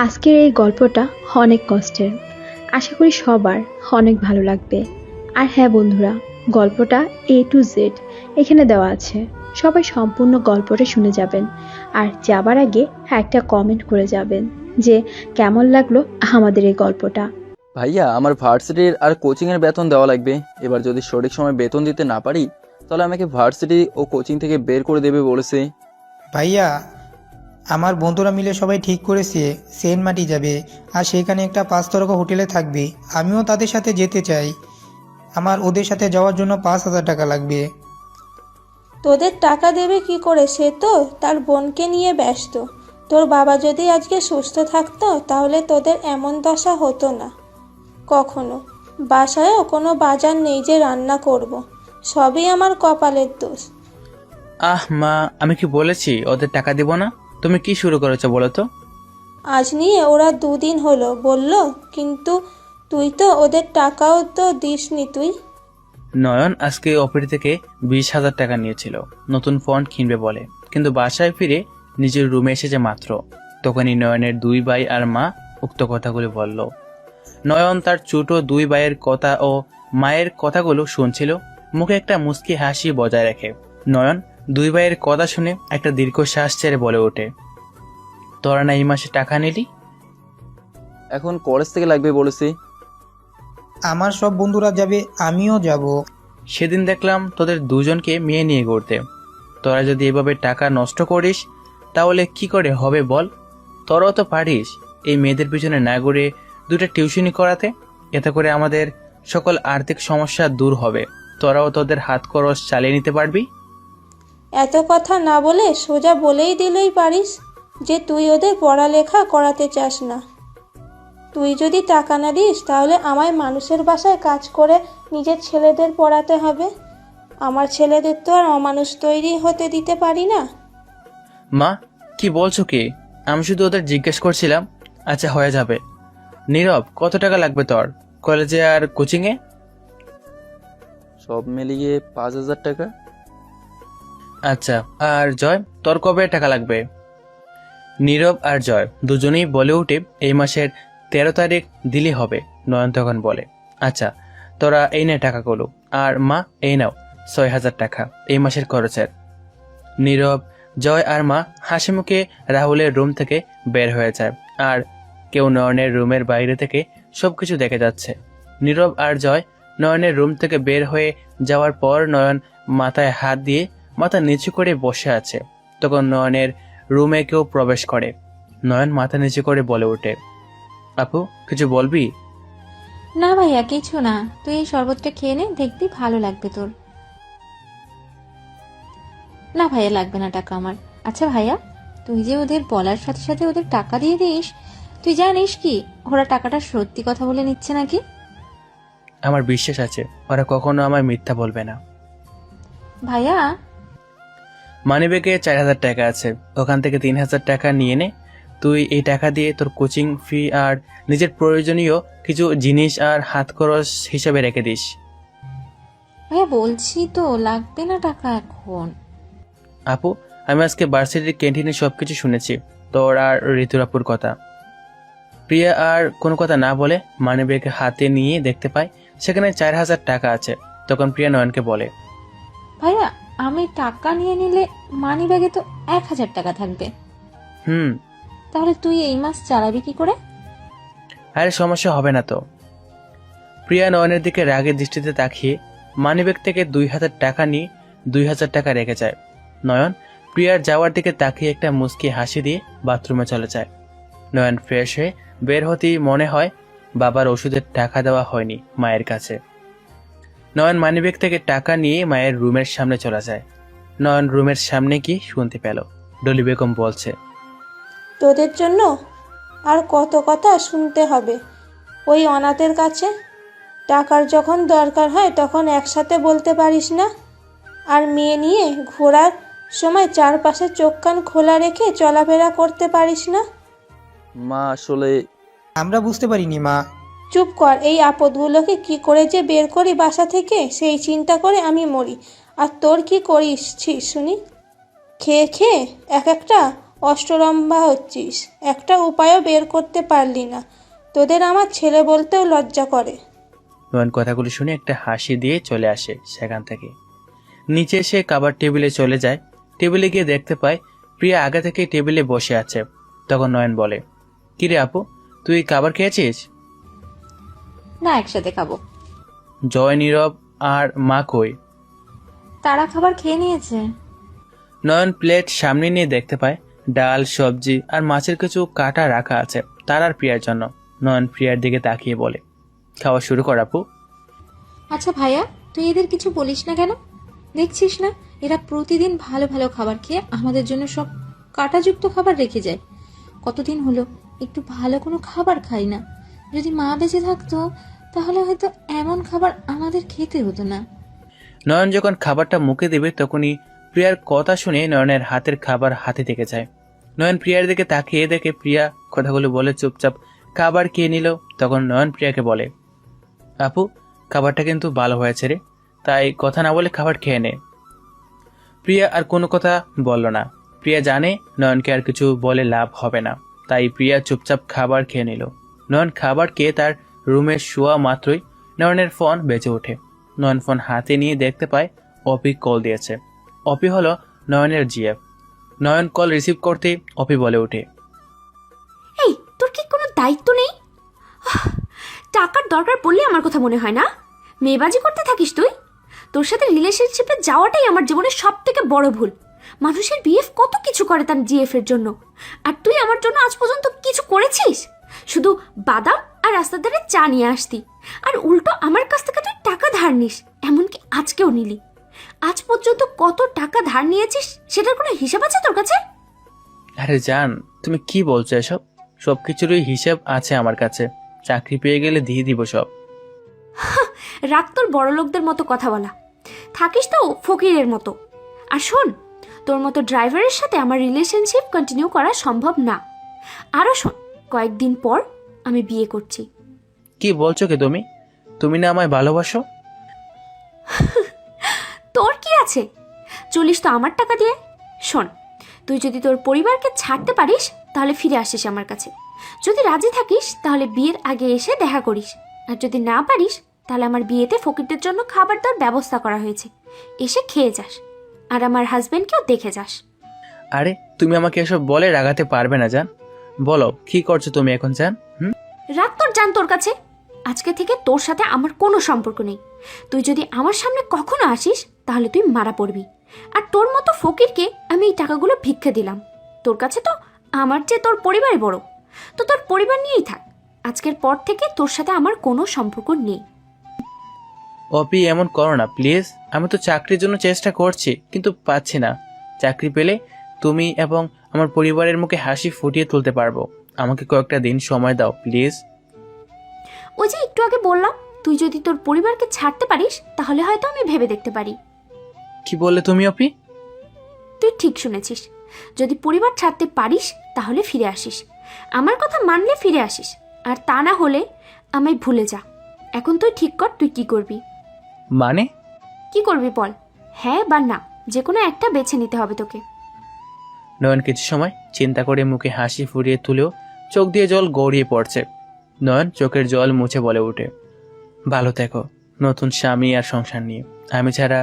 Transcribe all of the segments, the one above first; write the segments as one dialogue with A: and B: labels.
A: আজকের এই গল্পটা অনেক কষ্টের। আশা করি সবার অনেক ভালো লাগবে। আর হ্যাঁ বন্ধুরা, গল্পটা A to Z এখানে দেওয়া আছে। সবাই সম্পূর্ণ গল্পটা শুনে যাবেন। আর যাবার আগে একটা কমেন্ট করে যাবেন যে কেমন লাগলো আমাদের এই গল্পটা।
B: ভাইয়া, আমার ভার্সিটির আর কোচিংয়ের বেতন দেওয়া লাগবে। এবার যদি সঠিক সময় বেতন দিতে না পারি তাহলে আমাকে ভার্সিটি ও কোচিং থেকে বের করে দেবে বলেছে।
C: ভাইয়া, আমার বন্ধুরা মিলে সবাই ঠিক করেছে সেন্ট মাটি যাবে, আর সেখানে একটা 5 তারকা হোটেলে থাকবে। আমিও তাদের সাথে যেতে চাই। আমার ওদের সাথে যাওয়ার জন্য 5,000 টাকা লাগবে।
D: তোদের টাকা দেবে কি করে? সে তো তার বোনকে নিয়ে ব্যস্ত। তোর বাবা যদি আজকে সুস্থ থাকতো তাহলে তোদের এমন দশা হতো না কখনো। বাসায়ও কোনো বাজার নেই যে রান্না করব। সবই আমার কপালের দোষ।
E: মা, আমি কি বলেছি ওদের টাকা দিব না? তুমি কি শুরু করেছো বলো তো?
D: আজ নিয়ে ওরা 2 দিন হলো বলল, কিন্তু তুই তো ওদের টাকাও তো দিসনি তুই।
E: নয়ন আজকে অফিস থেকে 20,000 টাকা নিয়েছিল, নতুন ফোন কিনবে বলে, কিন্তু বাসায় ফিরে নিজের রুমে এসেছে মাত্র। তখনই নয়নের 2 ভাই আর মা উক্ত কথাগুলো বলল। নয়ন তার ছোট 2 ভাইয়ের কথা ও মায়ের কথাগুলো শুনছিল, মুখে একটা মুচকি হাসি বজায় রাখে। নয়ন 2 ভাইয়ের কথা শুনে একটা দীর্ঘশ্বাস ছেড়ে বলে ওঠে, তোরা না এই মাসে টাকা নিলি?
B: এখন কলেজ থেকে লাগবে বলেছে।
C: আমার সব বন্ধুরা যাবে, আমিও যাব।
E: সেদিন দেখলাম তোদের দুজনকে মেয়ে নিয়ে ঘুরতে। তোরা যদি এভাবে টাকা নষ্ট করিস তাহলে কি করে হবে বল? তোরাও তো পারিস এই মেয়েদের পিছনে না ঘুরে 2টা টিউশনি করাতে। এতে করে আমাদের সকল আর্থিক সমস্যা দূর হবে, তোরাও তোদের হাত খরচ চালিয়ে নিতে পারবি।
D: এত কথা না বলে সোজা বলেই দিলেই পারিস যে তুই ওদের পড়ালেখা করাতে চাস না। তুই যদি টাকা না দিস তাহলে আমায় মানুষের বাসায় কাজ করে নিজের ছেলেদের পড়াতে হবে। আমার ছেলেদের তো আর অমানুষ তৈরি হতে দিতে পারি না।
E: মা, কি বলছো কি? আমি শুধু ওদের জিজ্ঞেস করছিলাম। আচ্ছা, হয়ে যাবে। নীরব, কত টাকা লাগবে তোর কলেজে আর কোচিংয়ে?
B: সব মিলিয়ে 5,000 টাকা।
E: আচ্ছা, আর জয়, তোর কবে টাকা লাগবে? নীরব আর জয় দুজনেই বলে উঠে এই মাসের 13 তারিখ দিলে হবে। নয়ন তখন বলে, আচ্ছা তোরা এই নে টাকাগুলো, আর মা এই নাও 6,000 টাকা এই মাসের খরচের। নীরব, জয় আর মা হাসি মুখে রাহুলের রুম থেকে বের হয়ে যায়, আর কেউ নয়নের রুমের বাইরে থেকে সবকিছু দেখে যাচ্ছে। নীরব আর জয় নয়নের রুম থেকে বের হয়ে যাওয়ার পর নয়ন মাথায় হাত দিয়ে মাথা নিচু করে বসে আছে। তখন নয়নের রুমে কেউ প্রবেশ করে। নয়ন মাথা নিচু করে বলে ওঠে, আপু কিছু বলবি?
F: না ভাইয়া, কিছু না। তুই এই শরবতটা খেয়ে নে, দেখবি ভালো লাগবে তোর। না ভাইয়া, লাগবে না টাকা আমার। আচ্ছা ভাইয়া, তুই যে ওদের বলার সাথে সাথে ওদের টাকা দিয়ে দিস, তুই জানিস কি ওরা টাকাটা সত্যি কথা বলে নিচ্ছে নাকি?
E: আমার বিশ্বাস আছে ওরা কখনো আমায় মিথ্যা বলবে না।
F: ভাইয়া,
E: মানিব্যাগে 4,000 টাকা আছে, ওখান থেকে 3,000 টাকা নিয়ে নে। তুই এই টাকা দিয়ে তোর কোচিং ফি আর নিজের প্রয়োজনীয় কিছু জিনিস আর হাত খরচ হিসাবে রেখে দিস।
F: ভাইয়া বলছি তো লাগবে না টাকা এখন।
E: আপু, আমি আজকে ভার্সিটির ক্যান্টিনে সবকিছু শুনেছি, তোর আর ঋতুরাপুর কথা। প্রিয়া আর কোনো কথা না বলে মানিব্যাগ হাতে নিয়ে দেখতে পায় সেখানে 4,000 টাকা আছে। তখন প্রিয়া নয়নকে বলে,
F: ভাইয়া, আমি টাকা নিয়ে নিলে মানি ব্যাগে তো 1,000 টাকা থাকবে।
E: হুম।
F: তাহলে তুই এই মাস চালাবি কি করে?
E: আরে সমস্যা হবে না তো। প্রিয়া নয়নের দিকে রাগের দৃষ্টিতে তাকিয়ে মানিব্যাগ থেকে 2,000 টাকা নিয়ে 2,000 টাকা রেখে যায়। নয়ন প্রিয়ার যাওয়ার দিকে তাকিয়ে একটা মুচকি হাসি দিয়ে বাথরুমে চলে যায়। নয়ন ফ্রেশ হয়ে বের হতেই মনে হয় বাবার ওষুধের টাকা দেওয়া হয়নি মায়ের কাছে। নয়ন মানিব্যাগ থেকে টাকা নিয়ে মায়ের রুমের সামনে চলে যায়। নয়ন রুমের সামনে গিয়ে শুনতে পেল ডলি বেগম বলছে,
D: তোদের জন্য আর কত কথা শুনতে হবে ওই অনাথের কাছে? টাকার যখন দরকার হয় তখন একসাথে বলতে পারিস না? আর মেয়ে নিয়ে ঘোরার সময় চারপাশে চোখ কান খোলা রেখে চলাফেরা করতে পারিস না?
B: মা আসলে
C: আমরা বুঝতে পারিনি মা।
D: চুপ কর। এই আপদগুলোকে কি করে যে বের করি বাসা থেকে সেই চিন্তা করে আমি মরি। আর তোর কি করিস শুনি? খেয়ে খেয়ে এক একটা অষ্টরম্ভা হচ্ছিস, একটা উপায়ও বের করতে পারলি না। তোদের আমার ছেলে বলতেও লজ্জা করে।
E: নয়ন কথাগুলো শুনে একটা হাসি দিয়ে চলে আসে সেখান থেকে। নিচে এসে খাবার টেবিলে চলে যায়। টেবিলে গিয়ে দেখতে পায় প্রিয়া আগে থেকে টেবিলে বসে আছে। তখন নয়ন বলে, কিরে আপু, তুই খাবার খেয়েছিস?
F: না, একসাথে খাবো।
E: জয়, নীরব আর মা কই?
F: তারা খাবার খেয়ে নিয়েছে।
E: নয়ন প্লেট সামনে নিয়ে দেখতে পায় ডাল, সবজি আর মাছের কিছু কাটা রাখা আছে তার আর প্রিয়ার জন্য। নয়ন প্রিয়ার দিকে তাকিয়ে বলে, খাওয়া শুরু কর আপু।
F: আচ্ছা ভাইয়া, তুই এদের কিছু বলিস না কেন? দেখছিস না এরা প্রতিদিন ভালো ভালো খাবার খেয়ে আমাদের জন্য সব কাঁটাযুক্ত খাবার রেখে যায়। কতদিন হলো একটু ভালো কোনো খাবার খাই না। যদি মা বেঁচে থাকতো তাহলে হয়তো এমন খাবার আমাদের খেতে হতো না।
E: নয়ন যখন খাবারটা মুখে দেবে তখনই প্রিয়ার কথা শুনে নয়নের হাতের খাবার হাতে থেকে যায়। নয়ন প্রিয়ার দিকে তাকিয়ে দেখে প্রিয়া কথাগুলো বলে চুপচাপ খাবার খেয়ে নিল। তখন নয়ন প্রিয়াকে বলে, আপু, খাবারটা কিন্তু ভালো হয়েছে রে, তাই কথা না বলে খাবার খেয়ে নে। প্রিয়া আর কোনো কথা বলল না। প্রিয়া জানে নয়নকে আর কিছু বলে লাভ হবে না, তাই প্রিয়া চুপচাপ খাবার খেয়ে নিল। নয়ন খাবার খেয়ে তার রুমে শোয়া মাত্রই নয়নের ফোন বেজে ওঠে। নয়ন ফোন হাতে নিয়ে দেখতে পায় অপি কল দিয়েছে। অপি হলো নয়নের জিএফ। নয়ন কল রিসিভ করতে অপি বলে ওঠে,
G: এই, তোর কি কোনো দায়িত্ব নেই? টাকার দরকার পড়লে আমার কথা মনে হয় না? মেয়েবাজি করতে থাকিস তুই। তোর সাথে রিলেশনশিপে যাওয়াটাই আমার জীবনের সব থেকে বড় ভুল। মানুষের বিএফ কত কিছু করে তার জিএফ এর জন্য, আর তুই আমার জন্য আজ পর্যন্ত কিছু করেছিস? শুধু বাদাম আর রাস্তার ধারে চা নিয়ে আসতি, আর উল্টো আমার কাছ থেকে তুই টাকা ধার নিস, এমনকি আজকেও নিলি। আজ পর্যন্ত কত টাকা ধার নিয়েছিস সেটার কোনো হিসাব আছে তোর কাছে?
E: আরে জান, তুমি কি বলছো এসব? সবকিছুরই হিসাব আছে আমার কাছে। চাকরি পেয়ে গেলে দিয়ে দিব সব।
G: রাগ তোর বড় লোকদের মতো কথা বলা। থাকিস তো ফকিরের মতো। আর শোন, তোর মতো ড্রাইভারের সাথে আমার রিলেশনশিপ কন্টিনিউ করা সম্ভব না। আরও শোন, কয়েকদিন পর আমি বিয়ে করছি।
E: কি বলছো কি তুমি? তুমি না আমায় ভালোবাসো?
G: তোর কি আছে? চলিস তো আমার টাকা দিয়ে। শোন, তুই যদি তোর পরিবারকে ছাড়তে পারিস তাহলে ফিরে আসিস আমার কাছে। যদি রাজি থাকিস তাহলে বিয়ের আগে এসে দেখা করিস, আর যদি না পারিস তাহলে আমার বিয়েতে ফকিরদের জন্য খাবার দাবার ব্যবস্থা করা হয়েছে, এসে খেয়ে যাস, আর আমার হাজবেন্ডকেও দেখে যাস।
E: আরে তুমি আমাকে এসব বলে রাগাতে পারবে না জান। বলো কি করছো তুমি এখন জান?
G: রাগ তোর জান তোর কাছে। আজকে থেকে তোর সাথে আমার কোনো সম্পর্ক নেই। তুই যদি আমার সামনে কখনো আসিস তাহলে তুই মারা পড়বি। আর তোর মতো ফকিরকে আমি এই টাকাগুলো ভিক্ষা দিলাম। তোর কাছে তো আমার চেয়ে তোর পরিবারই বড়, তো তোর পরিবার নিয়েই থাক। আজকের পর থেকে তোর সাথে আমার কোনো সম্পর্ক নেই।
E: অপি, এমন করো না প্লিজ। আমি তো চাকরির জন্য চেষ্টা করছি, কিন্তু পাচ্ছি না। চাকরি পেলে তুমি এবং আমার পরিবারের মুখে হাসি ফুটিয়ে তুলতে পারবো। আমাকে কয়েকটা দিন সময় দাও প্লিজ।
G: ওই যে একটু আগে বললাম, তুই যদি তোর পরিবারকে ছাড়তে পারিস তাহলে হয়তো আমি ভেবে দেখতে পারি।
E: কি বললে তুমি অপি?
G: তুই ঠিক শুনেছিস। যদি পরিবার ছাড়তে পারিস তাহলে ফিরে আসিস, আমার কথা মানলে ফিরে আসিস, আর তা না হলে আমায় ভুলে যা। এখন তুই ঠিক কর তুই কি করবি।
E: মানে?
G: কি করবি বল, হ্যাঁ বা না, যে কোনো একটা বেছে নিতে হবে তোকে।
E: নয়ন কিছু সময় চিন্তা করে মুখে হাসি ফুরিয়ে তুলেও চোখ দিয়ে জল গড়িয়ে পড়ছে। নয়ন চোখের জল মুছে বলে ওঠে, ভালো থেকো নতুন স্বামী আর সংসার নিয়ে। আমি ছাড়া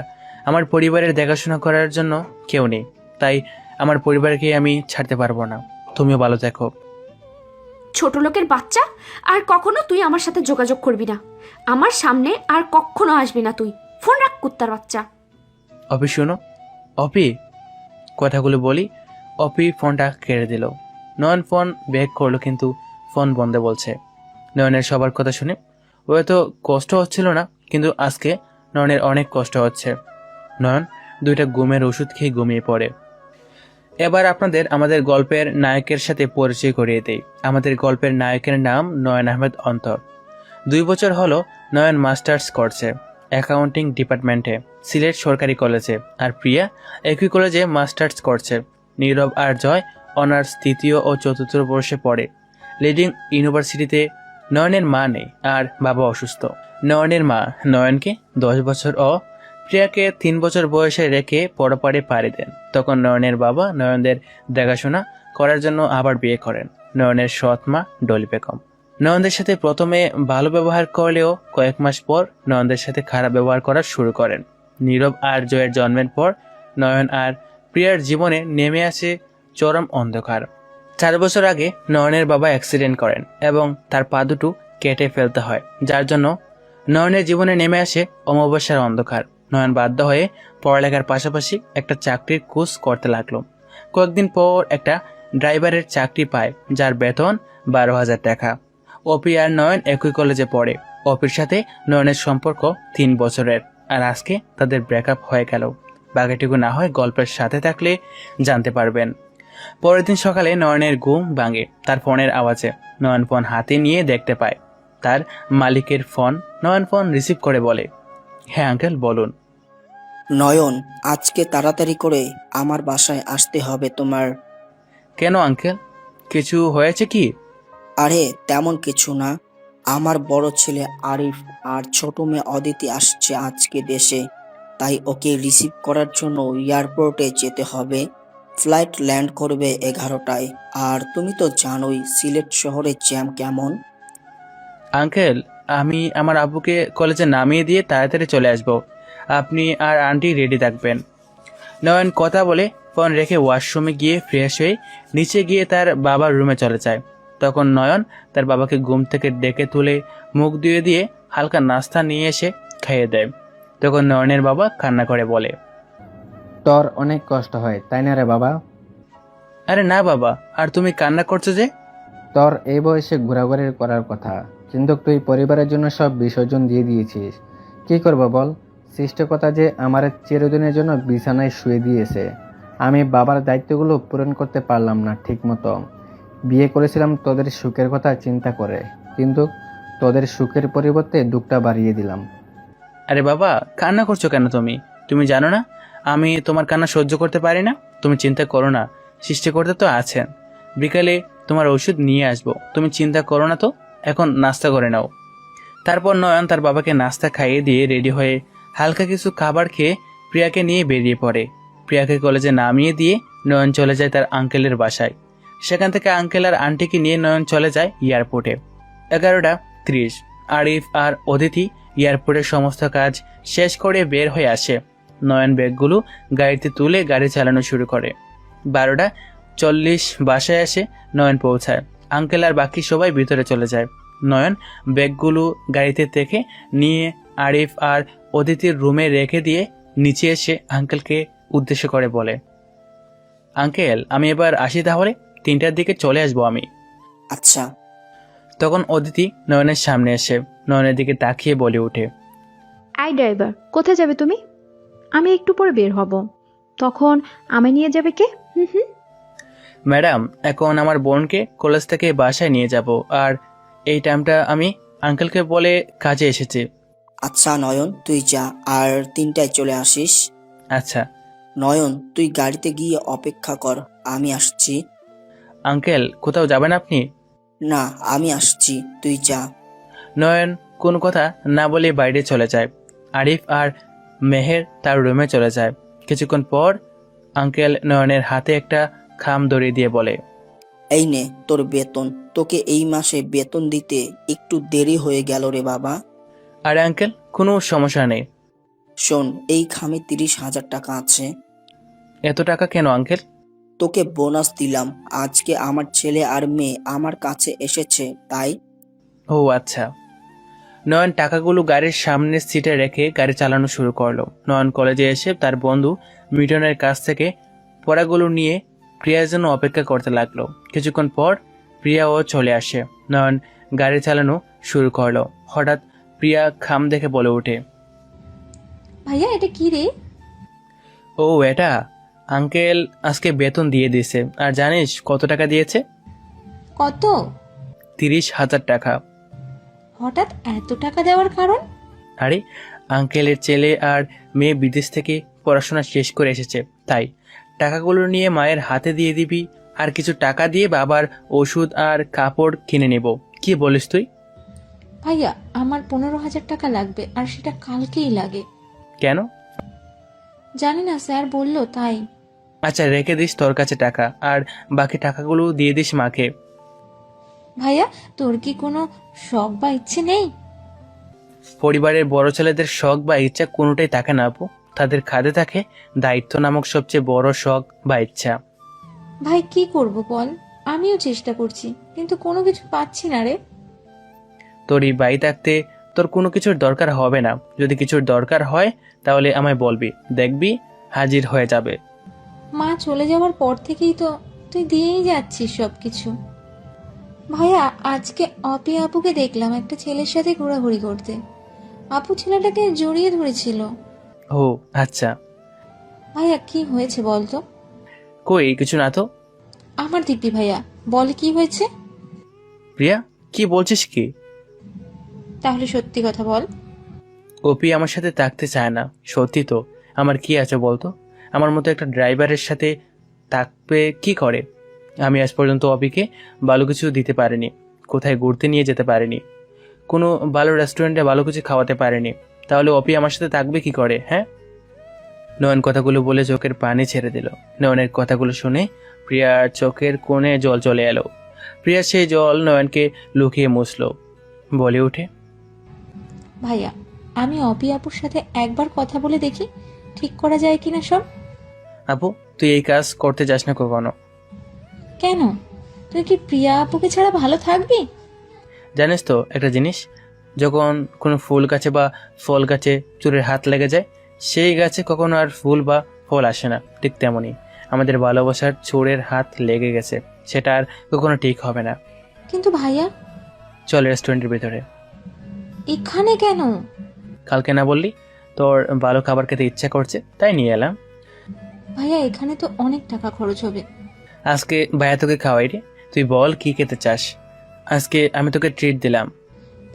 E: আমার পরিবারের দেখাশোনা করার জন্য কেউ নেই, তাই আমার পরিবারকে আমি ছাড়তে পারবো না। তুমিও ভালো থেকো।
G: ছোট লোকের বাচ্চা, আর কখনো তুই আমার সাথে যোগাযোগ করবি না। আমার সামনে আর কখনো আসবি না তুই। ফোন রাখ কুত্তার বাচ্চা।
E: অপি শোনো। অপি, কথাগুলো বলি অপি ফোনটা কেড়ে দিল। নয়ন ফোন ব্যাক করলো কিন্তু ফোন বন্ধ বলছে। নয়নের সবার কথা শুনে হয়তো কষ্ট হচ্ছিল না, কিন্তু আজকে নয়নের অনেক কষ্ট হচ্ছে। নয়ন দুইটা ঘুমের ওষুধ খেয়ে ঘুমিয়ে পড়ে। এবার আপনাদের আমাদের গল্পের নায়কের সাথে পরিচয় করিয়ে দেই। আমাদের গল্পের নায়কের নাম নয়ন আহমেদ অন্তর। 2 বছর হলো নয়ন মাস্টার্স করছে অ্যাকাউন্টিং ডিপার্টমেন্টে সিলেট সরকারি কলেজে, আর প্রিয়া একই কলেজে মাস্টার্স করছে। নীরব আর জয় অনার্স 3য় ও 4র্থ বর্ষে পড়ে লিডিং ইউনিভার্সিটিতে। নয়নের মা নেই আর বাবা অসুস্থ। নয়নের মা নয়নকে 10 বছর ও প্রিয়াকে 3 বছর বয়সে রেখে পরপারে পাড়ি দেন। তখন নয়নের বাবা নয়নদের দেখাশোনা করার জন্য আবার বিয়ে করেন নয়নের সৎ মা ডলি বেগম। নয়নদের সাথে প্রথমে ভালো ব্যবহার করলেও কয়েক মাস পর নয়নদের সাথে খারাপ ব্যবহার করা শুরু করেন। নীরব আর জয়ের জন্মের পর নয়ন আর প্রিয়ার জীবনে নেমে আসে চরম অন্ধকার। 4 বছর আগে নয়নের বাবা অ্যাক্সিডেন্ট করেন এবং তার পা দুটো কেটে ফেলতে হয়, যার জন্য নয়নের জীবনে নেমে আসে অমাবস্যার অন্ধকার। নয়ন বাধ্য হয়ে পড়ালেখার পাশাপাশি একটা চাকরির কোর্স করতে লাগলো। কয়েকদিন পর একটা ড্রাইভারের চাকরি পায়, যার বেতন 12,000 টাকা। অপি আর নয়ন একই কলেজে পড়ে। অপির সাথে নয়নের সম্পর্ক 3 বছরের, আর আজকে তাদের ব্রেকআপ হয়ে গেল। বাকিটুকু না হয় গল্পের সাথে থাকলে জানতে পারবেন। পরের দিন সকালে নয়নের ঘুম ভাঙে তার ফোনের আওয়াজে। নয়ন ফোন হাতে নিয়ে দেখতে পায় তার মালিকের ফোন। নয়ন ফোন রিসিভ করে বলে, হ্যাঁ আঙ্কেল বলুন।
H: নয়ন, আজকে তাড়াতাড়ি করে আমার বাসায় আসতে হবে তোমার।
E: কেন আঙ্কেল, কিছু হয়েছে কি?
H: আরে তেমন কিছু না, আমার বড় ছেলে আরিফ আর ছোট মেয়ে অদিতি আসছে আজকে দেশে, তাই ওকে রিসিভ করার জন্য এয়ারপোর্টে যেতে হবে। ফ্লাইট ল্যান্ড করবে 11টায়। আর তুমি তো জানোই সিলেট শহরে জ্যাম কেমন।
E: আঙ্কেল, আমি আমার আব্বুকে কলেজে নামিয়ে দিয়ে তাড়াতাড়ি চলে আসব, আপনি আর আন্টি রেডি থাকবেন। নয়ন কথা বলে ফোন রেখে ওয়াশরুমে গিয়ে ফ্রেশ হয়ে নিচে গিয়ে তার বাবার রুমে চলে যায়। তখন নয়ন তার বাবাকে ঘুম থেকে ডেকে তুলে মুখ ধুয়ে দিয়ে হালকা নাস্তা নিয়ে এসে খাইয়ে দেয়। তখন নয়নের বাবা কান্না করে বলে,
I: তোর অনেক কষ্ট হয় তাই না রে বাবা?
E: আরে না বাবা, আর তুমি কান্না করছো যে?
I: তোর এই বয়সে ঘোরাঘুরি করার কথা, কিন্তু তুই পরিবারের জন্য সব বিসর্জন দিয়ে দিয়েছিস। কি করবো বল, সৃষ্টিকর্তা যে আমার চিরদিনের জন্য বিছানায় শুয়ে দিয়েছে। আমি বাবার দায়িত্বগুলো পূরণ করতে পারলাম না ঠিক মতো। বিয়ে করেছিলাম তোদের সুখের কথা চিন্তা করে, কিন্তু তোদের সুখের পরিবর্তে দুঃখটা বাড়িয়ে দিলাম।
E: আরে বাবা, কান্না করছো কেন তুমি? তুমি জানো না আমি তোমার কান্না সহ্য করতে পারি না? তুমি চিন্তা করো না, সৃষ্টিকর্তা তো আছেন। বিকালে তোমার ওষুধ নিয়ে আসবো, তুমি চিন্তা করো না তো। এখন নাস্তা করে নাও। তারপর নয়ন তার বাবাকে নাস্তা খাইয়ে দিয়ে রেডি হয়ে হালকা কিছু খাবার খেয়ে প্রিয়াকে নিয়ে বেরিয়ে পড়ে। প্রিয়াকে কলেজে নামিয়ে দিয়ে নয়ন চলে যায় তার আঙ্কেলের বাসায়। সেখান থেকে আঙ্কেল আর আন্টিকে নিয়ে নয়ন চলে যায় এয়ারপোর্টে। 11:30 আরিফ আর অদিতি এয়ারপোর্টের সমস্ত কাজ শেষ করে বের হয়ে আসে। নয়ন ব্যাগগুলো গাড়িতে তুলে গাড়ি চালানো শুরু করে। 12:40 বাসায় এসে নয়ন পৌঁছায়। আঙ্কেল আর বাকি সবাই ভিতরে চলে যায়। নয়ন ব্যাগগুলো গাড়িতে থেকে নিয়ে আরিফ আর অদিতির রুমে রেখে দিয়ে নিচে এসে আঙ্কেলকে উদ্দেশ্য করে বলে, আঙ্কেল আমি এবার আসি, তাহলে 3টার দিকে চলে আসবো আমি।
H: আচ্ছা।
E: তখন অদিতি নয়নের সামনে এসে নয়নের দিকে তাকিয়ে বলে ওঠে,
A: আই ড্রাইভার, কোথায় যাবে তুমি? আমি একটু পরে বের হব, তখন আমায় নিয়ে যাবে কে? হুম।
E: ম্যাডাম এখন আমার বোনকে কলেজ থেকে বাসায় নিয়ে যাব, আর এই টাইমটা আমি আঙ্কেলকে বলে কাজে এসেছি।
H: আচ্ছা নয়ন, তুই যা, আর 3টায় চলে আসিস।
E: আচ্ছা।
H: নয়ন, তুই গাড়িতে গিয়ে অপেক্ষা কর, আমি আসছি।
E: আঙ্কেল কোথাও যাবেন আপনি?
H: না, আমি আসছি, তুই যা।
E: নয়ন কোনো কথা না বলে বাইরে চলে যায়। আরিফ আর মেহের তার রুমে চলে যায়। কিছুক্ষণ পর আঙ্কেল নয়নের হাতে একটা খাম ধরিয়ে দিয়ে বলে,
H: এই নে তোর বেতন, তোকে এই মাসে বেতন দিতে একটু দেরি হয়ে গেল রে বাবা।
E: আরে আঙ্কেল কোনো সমস্যা নেই।
H: শোন, এই খামে 30,000 টাকা আছে।
E: এত টাকা কেন আঙ্কেল?
H: তোকে বোনাস দিলাম, আজকে আমার ছেলে আর মেয়ে আমার কাছে এসেছে তাই।
E: ও আচ্ছা। নয়ন টাকাগুলো গাড়ির সামনের সিটে রেখে গাড়ি চালানো শুরু করলো। নয়ন কলেজে এসে তার বন্ধু মিটনের কাছ থেকে পড়াগুলো নিয়ে প্রিয়ার জন্য অপেক্ষা করতে লাগলো। কিছুক্ষণ পর প্রিয়াও চলে আসে। নয়ন গাড়ি চালানো শুরু করলো। হঠাৎ প্রিয়া খাম দেখে বলে ওঠে,
F: ভাইয়া এটা কি রে?
E: ও এটা আঙ্কেল আজকে বেতন দিয়ে দিয়েছে। আর জানিস কত টাকা দিয়েছে?
F: কত?
E: 30,000 টাকা।
F: হঠাৎ এত টাকা দেওয়ার কারণ?
E: আরে আঙ্কেলের ছেলে আর মেয়ে বিদেশ থেকে পড়াশোনা শেষ করে এসেছে, তাই টাকাগুলো নিয়ে মায়ের হাতে দিয়ে দিবি, আর কিছু টাকা দিয়ে বাবার ওষুধ আর কাপড় কিনে নেব। কি বলিস তুই?
F: ভাইয়া আমার 15,000 টাকা লাগবে, আর সেটা কালকেই লাগে।
E: কেন?
F: জানি না, স্যার বললো তাই।
E: আচ্ছা রেখে দিস তোর কাছে টাকা, আর বাকি টাকাগুলো দিয়ে দিস মাকে।
F: ভাইয়া তোর কি কোনো শখ বা ইচ্ছে নেই?
E: পরিবারের বড় ছেলেদের শখ বা ইচ্ছা কোনোটাই থাকে না আপু, তাদের খাদে থাকে দায়িত্ব নামক সবচেয়ে বড় শখ বা ইচ্ছা।
F: ভাই কি করব বল, আমিও চেষ্টা করছি কিন্তু কোনো কিছু পাচ্ছি না রে।
E: তোর এই বাড়ি থাকতে তোর কোনো কিছুর দরকার হবে না, যদি কিছুর দরকার হয় তাহলে আমায় বলবি, দেখবি হাজির হয়ে যাবে।
F: মা চলে যাওয়ার পর থেকেই তো তুই দিয়েই যাচ্ছিস সব কিছু। ভাইয়া আজকে অপি আপুকে দেখলাম একটা ছেলের সাথে ঘোরাঘুরি করতে। আপু ছেলেটাকে জড়িয়ে ধরেছিল।
E: ও আচ্ছা,
F: ভাইয়া কি হয়েছে বল তো?
E: কই কিছু না তো।
F: আমার দিব্যি ভাইয়া বল কি হয়েছে?
E: প্রিয়া কি বলছিস কি?
F: তাহলে সত্যি কথা বল।
E: অপি আমার সাথে থাকতে চায় না। সত্যি তো, আমার কি আছে বলতো? আমার মতো একটা ড্রাইভারের সাথে থাকবে কি করে? আমি আজ পর্যন্ত অপিকে ভালো কিছু দিতে পারিনি, কোথায় ঘুরতে নিয়ে যেতে পারিনি, কোনো ভালো রেস্টুরেন্টে ভালো কিছু খাওয়াতে পারিনি, তাহলে অপি আমার সাথে থাকবে কি করে? হ্যাঁ। নয়ন কথাগুলো বলে চোখের পানি ছেড়ে দিল। নয়নের কথাগুলো শুনে প্রিয়ার চোখের কোণে জল চলে এলো। প্রিয়া সেই জল নয়নকে লুকিয়ে মুছল, বলে ওঠে,
F: ভাইয়া আমি অপি আপুর সাথে একবার কথা বলে দেখি ঠিক করা যায় কিনা সব।
E: আপু তুই এই কাজ করতে যাস না কখনো।
F: কেন? তুই কি প্রিয়া আপুকে ছাড়া ভালো থাকবি?
E: জানিস তো একটা জিনিস, যখন কোনো ফুল গাছে বা ফল গাছে চোরের হাত লেগে যায়, সেই গাছে কখনো আর ফুল বা ফল আসে না। ঠিক তেমনই আমাদের ভালোবাসার চোরের হাত লেগে গেছে, সেটা আর কখনো ঠিক হবে না।
F: কিন্তু ভাইয়া
E: চল রেস্টুরেন্টের ভিতরে।
F: এখানে কেন?
E: কালকে না বললি তোর ভালো খাবার খেতে ইচ্ছা করছে, তাই নিয়ে এলাম।
F: ভাইয়া এখানে তো অনেক টাকা খরচ হবে।
E: আজকে ভাইয়া তোকে খাওয়াই রে, তুই বল কি খেতে চাস। আজকে আমি তোকে ট্রিট দিলাম।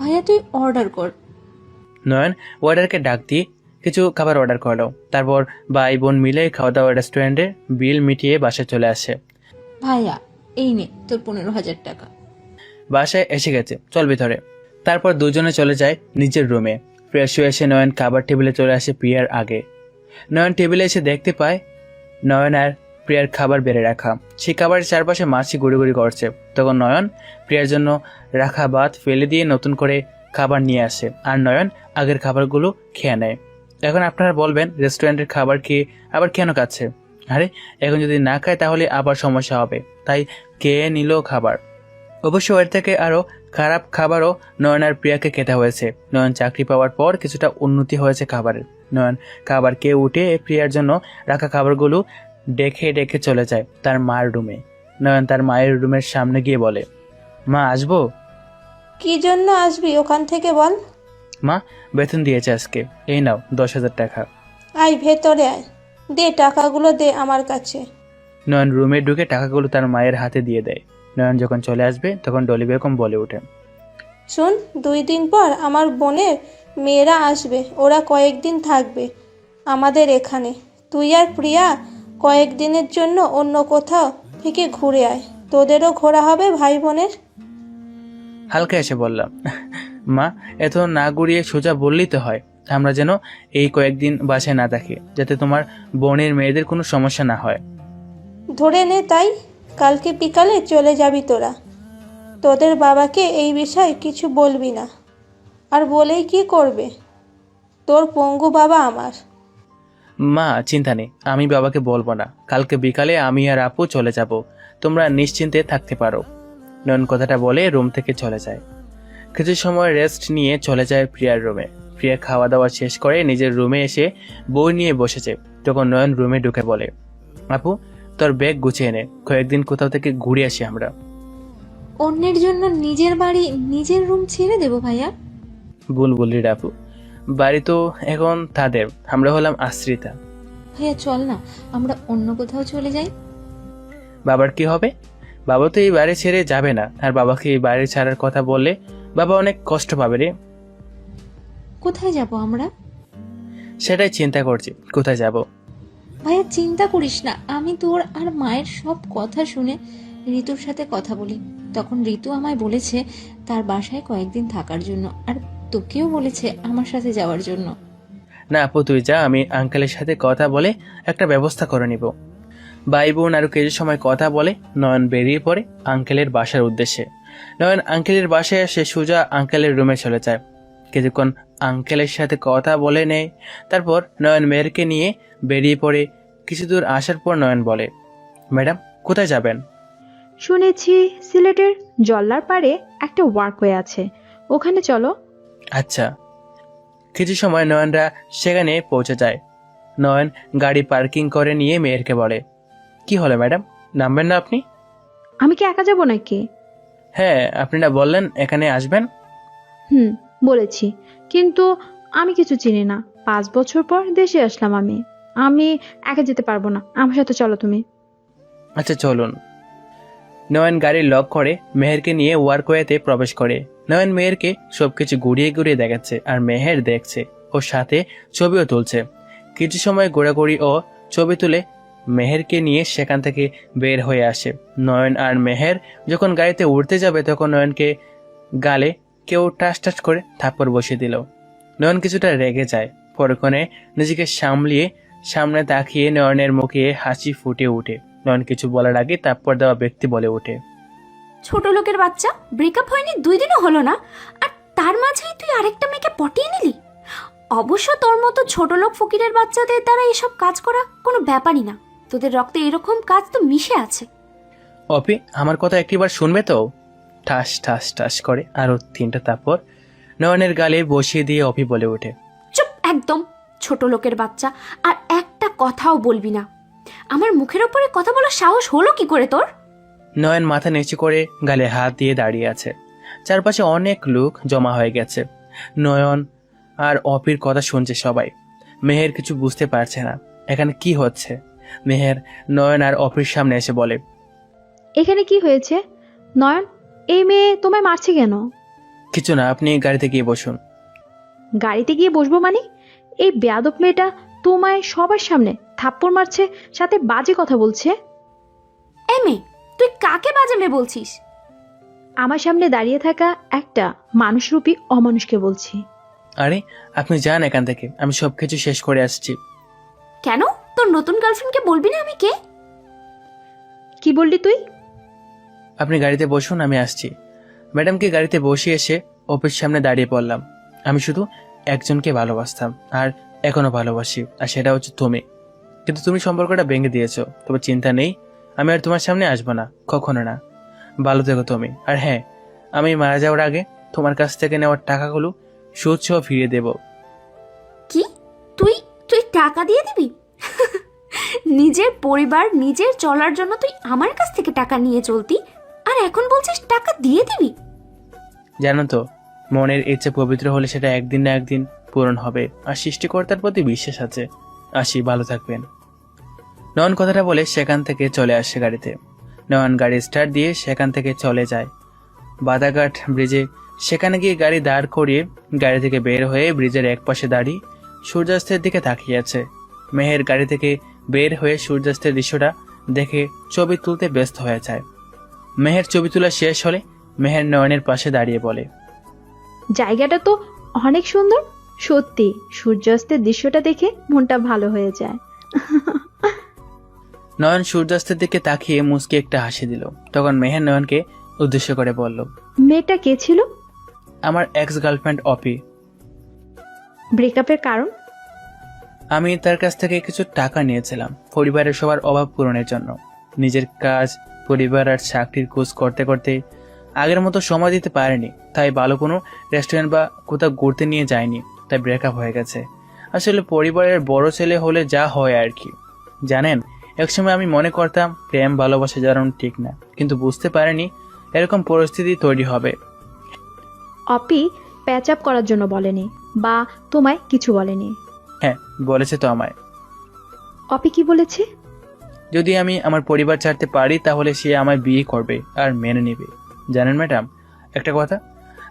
F: ভাইয়া তুই অর্ডার কর।
E: নয়ন ওয়ার্ডারকে ডাক দিয়ে কিছু খাবার অর্ডার করলো। তারপর ভাই বোন মিলে খাওয়া দাওয়া রেস্টুরেন্টের বিল মিটিয়ে বাসায় চলে আসে।
F: ভাইয়া এই নে তোর 15,000 টাকা।
E: বাসায় এসে গেছে, চল ভিতরে। তারপর দুজনে চলে যায় নিজের রুমে। ফ্রেশ হয়ে এসে নয়ন খাবার টেবিলে চলে আসে প্রিয়ার আগে। নয়ন টেবিলে এসে দেখতে পায় নয়ন আর প্রিয়ার খাবার বেড়ে রাখা। সেই খাবারের চারপাশে মাছি গুড়ি করছে। তখন নয়ন প্রিয়ার জন্য রাখা ভাত ফেলে দিয়ে নতুন করে খাবার নিয়ে আসে, আর নয়ন আগের খাবারগুলো খেয়ে নেয়। এখন আপনারা বলবেন রেস্টুরেন্টের খাবার খেয়ে আবার কেন খাচ্ছে? আরে এখন যদি না খায় তাহলে আবার সমস্যা হবে, তাই খেয়ে নিল খাবার। অবশ্য এর থেকে আরও খারাপ খাবারও নয়ন আর প্রিয়াকে খেতে হয়েছে। নয়ন চাকরি পাওয়ার পর কিছুটা উন্নতি হয়েছে খাবারের। নয়ন খাবার খেয়ে উঠে প্রিয়ার জন্য রাখা খাবারগুলো ডেকে চলে যায় তার মায়ের রুমে। নয়ন তার মায়ের রুমের সামনে গিয়ে বলে, মা আসবো?
D: কি জন্য আসবি ওখান থেকে বল।
E: মা বেতন দিয়েছে আজকে, এই নাও 10,000 টাকা।
D: আয় ভেতরে আয়, দে টাকাগুলো দে আমার কাছে।
E: নয়ন রুমে ঢুকে টাকাগুলো তার মায়ের হাতে দিয়ে দেয়। নয়ন যখন চলে আসবে তখন ডলি বেগম বলে ওঠে,
D: শুন, 2 দিন পর আমার বোনের মেয়েরা আসবে, ওরা কয়েকদিন থাকবে আমাদের এখানে। তুই আর প্রিয়া কয়েকদিনের জন্য অন্য কোথাও থেকে ঘুরে আয়, তোদেরও ঘোরা হবে ভাই বোনের।
E: হালকা এসে বললাম, মা এত না ঘুরিয়ে সোজা বললেই তো হয়। আমরা যেন এই কয়েকদিন বাসায় না থাকি, যাতে তোমার বোনের মেয়েদের কোনো সমস্যা না হয়।
D: ধরে নে তাই, কালকে বিকালে চলে যাবি তোরা। তোদের বাবাকে এই বিষয়ে কিছু বলবি না, আর বলেই কি করবে, তোর পঙ্গু বাবা আমার।
E: মা চিন্তা নেই, আমি বাবাকে বলবো না। কালকে বিকালে আমি আর আপু চলে যাব, তোমরা নিশ্চিন্তে থাকতে পারো। নয়ন কথাটা বলে রুম থেকে চলে যায়। কিছু সময় রেস্ট নিয়ে চলে যায় প্রিয়ার রুমে। প্রিয়া খাওয়া দাওয়া শেষ করে নিজের রুমে এসে বই নিয়ে বসেছে। তখন নয়ন রুমে ঢুকে বলে, আপু তোর ব্যাগ গুছিয়ে নে, কয়েকদিন কোথাও থেকে ঘুরে আসি আমরা।
F: অন্যের জন্য নিজের বাড়ি নিজের রুম ছেড়ে দেবো ভাইয়া?
E: বুলবুলির আপু, বাড়ি তো এখন তাদের, আমরা হলাম আশ্রিতা।
F: ভাইয়া চল না আমরা অন্য কোথাও চলে যাই।
E: বাবার কি হবে? বাবা তো এই বাড়ি ছেড়ে যাবে না, আর বাবাকে এই বাড়ি ছাড়ার কথা বললে বাবা অনেক কষ্ট পাবে রে।
F: কোথায় যাব আমরা?
E: সেটাই চিন্তা করছি, কোথায় যাব।
F: ভাইয়া চিন্তা করিস না, আমি তোর আর মায়ের সব কথা শুনে ঋতুর সাথে কথা বলি। তখন ঋতু আমায় বলেছে তার বাসায় কয়েকদিন থাকার জন্য, আর তোকেও বলেছে আমার সাথে যাওয়ার জন্য।
E: না আপু তুই যা, আমি আঙ্কেলের সাথে কথা বলে একটা ব্যবস্থা করে নিব। ভাই বোন আরো কিছু সময় কথা বলে নয়ন বেরিয়ে পড়ে আঙ্কেলের বাসার উদ্দেশ্যে। নয়ন আঙ্কেলের বাসায় এসে সোজা আঙ্কেলের রুমে চলে যায়। কিছুক্ষণ আঙ্কেলের সাথে কথা বলে নেয়। তারপর নয়ন মেয়েরকে নিয়ে বেরিয়ে পড়ে। কিছু দূর আসার পর নয়ন বলে, ম্যাডাম কোথায় যাবেন?
A: শুনেছি সিলেটের জল্লার পাড়ে একটা ওয়ার্কওয়ে আছে, ওখানে চলো।
E: আচ্ছা। কিছু সময় নয়নরা সেখানে পৌঁছে যায়। নয়ন গাড়ি পার্কিং করে নিয়ে মেয়েরকে বলে, কি হলো ম্যাডাম, নামবেন না আপনি?
A: আমি কি একা যাব নাকি?
E: হ্যাঁ, আপনি না বললেন এখানে আসবেন?
A: বলেছি, কিন্তু আমি কিছু চিনি না। 5 বছর পর দেশে আসলাম আমি একা যেতে পারবো না, আমার সাথে চলো তুমি।
E: আচ্ছা চলুন। নয়ন গাড়ি লক করে মেহেরকে নিয়ে ওয়ার্কওয়েতে প্রবেশ করে। নয়ন মেহেরকে সবকিছু ঘুরিয়ে ঘুরিয়ে দেখাচ্ছে আর মেহের দেখছে ও সাথে ছবিও তুলছে। কিছু সময় ঘোরাঘুরি ও ছবি তুলে মেহেরকে নিয়ে সেখান থেকে বের হয়ে আসে। নয়ন আর মেহের যখন গাড়িতে উঠতে যাবে তখন নয়নকে গালে কেউ টাচ টাচ করে থাপ্পড় বসিয়ে দিল। নয়ন কিছুটা রেগে যায়। পরক্ষণে নিজেকে সামলিয়ে সামনে তাকিয়ে নয়নের মুখে হাসি ফুটে ওঠে। নয়ন কিছু বলার আগে থাপ্পড় দেওয়া ব্যক্তি বলে ওঠে,
G: ছোট লোকের বাচ্চা, ব্রেকআপ হয়নি 2 দিনও হলো না, আর তার মাঝেই তুই আরেকটা মেয়েকে পটিয়ে নিলি। অবশ্য তোর মতো ছোট লোক ফকিরের বাচ্চাদের দ্বারা এসব কাজ করা কোনো ব্যাপারই না। তোদের রক্তে এরকম কাজ তো মিশে আছে।
E: অপি আমার কথা একটিবার শুনবে তো? ঠাস ঠাস ঠাস করে আরো 3টা থাপ্পড় নয়নের গালে বসিয়ে দিয়ে অপি বলে ওঠে,
G: চুপ একদম, ছোট লোকের বাচ্চা, আর একটা কথাও বলবি না। আমার মুখের ওপরে কথা বলার সাহস হলো কি করে তোর?
E: নয়ন মাথা নিচু করে গালে হাত দিয়ে দাঁড়িয়ে আছে। চারপাশে অনেক লোক জমা হয়ে গেছে। নয়ন আর অপির কথা শুনছে সবাই। মেহের কিছু বুঝতে পারছে না এখানে কি হচ্ছে। মেহের নয়ন আর অপির সামনে এসে বলে,
A: এখানে কি হয়েছে? নয়ন, এই মেয়ে তোমায় মারছে কেন?
E: কিছু না, আপনি গাড়িতে গিয়ে বসুন।
A: গাড়িতে গিয়ে বসবো মানে? এই বেয়াদব মেয়েটা তোমায় সবার সামনে থাপ্পড় মারছে, সাথে বাজে কথা বলছে।
G: এমে, তুই কাকে বাজাবে বলছিস?
A: আমার সামনে দাঁড়িয়ে থাকা একটা মানুষরূপী অমানুষকে বলছি।
E: আরে আপনি যান এখান থেকে, আমি সবকিছু শেষ করে আসছি।
G: কেন? তোর নতুন গার্লফ্রেন্ডকে বলবি না আমি কে?
A: কি বললি তুই?
E: আপনি গাড়িতে বসুন, আমি আসছি। ম্যাডামকে গাড়িতে বসিয়ে এসে অফিস সামনে দাঁড়িয়ে পড়লাম। আমি শুধু একজনকে ভালোবাসতাম আর এখনো ভালোবাসি, আর সেটা হচ্ছে তুমি। কিন্তু তুমি সম্পর্কটা ভেঙে দিয়েছো। তবে চিন্তা নেই, আমি আর তোমার সামনে আসবো না, কখনো না। ভালো থেকো তুমি। আর হ্যাঁ, আমি মারা যাওয়ার আগে তোমার কাছ থেকে নেওয়ার টাকাগুলো সুদ সহ ফিরিয়ে দেব।
G: কি? তুই তুই টাকা দিয়ে দিবি? নিজের পরিবার, নিজের চলার জন্য তুই আমার কাছ থেকে টাকা নিয়ে চলতি, আর এখন বলছিস টাকা দিয়ে দিবি?
E: জানো তো, মনের ইচ্ছে পবিত্র হলে সেটা একদিন না একদিন পূরণ হবে, আর সৃষ্টিকর্তার প্রতি বিশ্বাস আছে। আসি, ভালো থাকবেন। নয়ন কথাটা বলে সেখান থেকে চলে আসে গাড়িতে। নয়ন গাড়ি স্টার্ট দিয়ে সেখান থেকে চলে যায় বাদাঘাট ব্রিজে। সেখানে গিয়ে গাড়ি দাঁড় করিয়ে গাড়ি থেকে বের হয়ে ব্রিজের একপাশে দাঁড়িয়ে সূর্যাস্তের দিকে তাকিয়ে আছে। মেহের গাড়ি থেকে বের হয়ে সূর্যাস্তের দৃশ্যটা দেখে ছবি তুলতে ব্যস্ত হয়ে যায়। মেহের ছবি তোলা শেষ হলে মেহের নয়নের পাশে দাঁড়িয়ে বলে,
A: জায়গাটা তো অনেক সুন্দর। সত্যি সূর্যাস্তের দৃশ্যটা দেখে মনটা ভালো হয়ে যায়।
E: নয়ন সূর্যাস্তের দিকে তাকিয়ে মুচকি একটা হাসি দিল। তখন মেহের নয়নকে উদ্দেশ্য করে বলল,
A: মেয়েটা কে ছিল?
E: আমার এক্স গার্লফ্রেন্ড অপি।
A: ব্রেকআপের কারণ?
E: আমি তার কাছ থেকে কিছু টাকা নিয়েছিলাম পরিবারের সবার অভাব পূরণের জন্য। নিজের কাজ, পরিবার আর চাকরির খোঁজ করতে করতে আগের মতো সময় দিতে পারেনি। তাই ভালো কোনো রেস্টুরেন্ট বা কোথাও ঘুরতে নিয়ে যায়নি, তাই ব্রেকআপ হয়ে গেছে। আসলে পরিবারের বড় ছেলে হলে যা হয় আর কি। জানেন, একসময় আমি মনে করতাম প্রেম ভালোবাসা জানানো ঠিক না, কিন্তু বুঝতে পারিনি এরকম পরিস্থিতি তৈরি হবে।
A: অপি প্যাচ আপ করার জন্য বলেনি বা তোমায় কিছু বলেনি?
E: হ্যাঁ, বলেছে তো আমায়।
A: অপি কি বলেছে?
E: যদি আমি আমার পরিবার ছাড়তে পারি তাহলে সে আমায় বিয়ে করবে আর মেনে নেবে। জানেন ম্যাডাম, একটা কথা,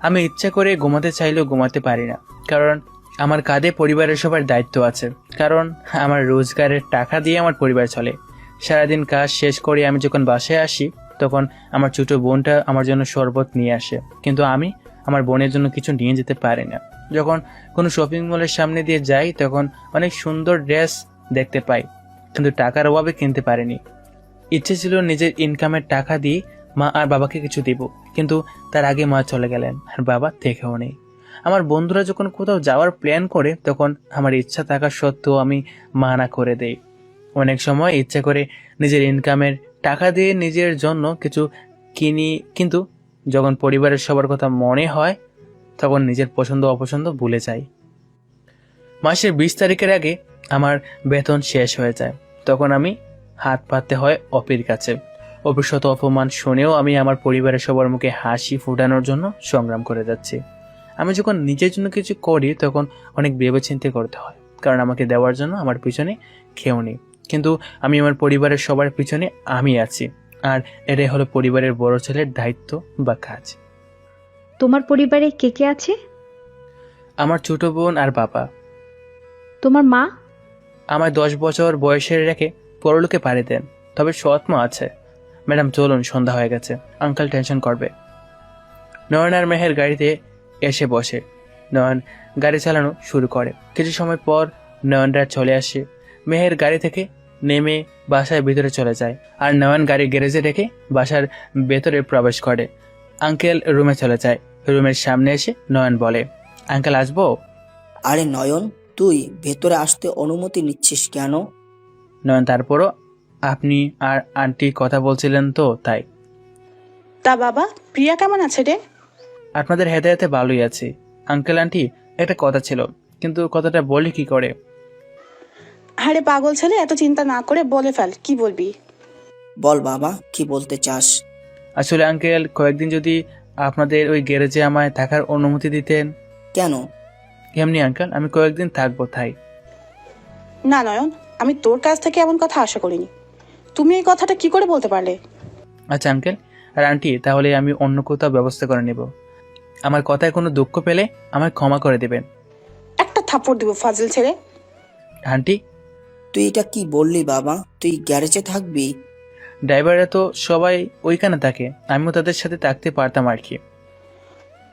E: আমি ইচ্ছা করে ঘুমাতে চাইলেও ঘুমাতে পারি না, কারণ আমার কাঁধে পরিবারের সবার দায়িত্ব আছে। কারণ আমার রোজগারের টাকা দিয়ে আমার পরিবার চলে। সারাদিন কাজ শেষ করে আমি যখন বাসায় আসি তখন আমার ছোট বোনটা আমার জন্য শরবত নিয়ে আসে, কিন্তু আমি আমার বোনের জন্য কিছু নিয়ে যেতে পারি না। যখন কোনো শপিং মলের সামনে দিয়ে যাই তখন অনেক সুন্দর ড্রেস দেখতে পাই, কিন্তু টাকার অভাবে কিনতে পারিনি। ইচ্ছে ছিল নিজের ইনকামের টাকা দিয়ে মা আর বাবাকে কিছু দিব, কিন্তু তার আগে মা চলে গেলেন আর বাবা দেখেও নেই। আমার বন্ধুরা যখন কোথাও যাওয়ার প্ল্যান করে তখন আমার ইচ্ছা থাকা সত্ত্বেও আমি মানা করে দেই। অনেক সময় ইচ্ছে করে নিজের ইনকামের টাকা দিয়ে নিজের জন্য কিছু কিনি, কিন্তু যখন পরিবারের সবার কথা মনে হয় তখন নিজের পছন্দ অপছন্দ ভুলে যাই। মাসের 20 তারিখের আগে আমার বেতন শেষ হয়ে যায়, তখন আমি হাত পাততে হয় অপির কাছে। অভিশত অপমান শুনেও আমি আমার পরিবারের সবার মুখে হাসি ফোটানোর জন্য সংগ্রাম করে যাচ্ছি। আমি যখন নিজের জন্য কিছু করি তখন অনেক ভেবেচিন্তে করতে হয়, কারণ আমাকে দেওয়ার জন্য আমার পিছনে কেউ নেই, কিন্তু আমি আমার পরিবারের সবার পিছনে আমি আছি। আর এটাই হলো পরিবারের বড় ছেলের দায়িত্ব বা কাজ।
A: তোমার পরিবারে কে কে আছে?
E: আমার ছোট বোন আর বাবা।
A: তোমার মা?
E: আমার 10 বছর বয়সের রেখে পরলোকে পাড়ি দেন, তবে সৎ মা আছে। ম্যাডাম চলুন, সন্ধ্যা হয়ে গেছে, আঙ্কেল টেনশন করবে। নয়ন আর মেহের গাড়িতে এসে বসে। নয়ন গাড়ি চালানো শুরু করে। কিছু সময় পর নয়নরা চলে আসে। মেহের গাড়ি থেকে নেমে বাসার ভিতরে চলে যায়, আর নয়ন গাড়ি গ্যারেজে রেখে বাসার ভেতরে প্রবেশ করে। আঙ্কেল রুমে চলে যায়। রুমের সামনে এসে নয়ন বলে, আঙ্কেল আসবো?
H: আরে নয়ন, তুই ভেতরে আসতে অনুমতি নিচ্ছিস কেন?
E: নয়ন, তারপরও আপনি আর আন্টি কথা বলছিলেন তো, তাই।
J: তা বাবা, প্রিয়া কেমন আছে রে?
E: আপনাদের হেদায়েতে ভালোই আছি। আঙ্কেল আন্টি, একটা কথা ছিল, কিন্তু কথাটা বলি কি করে?
J: আরে পাগল ছেলে, এত চিন্তা না করে বলে ফেল, কি বলবি?
H: বল বাবা, কি বলতে চাস?
E: আসলে আঙ্কেল, কয়েকদিন যদি আপনাদের ওই গ্যারেজে আমায় থাকার অনুমতি দিতেন।
H: কেন?
E: এমনি আঙ্কেল, আমি কয়েকদিন থাকবো তাই।
J: না নয়ন, আমি তোর কাছ থেকে এমন কথা আশা করিনি। তুমি এই কথাটা কি করে বলতে পারলে?
E: আচ্ছা আঙ্কেল আর আন্টি, তাহলে আমি অন্য কোথাও ব্যবস্থা করে নেব। আমার কথায় কোনো দুঃখ পেলে আমায় ক্ষমা করে দেবেন।
J: একটা থাপ্পড় দিব ফাজিল ছেলে।
E: আন্টি,
H: তুই এটা কি বললি বাবা? তুই গ্যারেজে থাকবি?
E: ড্রাইভাররা তো সবাই ওইখানে থাকে, আমিও তাদের সাথে থাকতে পারতাম আর কি।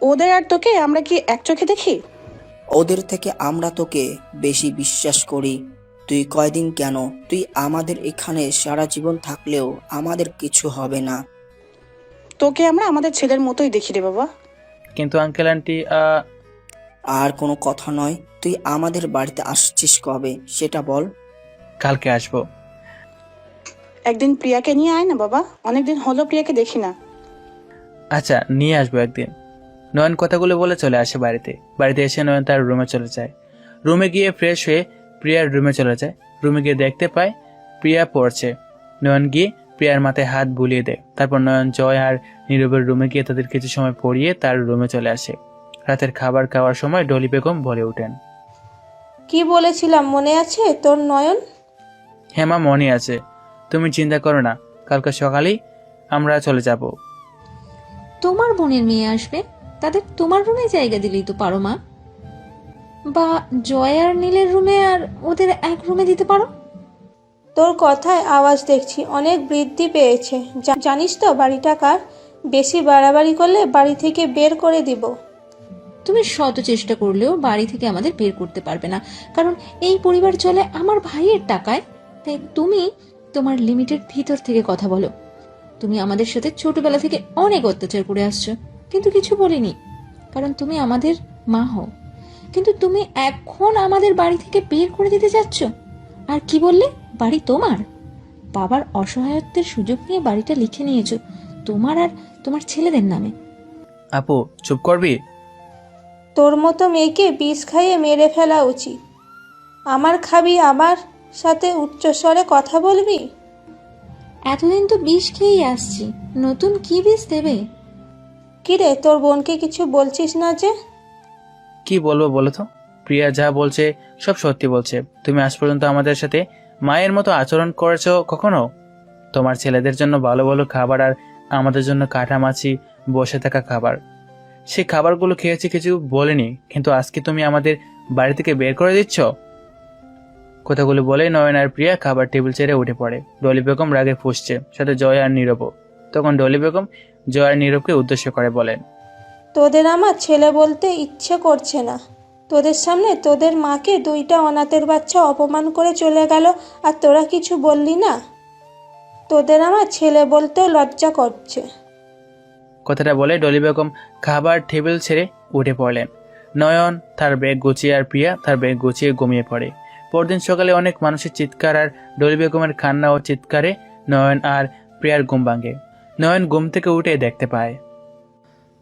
J: ওদের আর তোকে আমরা কি এক চোখে দেখি?
H: ওদের থেকে আমরা তোকে বেশি বিশ্বাস করি। তুই কয়দিন কেন, তুই আমাদের এখানে সারা জীবন থাকলেও আমাদের কিছু হবে না।
J: তোকে আমরা আমাদের ছেলের মতোই দেখি রে বাবা।
E: কিন্তু আঙ্কেল আন্টি,
H: আর কোনো কথা নয়, তুই আমাদের বাড়িতে আসছিস কবে সেটা বল।
E: কালকে আসবো।
J: একদিন প্রিয়াকে নিয়ে আয় না বাবা, অনেকদিন হলো প্রিয়াকে দেখি না।
E: আচ্ছা, নিয়ে আসবো একদিন। নয়ন কথাগুলো বলে চলে আসে বাড়িতে। বাড়িতে এসে নয়ন তার রুমে চলে যায়। রুমে গিয়ে ফ্রেশ হয়ে প্রিয়ার রুমে চলে যায়। রুমে গিয়ে দেখতে পায় প্রিয়া পড়ছে। নয়ন গিয়ে প্রিয়ার মাথায় হাত বুলিয়ে দেয়। তারপর নয়ন, জয় আর নীরবের রুমে গিয়ে তাদের কিছু সময় পড়িয়ে তার রুমে চলে আসে। রাতের খাবার খাওয়ার সময় ডলি বেগম বলে ওঠেন,
D: কি বলেছিলাম মনে আছে তোর নয়ন?
E: হ্যাঁ মা, মনে আছে। তুমি চিন্তা করো না, কালকে সকালেই আমরা চলে যাব।
F: তোমার বোনের মেয়ে আসবে, তাদের তোমার রুমে জায়গা দিলেই তো পারো মা। বা জয় আর নীলের রুমে আর ওদের এক রুমে দিতে পারো।
D: তোর কথায় আওয়াজ দেখছি অনেক বৃদ্ধি পেয়েছে। জানিস তো বাড়িটা কার? বেশি বাড়াবাড়ি করলে বাড়ি থেকে বের করে দিব।
F: তুমি শত চেষ্টা করলেও বাড়ি থেকে আমাদের বের করতে পারবে না, কারণ এই পরিবার চলে আমার ভাইয়ের টাকায়। তাই তুমি তোমার লিমিটের ভিতর থেকে কথা বলো। তুমি আমাদের সাথে ছোটবেলা থেকে অনেক অত্যাচার করে আসছো, কিন্তু কিছু বলিনি, কারণ তুমি আমাদের মা হও। কিন্তু তুমি এখন আমাদের বাড়ি থেকে বের করে দিতে যাচ্ছ। আর কি বললে, বাড়ি তোমার? বাবার অসহায়ত্বের সুযোগ নিয়ে বাড়িটা লিখে নিয়েছো তোমার আর তোমার ছেলেদের নামে।
E: আপু, চুপ করবি?
D: তোর মতো মেয়েকে বিষ খাইয়ে মেরে ফেলা উচিত। আমার খাবি, আমার সাথে উচ্চস্বরে কথা বলবি?
F: এতদিন তো বিষ খেয়েই আসছি, নতুন কি বিষ দেবে?
D: কিরে, তোর বোনকে কিছু বলছিস না যে?
E: কি বলবো বলো তো? প্রিয়া যা বলছে সব সত্যি বলছে। তুমি আজ পর্যন্ত আমাদের সাথে মায়ের মতো আচরণ করেছো কখনো? তোমার ছেলেদের জন্য ভালো ভালো খাবার আর আমাদের জন্য কাটামাছি বসে থাকা খাবার, সেই খাবারগুলো খেয়েছি, কিছু বলেনি, কিন্তু আজকে তুমি আমাদের বাড়ি থেকে বের করে দিচ্ছ। কথাগুলো বলে নয়ন আর প্রিয়া খাবার টেবিল ছেড়ে উঠে পড়ে। ডলি বেগম রাগে ফুঁসছে, সাথে জয় আর নীরবও। তখন ডলি বেগম জয় আর নীরবকে উদ্দেশ্য করে বলেন,
D: তোদের আমার ছেলে বলতে ইচ্ছে করছে না। তোদের সামনে তোদের মাকে দুইটা অনাথের বাচ্চা অপমান করে চলে গেল, আর তোরা কিছু বললি না? তোদের আমার ছেলে বলতেও লজ্জা করছে।
E: কথাটা বলে ডলি বেগম খাবার টেবিল ছেড়ে উঠে পড়লেন। নয়ন তার ব্যাগ গুছিয়ে আর প্রিয়া তার ব্যাগ গুছিয়ে ঘুমিয়ে পড়ে। পরদিন সকালে অনেক মানুষের চিৎকার আর ডলি বেগমের কান্না ও চিৎকারে নয়ন আর প্রিয়ার ঘুম ভাঙে। নয়ন ঘুম থেকে উঠে দেখতে পায়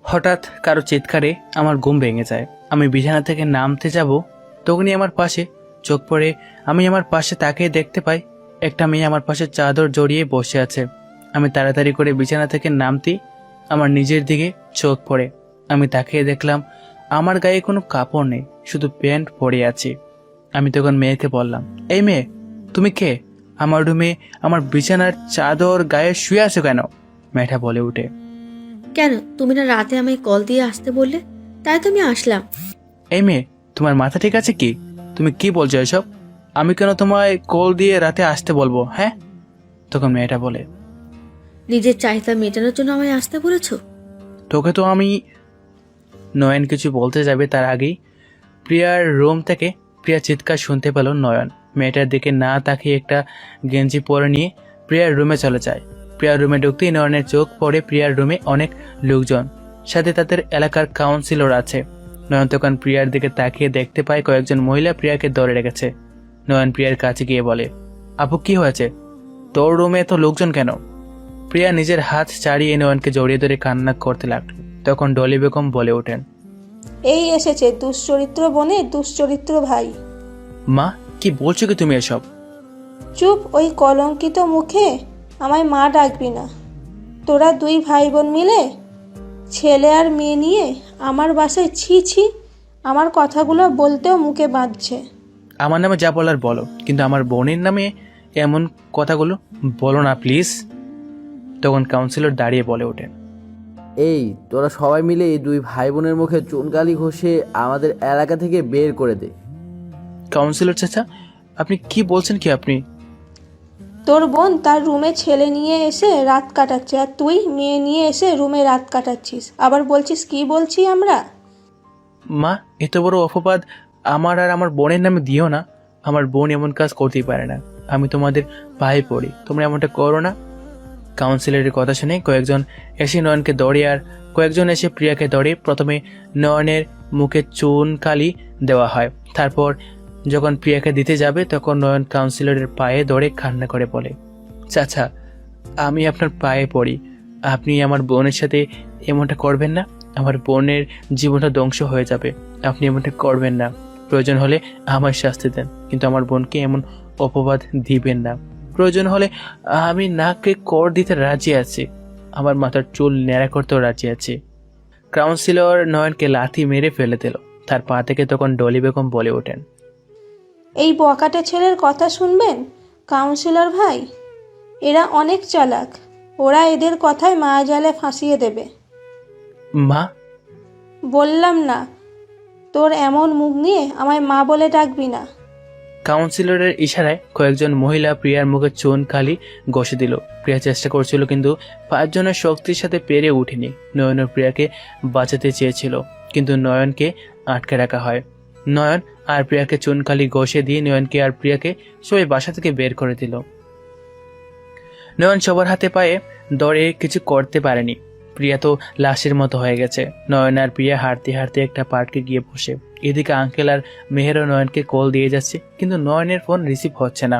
E: হঠাৎ কারো চিৎকারে আমার ঘুম ভেঙে যায়। আমি বিছানা থেকে নামতে যাব, তখনই আমার পাশে চোখ পড়ে। আমি আমার পাশে তাকিয়ে দেখতে পাই একটা মেয়ে আমার পাশে চাদর জড়িয়ে বসে আছে। আমি তাড়াতাড়ি করে বিছানা থেকে নামতেই আমার নিজের দিকে চোখ পড়ে। আমি তাকিয়ে দেখলাম আমার গায়ে কোনো কাপড় নেই, শুধু প্যান্ট পরে আছি। আমি তখন মেয়েকে বললাম, এই মেয়ে, তুমি কে? আমার রুমে আমার বিছানার চাদর গায়ে শুয়ে আছো কেন? মেয়েটা বলে উঠে,
G: কেন, তুমি না রাতে আমায় কল দিয়ে আসতে বললে, তাই তো আমি আসলাম।
E: এই মেয়ে, তোমার মাথা ঠিক আছে কি? তুমি কি বলছো এসব? আমি কেন তোমায় কল দিয়ে রাতে আসতে বলবো? হ্যাঁ? তখন মেয়েটা বলে,
G: নিজের চাহিদা মেটানোর জন্য আমায় আসতে বলেছো?
E: তোকে তো আমি। নয়ন কিছু বলতে যাবে তার আগেই প্রিয়ার রুম থেকে প্রিয়া চিৎকার শুনতে পেল। নয়ন মেয়েটার দিকে না তাকিয়ে একটা গেঞ্জি পরে নিয়ে প্রিয়ার রুমে চলে যায়। প্রিয়ার রুমে ঢুকতেই নয়নের চোখ পড়ে প্রিয়ার রুমে অনেক লোকজন, সাথে তাদের এলাকার কাউন্সিলর আছে। নয়ন তখন প্রিয়ার দিকে তাকিয়ে দেখতে পায় কয়েকজন মহিলা প্রিয়াকে ধরে রেখেছে। নয়ন প্রিয়ার কাছে গিয়ে বলে, আপু কি হয়েছে? তোর রুমে তো লোকজন কেন? প্রিয়া নিজের হাত ছাড়িয়ে নয়নকে জড়িয়ে ধরে কান্না করতে লাগলো। তখন ডলি বেগম বলে ওঠেন,
D: এই এসেছে দুশ্চরিত্র বোনের দুশ্চরিত্র ভাই।
E: মা, কি বলছো কি তুমি এসব?
D: চুপ, ওই কলঙ্কিত মুখে আমায় মা ডাকবি না। তোরা দুই ভাই বোন মিলে ছেলে আর মেয়ে নিয়ে আমার বাসায় ছি ছি, আমার কথাগুলো বলতেও মুখে বাঁধছে।
E: আমার নামে যা বলার বলো, কিন্তু আমার বোনের নামে এমন কথাগুলো বলো না প্লিজ। তখন কাউন্সিলর দাঁড়িয়ে বলে ওঠেন,
K: এই তোরা সবাই মিলে এই দুই ভাই বোনের মুখে চুনকালি ঘষে আমাদের এলাকা থেকে বের করে দে।
E: কাউন্সিলর চাচা, আপনি কি বলছেন কি? আপনি?
D: তোর বোন তার রুমে ছেলে নিয়ে এসে রাত কাটাচ্ছে, আর তুই মেয়ে নিয়ে এসে রুমে রাত কাটাচ্ছিস, আবার বলছিস কি বলছি আমরা?
E: মা, এত বড় অপবাদ আমার আর আমার বোনের নামে দিও না। আমার বোন এমন কাজ করতেই পারে না। আমি তোমাদের পায়ে পড়ি, তোমরা এমনটা করো না। কাউন্সিলরের কথা শুনে কয়েকজন এসে নয়নকে দৌড়ে আর কয়েকজন এসে প্রিয়াকে দৌড়ে। প্রথমে নয়নের মুখে চুন কালি দেওয়া হয়, তারপর যখন প্রিয়াকে দিতে যাবে তখন নয়ন কাউন্সিলরের পায়ে দৌড়ে কান্না করে বলে, চাচা, আমি আপনার পায়ে পড়ি, আপনি আমার বোনের সাথে এমনটা করবেন না। আমার বোনের জীবনটা ধ্বংস হয়ে যাবে, আপনি এমনটা করবেন না। প্রয়োজন হলে আমার শাস্তি দেন, কিন্তু আমার বোনকে এমন অপবাদ দিবেন না। প্রয়োজন হলে আমি নাকে কর দিতে রাজি আছি, আমার মাথার চুল ন্যাড়া করতেও রাজি আছি। কাউন্সিলর নয়নকে লাথি মেরে ফেলে দিল। তার পা থেকে তখন ডলি বেগম বলে ওঠেন,
D: এই বকাটে ছেলের কথা শুনবেন কাউন্সিলর ভাই? এরা অনেক চালাক, ওরা এদের কথায় মায়াজালে ফাঁসিয়ে দেবে।
E: মা,
D: বললাম না তোর এমন মুখ নিয়ে আমায় মা বলে ডাকবি না।
E: কাউন্সিলরের ইশারায় কয়েকজন মহিলা প্রিয়ার মুখে চুন খালি ঘষে দিল। প্রিয়া চেষ্টা করছিল, কিন্তু পাঁচজনের শক্তির সাথে পেরে উঠেনি। নয়ন ও প্রিয়াকে বাঁচাতে চেয়েছিল, কিন্তু নয়নকে আটকে রাখা হয়। নয়ন আর প্রিয়াকে চুন খালি ঘষে দিয়ে নয়নকে আর প্রিয়াকে সবাই বাসা থেকে বের করে দিল। নয়ন সবার হাতে পায়ে দৌড়ে কিছু করতে পারেনি। প্রিয়া তো লাশের মতো হয়ে গেছে। নয়ন আর প্রিয়া হাঁটতে হাঁটতে একটা পার্কে গিয়ে বসে। এদিকে আঙ্কেল আর মেহেরও নয়নকে কল দিয়ে যাচ্ছে, কিন্তু নয়নের ফোন রিসিভ হচ্ছে না।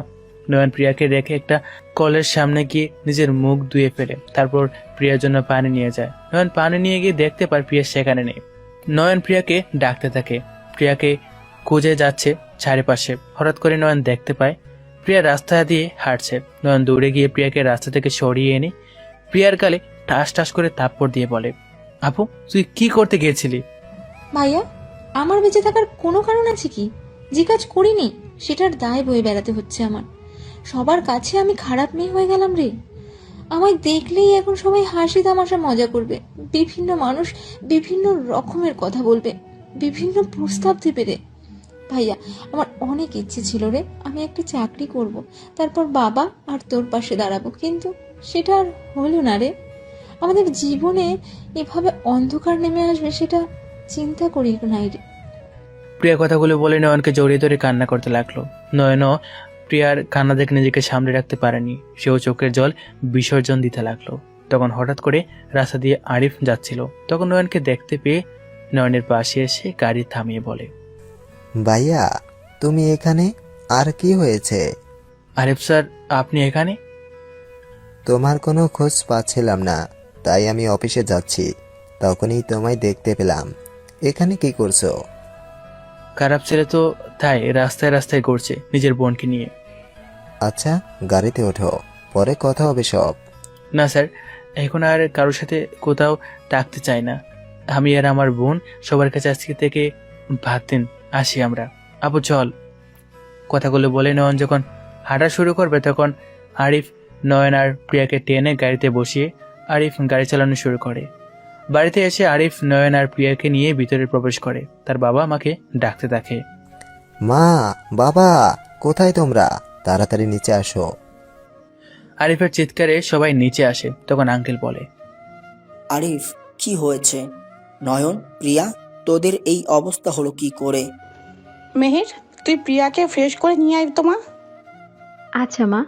E: নয়ন প্রিয়াকে রেখে একটা কলের সামনে গিয়ে নিজের মুখ ধুয়ে ফেলে, তারপর প্রিয়ার জন্য পানি নিয়ে যায়। নয়ন পানি নিয়ে গিয়ে দেখতে পায় প্রিয়া সেখানে নেই। নয়ন প্রিয়াকে ডাকতে থাকে, প্রিয়াকে খুঁজে যাচ্ছে চারিপাশে। হঠাৎ করে নয়ন দেখতে পায় প্রিয়া রাস্তা দিয়ে হাঁটছে। নয়ন দৌড়ে গিয়ে প্রিয়াকে রাস্তা থেকে সরিয়ে এনে প্রিয়ার গালে টাস টাস করে থাপ্পড় দিয়ে বলে, আপু, তুই কি করতে গিয়েছিলি?
F: ভাইয়া, আমার বেঁচে থাকার কোনো কারণ আছে কি? যে কাজ করিনি সেটার দায় বয়ে বেড়াতে হচ্ছে আমার। সবার কাছে আমি খারাপ মেয়ে হয়ে গেলাম রে। আমায় দেখলেই এখন সবাই হাসি তামাশা মজা করবে, বিভিন্ন মানুষ বিভিন্ন রকমের কথা বলবে, বিভিন্ন প্রস্তাব দেবে রে। ভাইয়া, আমার অনেক ইচ্ছে ছিল রে আমি একটা চাকরি করব, তারপর বাবা আর তোর পাশে দাঁড়াবো, কিন্তু সেটা আর হলো না রে। আমাদের জীবনে এভাবে অন্ধকার নেমে আসবে সেটা চিন্তা করি নাই রে।
E: প্রিয়া কথাগুলো বলে নয়নকে জড়িয়ে ধরে কান্না করতে লাগলো। নয়নও প্রিয়ার কান্না দেখে নিজেকে সামলে রাখতে পারেনি, সেও চোখের জল বিসর্জন দিতে লাগলো। তখন হঠাৎ করে রাস্তা দিয়ে আরিফ যাচ্ছিল, তখন নয়নকে দেখতে পেয়ে নয়নের পাশে এসে গাড়ি থামিয়ে বলে,
L: ভাইয়া তুমি এখানে? আর কি হয়েছে?
E: আরিফ স্যার, আপনি এখানে?
L: তোমার কোনো খোঁজ পাচ্ছিলাম না, তাই আমি অফিসে যাচ্ছি, তখনই তোমায় দেখতে পেলাম। এখানে কি করছো?
E: খারাপ ছেলে তো, তাই রাস্তায় রাস্তায় ঘুরছে নিজের বোনকে নিয়ে।
L: আচ্ছা গাড়িতে ওঠো, পরে কথা হবে সব।
E: না স্যার, এখন আর কারোর সাথে কোথাও থাকতে চাই না। আমি আর আমার বোন সবার কাছে আজকে থেকে ভাত দিন, আসি আমরা। আপু চল। কথাগুলো বলে নয়ন যখন হাঁটা শুরু করবে, তখন আরিফ নয়ন আর প্রিয়াকে টেনে গাড়িতে বসিয়ে আরিফ গাড়ি চালানো শুরু করে। বাড়িতে এসে আরিফ নয়ন আর প্রিয়াকে নিয়ে ভিতরে প্রবেশ করে। তার বাবা মাকে ডাকতে থাকে।
L: মা, বাবা, কোথায় তোমরা? তাড়াতাড়ি নিচে আসো।
E: আরিফের চিৎকারে সবাই নিচে আসে। তখন আঙ্কেল বলে,
H: আরিফ, কি হয়েছে? নয়ন, প্রিয়া, তোদের এই অবস্থা হলো কি করে?
J: মেহের, তুই প্রিয়াকে ফ্রেশ করে নিয়ে আয় তো মা।
A: আচ্ছা মা।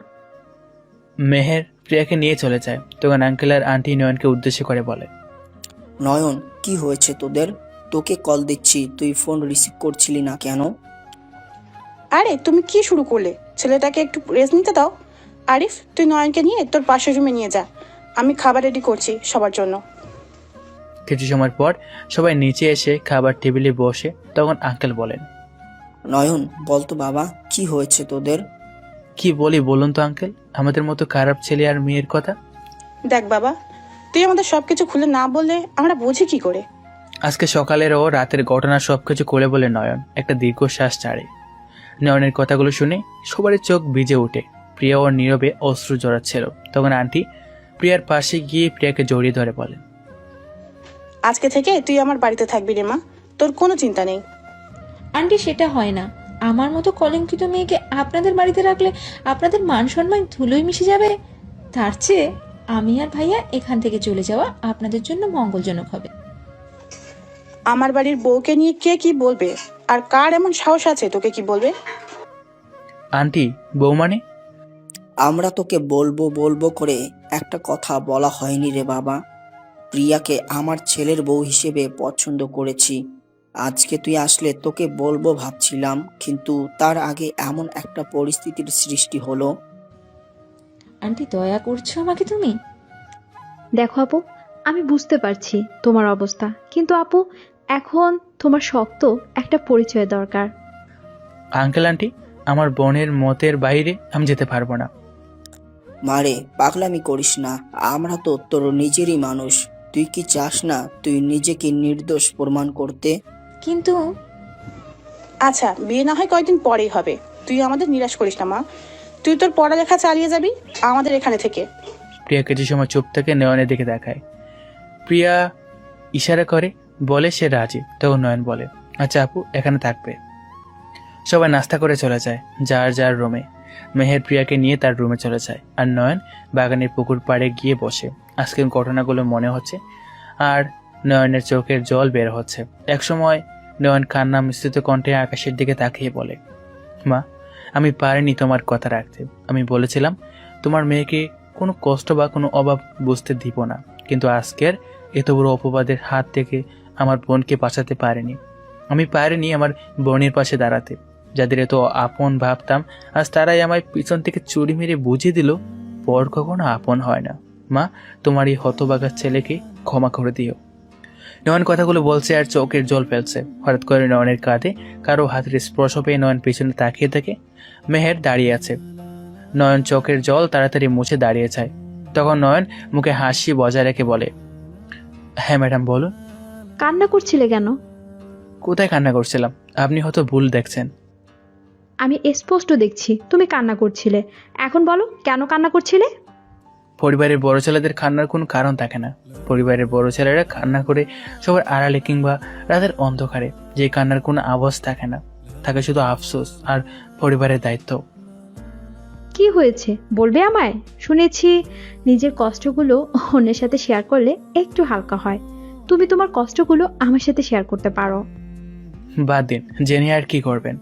E: মেহের প্রিয়াকে নিয়ে চলে যায়। তখন আঙ্কেল আর আন্টি নয়নকে উদ্দেশ্য করে বলে,
H: নয়ন, কি হয়েছে তোদের? তোকে কল দিচ্ছি, তুই ফোন রিসিভ করছিলি না কেন?
J: আরে তুমি কি শুরু করলে? ছেলেটাকে একটু রেস্ট নিতে দাও। আরিফ, তুই নয়নকে নিয়ে তোর পাশের রুমে নিয়ে যা, আমি খাবার রেডি করছি সবার জন্য।
E: কিছু সময় পর সবাই নিচে এসে খাবার টেবিলে বসে। তখন আঙ্কেল বলেন,
H: নয়ন, বলতো বাবা, কি হয়েছে তোদের?
E: কি বলি বলুন তো আঙ্কেল, আমাদের মতো খারাপ ছেলে আর মেয়ের কথা।
J: দেখ বাবা, তুই আমাদের সবকিছু খুলে না বললে আমরা বুঝি কি করে।
E: আজকে সকালের ও রাতের ঘটনা সবকিছু করে বলে নয়ন একটা দীর্ঘশ্বাস ছাড়ে। নয়নের কথাগুলো শুনে সবারই চোখ ভিজে ওঠে। প্রিয়া ওর নীরবে অশ্রু জড়াচ্ছিল। তখন আন্টি প্রিয়ার পাশে গিয়ে প্রিয়াকে জড়িয়ে ধরে বলেন,
J: আজকে থেকে তুই আমার বাড়িতে থাকবি রে মা, তোর কোনো চিন্তা নেই।
F: আন্টি, সেটা হয় না। আমার মতো কলঙ্কিত মেয়েকে আপনাদের বাড়িতে রাখলে আপনাদের মান সম্মান ধুলোই মিশে যাবে। তার চেয়ে আমি আর ভাইয়া এখান থেকে চলে যাওয়া আপনাদের জন্য মঙ্গলজনক হবে।
J: আমার বাড়ির বউকে নিয়ে কে কি বলবে, আর কার এমন সাহস আছে তোকে কি বলবে?
E: আন্টি, বউ মানে?
H: আমরা তোকে বলবো বলবো করে একটা কথা বলা হয়নি রে বাবা। প্রিয়াকে আমার ছেলের বউ হিসেবে পছন্দ করেছি। আজকে তুই আসলে তোকে বলবো ভাবছিলাম, কিন্তু তার আগে এমন একটা পরিস্থিতির সৃষ্টি হলো।
F: আন্টি, দয়া করছো আমাকে তুমি?
A: দেখো আপু, আমি বুঝতে পারছি তোমার অবস্থা, কিন্তু আপু এখন তোমার শক্ত একটা পরিচয় দরকার।
E: আঙ্কেল আন্টি, আমার বোনের মতের বাইরে আমি যেতে পারবো না।
H: মারে, পাগলামি করিস না, আমরা তো তোর নিজেরই মানুষ। তুই কি চাস না তুই নিজেকে নির্দোষ প্রমাণ করতে?
F: কিন্তু
J: আচ্ছা, বিয়ে না হয় কয়েকদিন পরেই হবে, তুই আমাদের নিরাশ করিস না মা। তুই তোর পড়ালেখা চালিয়ে যাবি আমাদের এখানে থেকে।
E: প্রিয়া কিছু সময় চুপ থেকে নয়নের দিকে দেখায়। প্রিয়া ইশারা করে বলে সে রাজি। তখন নয়ন বলে, আচ্ছা আপু, এখানে থাকবে। সবাই নাস্তা করে চলে যায় যার যার রুমে। মেহের প্রিয়াকে নিয়ে তার রুমে চলে যায়, আর নয়ন বাগানের পুকুর পাড়ে গিয়ে বসে। আজকের ঘটনাগুলো মনে হচ্ছে, আর নয়নের চোখের জল বের হচ্ছে। একসময় নয়ন কান্না মিশ্রিত কণ্ঠে আকাশের দিকে তাকিয়ে বলে, মা, আমি পারিনি তোমার কথা রাখতে। আমি বলেছিলাম তোমার মেয়েকে কোনো কষ্ট বা কোনো অভাব বুঝতে দিব না, কিন্তু আজকের এত বড় অপবাদের হাত থেকে আমার বোনকে বাঁচাতে পারিনি। আমি পারিনি আমার বোনের পাশে দাঁড়াতে। যাদের এত আপন ভাবতাম, আজ তারাই আমায় পিছন থেকে চুরি মেরে বুঝিয়ে দিল পর কখনো আপন হয় না। মা, তোমার এই হতবাগার ছেলেকে ক্ষমা করে দিও। নয়ন কথাগুলো বলছে আর চোখের জল ফেলছে। হঠাৎ করে নয়নের কাঁধে কারো হাতের স্পর্শ পেয়ে নয়ন পিছনে তাকিয়ে থাকে। মেহের দাঁড়িয়ে আছে। নয়ন চোখের জল তাড়াতাড়ি মুছে দাঁড়িয়ে যায়। তখন নয়ন মুখে হাসি বজায় রেখে বলে, হ্যাঁ ম্যাডাম বলুন।
A: কান্না করছিলে কেন?
E: কোথায় কান্না করছিলাম? আপনি হয়তো ভুল দেখছেন।
A: আমি স্পষ্ট দেখছি তুমি কান্না করছিলে। এখন বলো কেন কান্না করছিলে?
E: পরিবারের বড় ছেলেদের কান্নার কোনো কারণ থাকে না। পরিবারের বড় ছেলেরা কান্না করে সবার আড়ালে কিংবা রাতের অন্ধকারে, যে কান্নার কোনো আওয়াজ থাকে না, থাকে শুধু আফসোস আর পরিবারের দায়িত্ব।
A: কি হয়েছে বলবে আমায়? শুনেছি নিজের কষ্টগুলো অন্যের সাথে শেয়ার করলে একটু হালকা হয়। তুমি তোমার কষ্টগুলো আমার সাথে শেয়ার করতে পারো।
E: বাদ দিন, জেনে আর কি করবেন?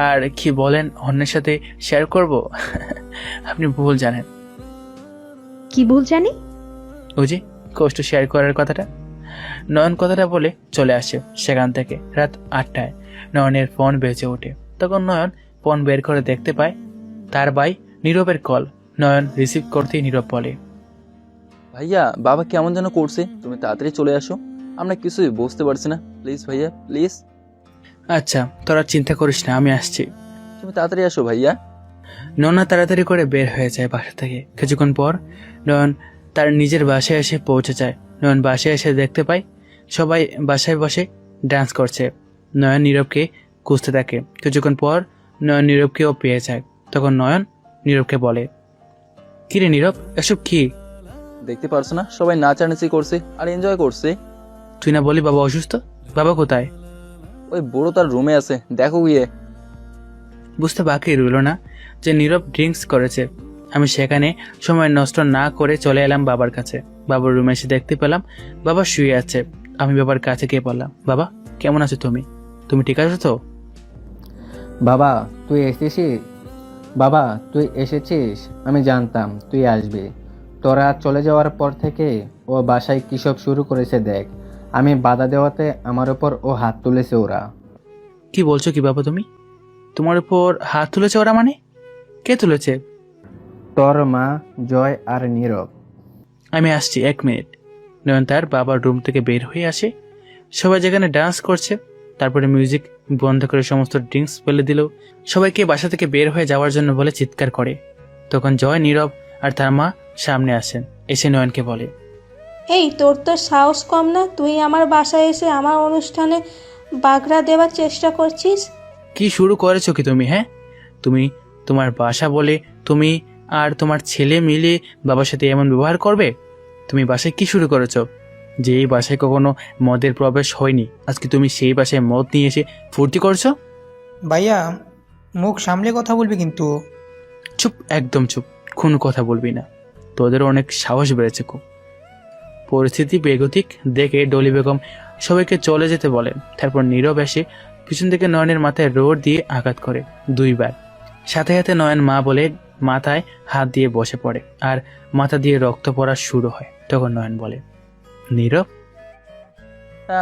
E: আর কি বলেন অন্যের সাথে শেয়ার করব? আপনি ভুল জানেন।
A: কি ভুল জানি?
E: ওই যে কষ্ট শেয়ার করার কথাটা। নয়ন কথাটা বলে চলে আসে সেখান থেকে। রাত 8টায় নয়নের ফোন বেজে ওঠে। তখন নয়ন ফোন বের করে দেখতে পায় তার ভাই নীরবের কল। নয়ন রিসিভ করতেই নীরব বলে,
B: ভাইয়া বাবা কেমন যেন করছে, তুমি তাড়াতাড়ি চলে আসো, আমরা কিছুই বুঝতে পারছি না, প্লিজ ভাইয়া প্লিজ।
E: আচ্ছা তোরা চিন্তা করিস না, আমি আসছি।
B: তুমি তাড়াতাড়ি আসো ভাইয়া।
E: নয়না তাড়াতাড়ি করে বের হয়ে যায় বাসা থেকে। কিছুক্ষণ পর নয়ন তার নিজের বাসায় এসে পৌঁছে যায়। নয়ন বাসায় এসে দেখতে পায় সবাই বাসায় বসে ডান্স করছে। নয়ন নীরবকে খুঁজতে থাকে। কিছুক্ষণ পর নয়ন নীরবকেও পেয়ে যায়। তখন নয়ন নীরবকে বলে, কি রে নীরব, এসব কি?
B: দেখতে পারছো না সবাই নাচানাচি করছে আর এনজয় করছে।
E: তুই না বলি বাবা অসুস্থ? বাবা কোথায়?
B: ওই বুড়ো তার রুমে আছে, দেখো গিয়ে।
E: বুঝতে বাকি রইল না যে নীরব ড্রিঙ্কস করেছে। আমি সেখানে সময় নষ্ট না করে চলে এলাম বাবার কাছে। বাবার রুমে এসে দেখতে পেলাম বাবা শুয়ে আছে। আমি বাবার কাছে গিয়ে বললাম, বাবা কেমন আছো তুমি? তুমি ঠিক আছো তো?
I: বাবা তুই এসেছিস? বাবা তুই এসেছিস? আমি জানতাম তুই আসবি। তোরা চলে যাওয়ার পর থেকে ও বাসায় কী সব শুরু করেছে দেখ। আমি বাধা দেওয়াতে আমার ওপর ও হাত তুলেছে ওরা।
E: কি বলছো কি বাবা তুমি? তোমার উপর হাত তুলেছে ওরা? মানে কে তুলেছে?
I: তোর মা, জয় আর নীরব।
E: আমি আসছি, 1 মিনিট। নয়ন তার বাবার রুম থেকে বের হয়ে আসে। সবাই যেখানে ডান্স করছে, তারপরে মিউজিক বন্ধ করে সমস্ত ড্রিঙ্কস ফেলে দিল। সবাইকে বাসা থেকে বের হয়ে যাওয়ার জন্য বলে চিৎকার করে। তখন জয়, নীরব আর তার মা সামনে আসেন। এসে নয়নকে বলে,
D: এই তোর তো সাহস কম না, তুই আমার বাসায় এসে আমার অনুষ্ঠানে বাগড়া দেওয়ার চেষ্টা করছিস।
E: কি শুরু করেছো কি তুমি? হ্যাঁ, তুমি তোমার বাসা বলে তুমি আর তোমার ছেলে মিলে বাবার সাথে এমন ব্যবহার করবে? তুমি বাসায় কি শুরু করেছো? যে এই বাসায় কখনো মদের প্রবেশ হয়নি, আজকে তুমি সেই বাসায় মদ নিয়ে এসে ফুর্তি করছো?
C: ভাইয়া মুখ সামলে কথা বলবি কিন্তু।
E: চুপ, একদম চুপ, কোনো কথা বলবি না। তোদের অনেক সাহস বেড়েছে খুব। পরিস্থিতি বেগতিক দেখে ডলি বেগম সবাইকে চলে যেতে বলেন। তারপর নীরব এসে পিছন থেকে নয়নের মাথায় রোড দিয়ে আঘাত করে 2 বার। সাথে সাথে নয়ন মা বলে মাথায় হাত দিয়ে বসে পড়ে আর মাথা দিয়ে রক্ত পড়া শুরু হয়। তখন নয়ন বলে, নীরব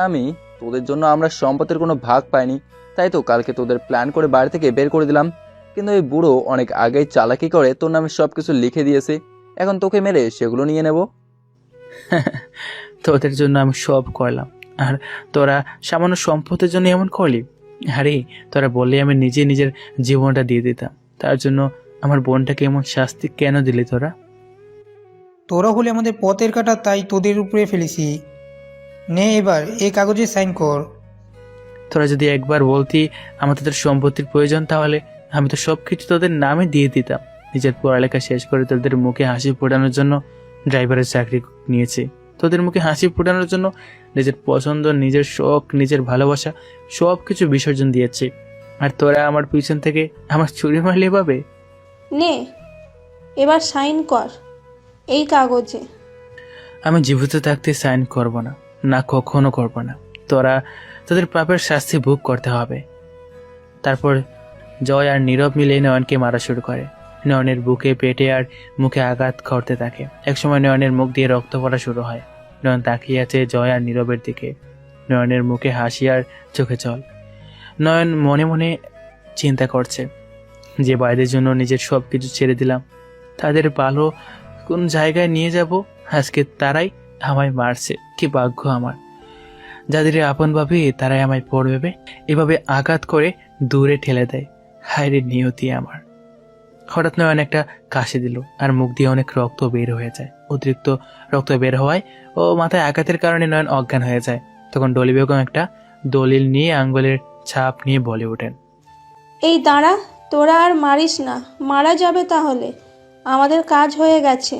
B: আমি তোদের জন্য আমরা সম্পত্তির কোনো ভাগ পাইনি, তাই তো কালকে তোদের প্ল্যান করে বাড়ি থেকে বের করে দিলাম। কিন্তু ওই বুড়ো অনেক আগেই চালাকি করে তোর নামে সবকিছু লিখে দিয়েছে, এখন তোকে মেরে সেগুলো নিয়ে নেব।
E: তোদের জন্য আমি সব করলাম আর তোরা সামান্য সম্পত্তির জন্য এমন করলি? আরে তোরা বললে আমি নিজে নিজের জীবনটা দিয়ে দিতাম, তার জন্য আমার বোনটাকে এমন শাস্তি কেন দিলি তোরা?
C: তোরা হলে আমাদের পথের কাটা, তাই তোদের উপরে ফেলেছি। নে এবার এই কাগজে সাইন কর।
E: তোরা যদি একবার বলতি আমার তোদের সম্পত্তির প্রয়োজন, তাহলে আমি তো সব কিছু তোদের নামে দিয়ে দিতাম। নিজের পড়ালেখা শেষ করে তোদের মুখে হাসি ফোটানোর জন্য ড্রাইভারের চাকরি নিয়েছি। তোদের মুখে হাসি ফোটানোর জন্য নিজের পছন্দ, নিজের শখ, নিজের ভালোবাসা সব কিছু বিসর্জন দিয়েছি। আর তোরা আমার পিছন থেকে আমার চুরি মারলে পাবে?
D: নে এবার সাইন কর এই কাগজে।
E: আমি জীবিত থাকতে সাইন করব না, না কখনো করব না। তোরা তোদের পাপের শাস্তি ভোগ করতে হবে। তারপর জয় আর নীরব মিলে নয়নকে মারা শুরু করে। নয়নের বুকে, পেটে আর মুখে আঘাত করতে থাকে। একসময় নয়নের মুখ দিয়ে রক্ত পড়া শুরু হয়। নয়ন তাকিয়ে আছে জয় আর নীরবের দিকে। নয়নের মুখে হাসি আর চোখে জল। নয়ন মনে মনে চিন্তা করছে, যে ভাইদের জন্য নিজের সব কিছু ছেড়ে দিলাম, তাদের ভালো কোন জায়গায় নিয়ে যাব, আজকে তারাই আমায় মারছে। কি ভাগ্য আমার, যাদের আপন ভাবি তারাই আমায় পর ভেবে এভাবে আঘাত করে দূরে ঠেলে দেয়। হায় রে নিয়তি আমার। হঠাৎ নয়ন একটা কাশি দিল আর মুখ দিয়ে অনেক রক্ত বের হয়ে যায়। অতিরিক্ত রক্ত বের হওয়ায় ও মাথায় আঘাতের কারণে নয়ন অজ্ঞান হয়ে যায়। তখন ডলি বেগম একটা দলিল নিয়ে আঙ্গুলের ছাপ নিয়ে বলে ওঠেন,
D: এই দাঁড়া, তোরা আর মারিস না, মারা যাবে তাহলে। আমাদের কাজ হয়ে গেছে,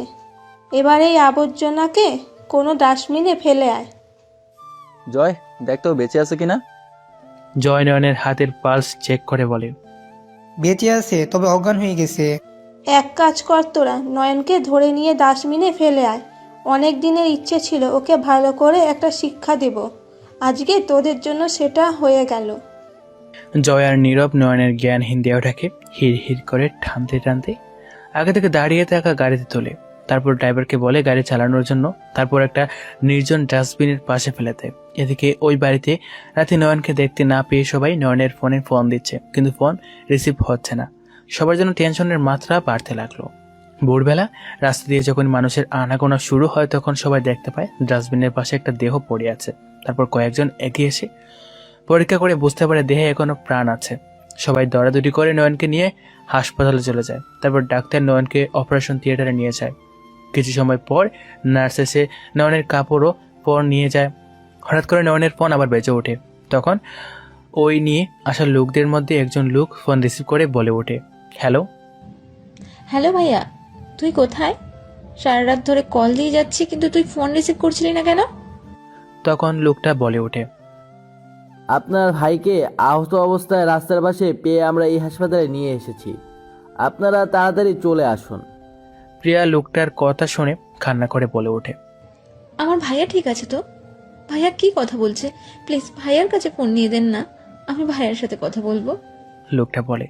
D: এবার এই আবর্জনাকে কোনো ডাস্টবিনে ফেলে আয়।
B: জয় দেখ তো বেঁচে আছে কিনা।
E: জয় নয়নের হাতের পালস চেক করে বলে,
C: বেঁচে আছে, তবে অজ্ঞান হয়ে গেছে।
D: এক কাজ কর, তোরা নয়নকে ধরে নিয়ে ডাস্টবিনে ফেলে আয়। অনেক দিনের ইচ্ছে ছিল ওকে ভালো করে একটা শিক্ষা দেব, আজকে তোদের জন্য সেটা হয়ে গেল।
E: জয় আর নীরব নয়নের জ্ঞানহীন দেহটাকে হির হির করে টানতে টানতে আগে থেকে দাঁড়িয়ে থাকা গাড়িতে তোলে। তারপর ড্রাইভারকে বলে গাড়ি চালানোর জন্য, তারপর একটা নির্জন ডাস্টবিনের পাশে ফেলাতে। এদিকে ওই বাড়িতে রাতে নয়নকে দেখতে না পেয়ে সবাই নয়নের ফোনে ফোন দিচ্ছে, কিন্তু ফোন রিসিভ হচ্ছে না। সবার জন্য টেনশনের মাত্রা বাড়তে লাগলো। ভোরবেলা রাস্তা দিয়ে যখন মানুষের আনাগোনা শুরু হয়, তখন সবাই দেখতে পায় ডাস্টবিনের পাশে একটা দেহ পড়ে আছে। তারপর কয়েকজন এগিয়ে এসে পরীক্ষা করে বুঝতে পারে দেহে এখনো প্রাণ আছে। সবাই দৌড়াদৌড়ি করে নয়নকে নিয়ে হাসপাতালে চলে যায়। তারপর ডাক্তার নয়নকে অপারেশন থিয়েটারে নিয়ে যায়। কিছু সময় পর নার্স এসে নয়নের কাপড়ও পর নিয়ে যায়। হঠাৎ করে নয়নের ফোন আবার বেজে ওঠে। তখন ওই নিয়ে আসা লোকদের মধ্যে একজন লোক ফোন রিসিভ করে বলে ওঠে, হ্যালো।
F: হ্যালো ভাইয়া, তুই কোথায়? সারা রাত ধরে কল দিয়ে যাচ্ছি, কিন্তু তুই ফোন রিসিভ করছিলি না কেন?
E: তখন লোকটা বলে ওঠে,
K: আপনার ভাইকে আহত অবস্থায় রাস্তার পাশে পেয়ে আমরা এই হাসপাতালে নিয়ে এসেছি। আপনারা তাড়াতাড়ি চলে আসুন।
E: প্রিয়া লোকটার কথা শুনে কান্না করে বলে ওঠে,
F: আমার ভাইয়া ঠিক আছে তো? ভাইয়া কি কথা বলছে? প্লিজ ভাইয়ার কাছে ফোন নিয়ে দেন না, আমি ভাইয়ার সাথে কথা বলবো।
E: লোকটা বলে,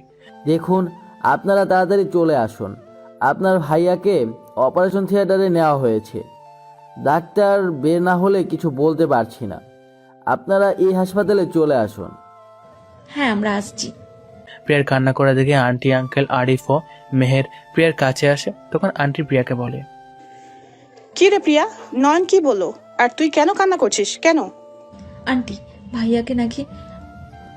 K: দেখুন, আপনারা তাড়াতাড়ি চলে আসুন। আপনার ভাইয়াকে অপারেশন থিয়েটারে নেওয়া হয়েছে। ডাক্তার বের না হলে কিছু বলতে পারছি না। আপনারা এই হাসপাতালে চলে আসুন।
F: হ্যাঁ, আমরা আসছি।
E: প্রিয়ার কান্না করা দেখে আন্টি, আঙ্কেল, আরিফ ও মেহের প্রিয়ার কাছে আসে। তখন আন্টি প্রিয়াকে বলে,
J: কি রে প্রিয়া, নয়ন কি বললো? আর তুই কেন কান্না করছিস কেন?
F: আন্টি, ভাইয়াকে নাকি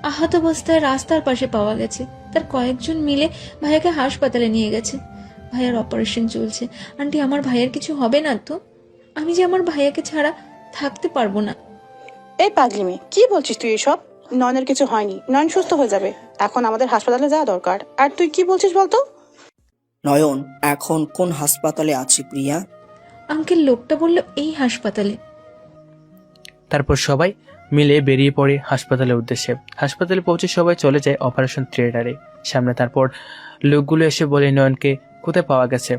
F: আহত অবস্থায় রাস্তার পাশে পাওয়া গেছে। তার কয়েকজন মিলে ভাইয়াকে হাসপাতালে নিয়ে গেছে। ভাইয়ার অপারেশন চলছে। আন্টি, আমার ভাইয়ার কিছু হবে না তো? আমি যে আমার ভাইয়াকে ছাড়া থাকতে পারবো না।
J: এই পাগলিমি, কি বলছিস তুই এসব? নয়নের কিছু হয়নি, নয়ন সুস্থ হয়ে যাবে। এখন আমাদের হাসপাতালে যাওয়া দরকার। আর তুই কি বলছিস বলতো?
H: নয়ন এখন কোন হাসপাতালে আছে প্রিয়া?
F: আঙ্কেল, লোকটা বললো এই হাসপাতালে।
E: তারপর সবাই মিলে বেরিয়ে পড়ে হাসপাতালের উদ্দেশ্যে। হাসপাতালে পৌঁছে সবাই চলে যায় অপারেশন থিয়েটারে সামনে। তারপর লোকগুলো এসে বলে নয়নকে কোথায় পাওয়া গেছে।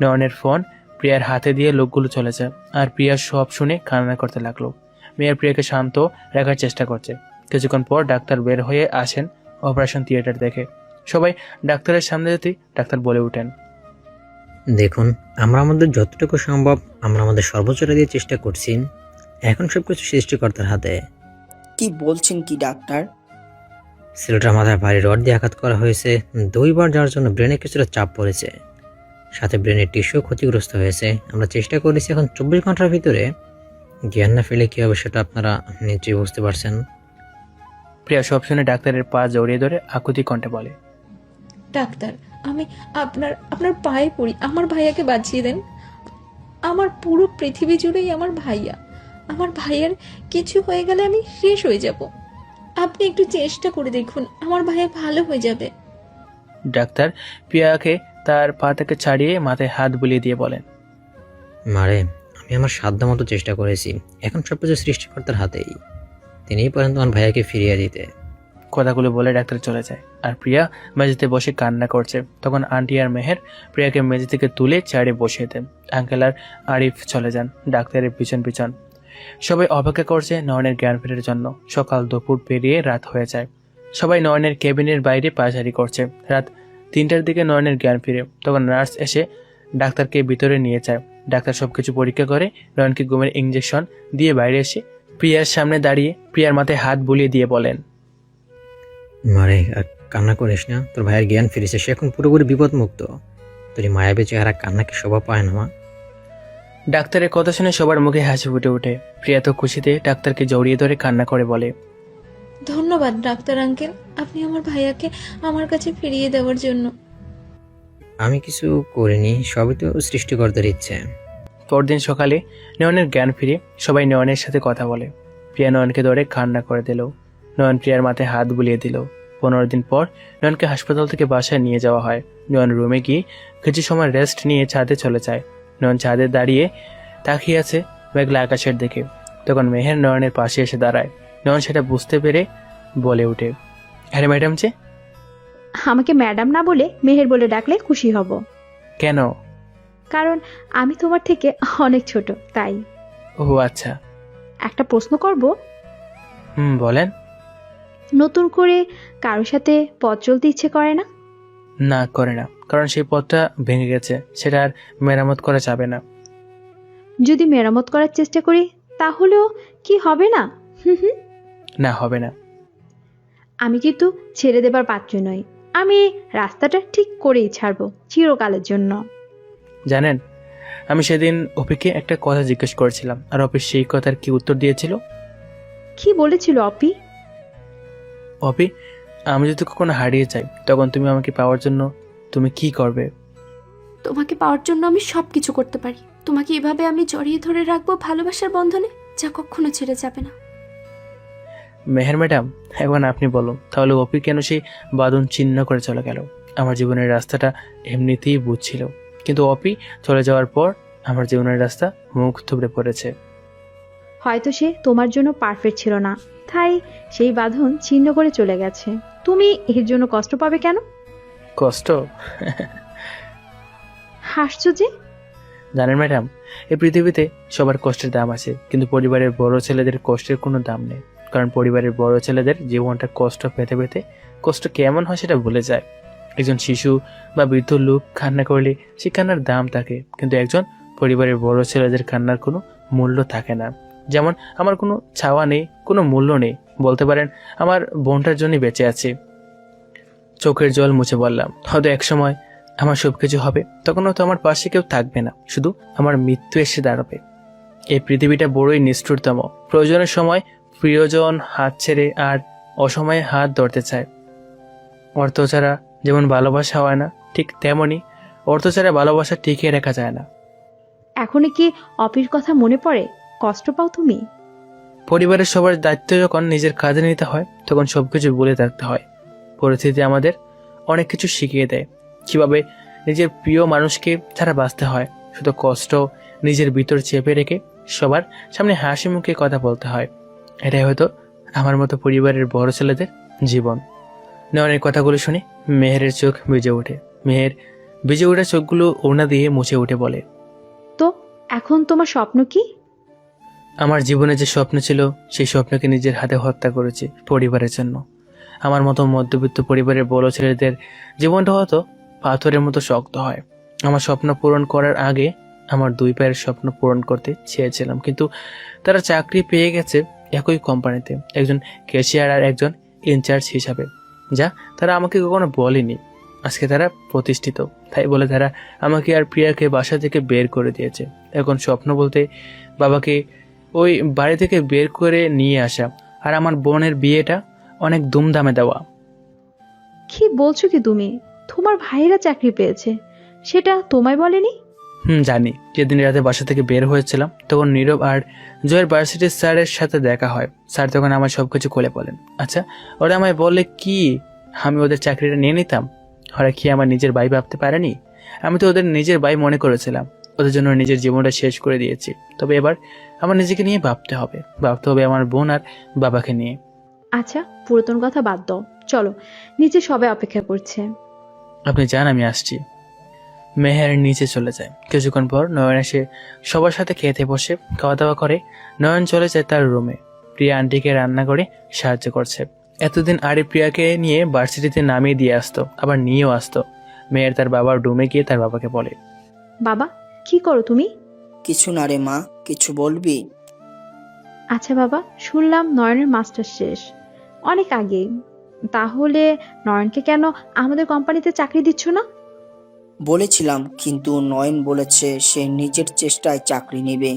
E: নয়নের ফোন প্রিয়ার হাতে দিয়ে লোকগুলো চলে যায়। আর প্রিয়া সব শুনে কান্না করতে লাগলো। মেয়ের প্রিয়াকে শান্ত রাখার চেষ্টা করছে। কিছুক্ষণ পর ডাক্তার বের হয়ে আসেন অপারেশন থিয়েটার দেখে। সবাই ডাক্তারের সামনে যেতেই ডাক্তার বলে উঠেন,
M: দেখুন, আমরা আমাদের যতটুকু সম্ভব আমরা আমাদের সর্বোচ্চটা দিয়ে চেষ্টা করছি। এখন সবকিছু সৃষ্টিকর্তার হাতে।
H: কি বলছেন কি ডাক্তার?
M: ছেলেটার মাথায় ভারী রড দিয়ে আঘাত করা হয়েছে 2 বার, যার জন্য ব্রেনে কিছুটা চাপ পড়েছে। সাথে ব্রেনের টিস্যু ক্ষতিগ্রস্ত হয়েছে। আমরা চেষ্টা করেছি এখন 24 ঘন্টার ভিতরে জ্ঞান না ফেলে কি হবে সেটা আপনারা নিশ্চয়ই বুঝতে পারছেন।
E: প্রিয়া সব শুনে ডাক্তারের পা জড়িয়ে ধরে আকুতি কণ্ঠে বলে,
F: ডাক্তার, আমি আপনার পায়ে পড়ি, আমার ভাইয়াকে বাঁচিয়ে দেন। আমার পুরো পৃথিবী জুড়েই আমার ভাইয়া। আমার ভাইয়ার কিছু হয়ে গেলে আমি শেষ হয়ে যাব। আপনি একটু চেষ্টা করে দেখুন, আমার ভাইয়া ভালো হয়ে যাবে।
E: ডাক্তার প্রিয়াকে তার পা থেকে ছাড়িয়ে মাথায় হাত বুলিয়ে দিয়ে বলেন,
M: মারে, আমি আমার সাধ্যমতো চেষ্টা করেছি। এখন সবকিছু সৃষ্টিকর্তার হাতেই। তিনিই পারেন তোমার ভাইয়াকে ফিরিয়ে দিতে।
E: কথাগুলো বলে ডাক্তার চলে যায়। আর প্রিয়া মেঝেতে বসে কান্না করছে। তখন আন্টি আর মেহের প্রিয়াকে মেঝে থেকে তুলে চেয়ারে বসিয়ে দেন। আঙ্কেল আর আরিফ চলে যান ডাক্তারের পিছন পিছন। সবাই অপেক্ষা করছে নয়নের জ্ঞান ফেরার জন্য। সকাল দুপুর পেরিয়ে রাত হয়ে যায়। সবাই নয়নের কেবিনের বাইরে পায়চারি করছে। রাত 3টার দিকে নয়নের জ্ঞান ফিরে। তখন নার্স এসে ডাক্তারকে ভিতরে নিয়ে যায়। ডাক্তার সবকিছু পরীক্ষা করে নয়নকে ঘুমের ইঞ্জেকশন দিয়ে বাইরে এসে প্রিয়ার সামনে দাঁড়িয়ে প্রিয়ার মাথায় হাত বুলিয়ে দিয়ে বলেন,
M: মারে, আর কান্না করিস না। তোর ভাইয়ের জ্ঞান ফিরেছে, সে এখন পুরোপুরি বিপদমুক্ত। তোর এই মায়াবী চেহারা কান্নাকে শোভা পায় না মা।
E: ডাক্তারের কথা শুনে সবার মুখে হাসি ফুটে ওঠে। প্রিয়া তো খুশিতে ডাক্তারকে জড়িয়ে ধরে কান্না করে বলে,
F: ধন্যবাদ ডাক্তার আঙ্কেল, আপনি আমার ভাইয়াকে আমার কাছে ফিরিয়ে দেওয়ার জন্য।
M: আমি কিছু করিনি, সবই তো সৃষ্টিকর্তার ইচ্ছে।
E: পরদিন সকালে নয়নের জ্ঞান ফিরে সবাই নয়নের সাথে কথা বলে। প্রিয়া নয়নকে ধরে কান্না করে দিল। নয়ন প্রিয়ার মাথায় হাত বুলিয়ে দিল। 15 দিন পর নয়নকে হাসপাতাল থেকে বাসায় নিয়ে যাওয়া হয়। নয়ন রুমে গিয়ে কিছু সময় রেস্ট নিয়ে ছাদে চলে যায়। নয়ন ছাদে দাঁড়িয়ে তাকিয়ে আছে মেঘলা আকাশের দিকে। তখন মেহের নয়নের পাশে এসে দাঁড়ায়। নয়ন সেটা বুঝতে পেরে বলে ওঠে, আরে ম্যাডাম যে।
A: আমাকে ম্যাডাম না বলে মেহের বলে ডাকলে খুশি হব।
E: কেন?
A: কারণ আমি তোমার থেকে অনেক ছোট, তাই।
E: ও আচ্ছা।
A: একটা প্রশ্ন করব?
E: বলেন।
A: নতুন করে কারোর সাথে পথ চলতে ইচ্ছে করে না?
E: না, করে না, কারণ সেই পথটা ভেঙে গেছে, সেটা আর মেরামত করা যাবে না।
A: যদি মেরামত করার চেষ্টা করি তাহলেও কি হবে না? হুম হুম।
E: না, হবে না।
A: আমি কিন্তু ছেড়ে দেবার পাত্র নই। আমি রাস্তাটা ঠিক করেই ছাড়বো চিরকালের জন্য।
E: জানেন, আমি সেদিন অপিকে একটা কথা জিজ্ঞেস করেছিলাম, আর অপি সেই কথার কি উত্তর দিয়েছিল?
A: কি বলেছিল অপি?
E: অপি, আমি যদি কখনো হারিয়ে যাই তখন তুমি আমাকে পাওয়ার জন্য তুমি কি করবে?
G: তোমাকে পাওয়ার জন্য আমি সব কিছু করতে পারি। তোমাকে এভাবে আমি জড়িয়ে ধরে রাখবো ভালোবাসার বন্ধনে, যা কখনো ছেড়ে যাবে না।
E: মেহের ম্যাডাম, এখন আপনি বলুন, তাহলে অপি কেন সেই বাঁধন ছিন্ন করে চলে গেল? আমার জীবনের রাস্তাটা এমনিতেই বুঝছিল, কিন্তু অপি চলে যাওয়ার পর আমার জীবনের রাস্তা মুখ থুবড়ে পড়েছে।
A: হয়তো সে তোমার জন্য পারফেক্ট ছিল না, তাই সেই বাঁধন ছিন্ন করে চলে গেছে। তুমি এর জন্য কষ্ট পাবে কেন?
E: কষ্ট?
A: হাসছো যে?
E: জানেন ম্যাডাম, এই পৃথিবীতে সবার কষ্টের দাম আছে, কিন্তু পরিবারের বড় ছেলেদের কষ্টের কোনো দাম নেই। কারণ পরিবারের বড় ছেলেদের জীবনটা কষ্ট পেতে পেতে কষ্ট কেমন হয় সেটা ভুলে যায়। একজন শিশু বা বৃদ্ধ লোক কান্না করলে সে কান্নার দাম থাকে, কিন্তু একজন পরিবারের বড় ছেলেদের কান্নার কোনো মূল্য থাকে না। যেমন আমার কোনো ছাওয়া নেই, কোনো মূল্য নেই, বলতে পারেন আমার বোনটার জন্যই বেঁচে আছি। চোখের জল মুছে বললাম, হয়তো একসময় আমার সব কিছু হবে, তখন হয়তো আমার পাশে কেউ থাকবে না, শুধু আমার মৃত্যু এসে দাঁড়াবে। এই পৃথিবীটা বড়ই নিষ্ঠুরতম। প্রয়োজনের সময় প্রিয়জন হাত ছেড়ে আর অসময়ে হাত ধরতে চায়। অর্থ ছাড়া যেমন ভালোবাসা হয় না, ঠিক তেমনই অর্থ ছাড়া ভালোবাসা টিকিয়ে রাখা যায় না।
A: এখনই কি অপির কথা মনে পড়ে? কষ্ট পাও তুমি?
E: পরিবারের সবার দায়িত্ব যখন নিজের কাঁধে নিতে হয় তখন সবকিছু ভুলে থাকতে হয়। পরিস্থিতি আমাদের অনেক কিছু শিখিয়ে দেয়, কিভাবে নিজের প্রিয় মানুষকে ছাড়া বাঁচতে হয়। শুধু কষ্ট নিজের ভিতর চেপে রেখে সবার সামনে হাসি মুখে কথা বলতে হয়। এটাই হয়তো আমার মতো পরিবারের বড় ছেলেদের জীবন। নয়নের কথাগুলো শুনে মেহেরের চোখ ভিজে ওঠে। মেহের ভিজে ওঠা চোখগুলো ওড়না দিয়ে মুছে উঠে বলে,
A: তো এখন তোমার স্বপ্ন কি?
E: আমার জীবনে যে স্বপ্ন ছিল সেই স্বপ্নকে নিজের হাতে হত্যা করেছি পরিবারের জন্য। আমার মতো মধ্যবিত্ত পরিবারের বড় ছেলেদের জীবনটা হয়তো পাথরের মতো শক্ত হয়। আমার স্বপ্ন পূরণ করার আগে আমার দুই পায়ের স্বপ্ন পূরণ করতে চেয়েছিলাম, কিন্তু তারা চাকরি পেয়ে গেছে একই কোম্পানিতে, একজন ক্যাশিয়ার আর একজন ইনচার্জ হিসাবে, যা তারা আমাকে কখনো বলেনি। আজকে তারা প্রতিষ্ঠিত, তাই বলে তারা আমাকে আর প্রিয়াকে বাসা থেকে বের করে দিয়েছে। এখন স্বপ্ন বলতে বাবাকে ওই বাড়ি থেকে বের করে নিয়ে আসা, আর আমার বোনের বিয়েটা অনেক ধুমধামে দেওয়া।
A: কি বলছো কি তুমি? তোমার ভাইয়েরা চাকরি পেয়েছে, সেটা তোমায় বলেনি?
E: জানি। যেদিন রাতে বাসা থেকে বের হয়েছিলাম তখন নীরব আর জয়ের ভার্সিটির স্যারের সাথে দেখা হয়। স্যার তখন আমার সবকিছু খুলে বলেন। আচ্ছা, ওরা আমায় বললে কি আমি ওদের চাকরিটা নিয়ে নিতাম? ওরা কি আমার নিজের ভাই ভাবতে পারেনি? আমি তো ওদের নিজের ভাই মনে করেছিলাম, ওদের জন্য নিজের জীবনটা শেষ করে দিয়েছি। তবে এবার আমার নিজেকে নিয়ে ভাবতে হবে আমার বোন আর বাবাকে নিয়ে।
A: আচ্ছা, পুরাতন কথা বাদ দাও, চলো নিচে সবাই অপেক্ষা করছে।
E: আপনি যান, আমি আসছি। মেহের নিচে চলে যায়। কিছুক্ষণ পর নয়ন এসে সবার সাথে খেতে বসে খাওয়া দাওয়া করে। নয়ন চলে যায় তার রুমে। প্রিয়া আন্টিকে রান্না করে সাহায্য করছে। এতদিন আরে প্রিয়াকে নিয়ে ভার্সিটিতে নামিয়ে দিয়ে আসতো, আবার নিয়েও আসতো। মেয়ের তার বাবার রুমে গিয়ে তার বাবাকে বলে,
A: বাবা, কি করো তুমি?
H: কিছু না রে মা, কিছু বলবি?
A: আচ্ছা বাবা, শুনলাম নয়নের মাস্টার শেষ অনেক আগেই, তাহলে নয়নকে কেন আমাদের কোম্পানিতে চাকরি দিচ্ছ না?
H: বলেছিলাম, কিন্তু নয়ন বলেছে সে নিজের চেষ্টায় চাকরি নেবে,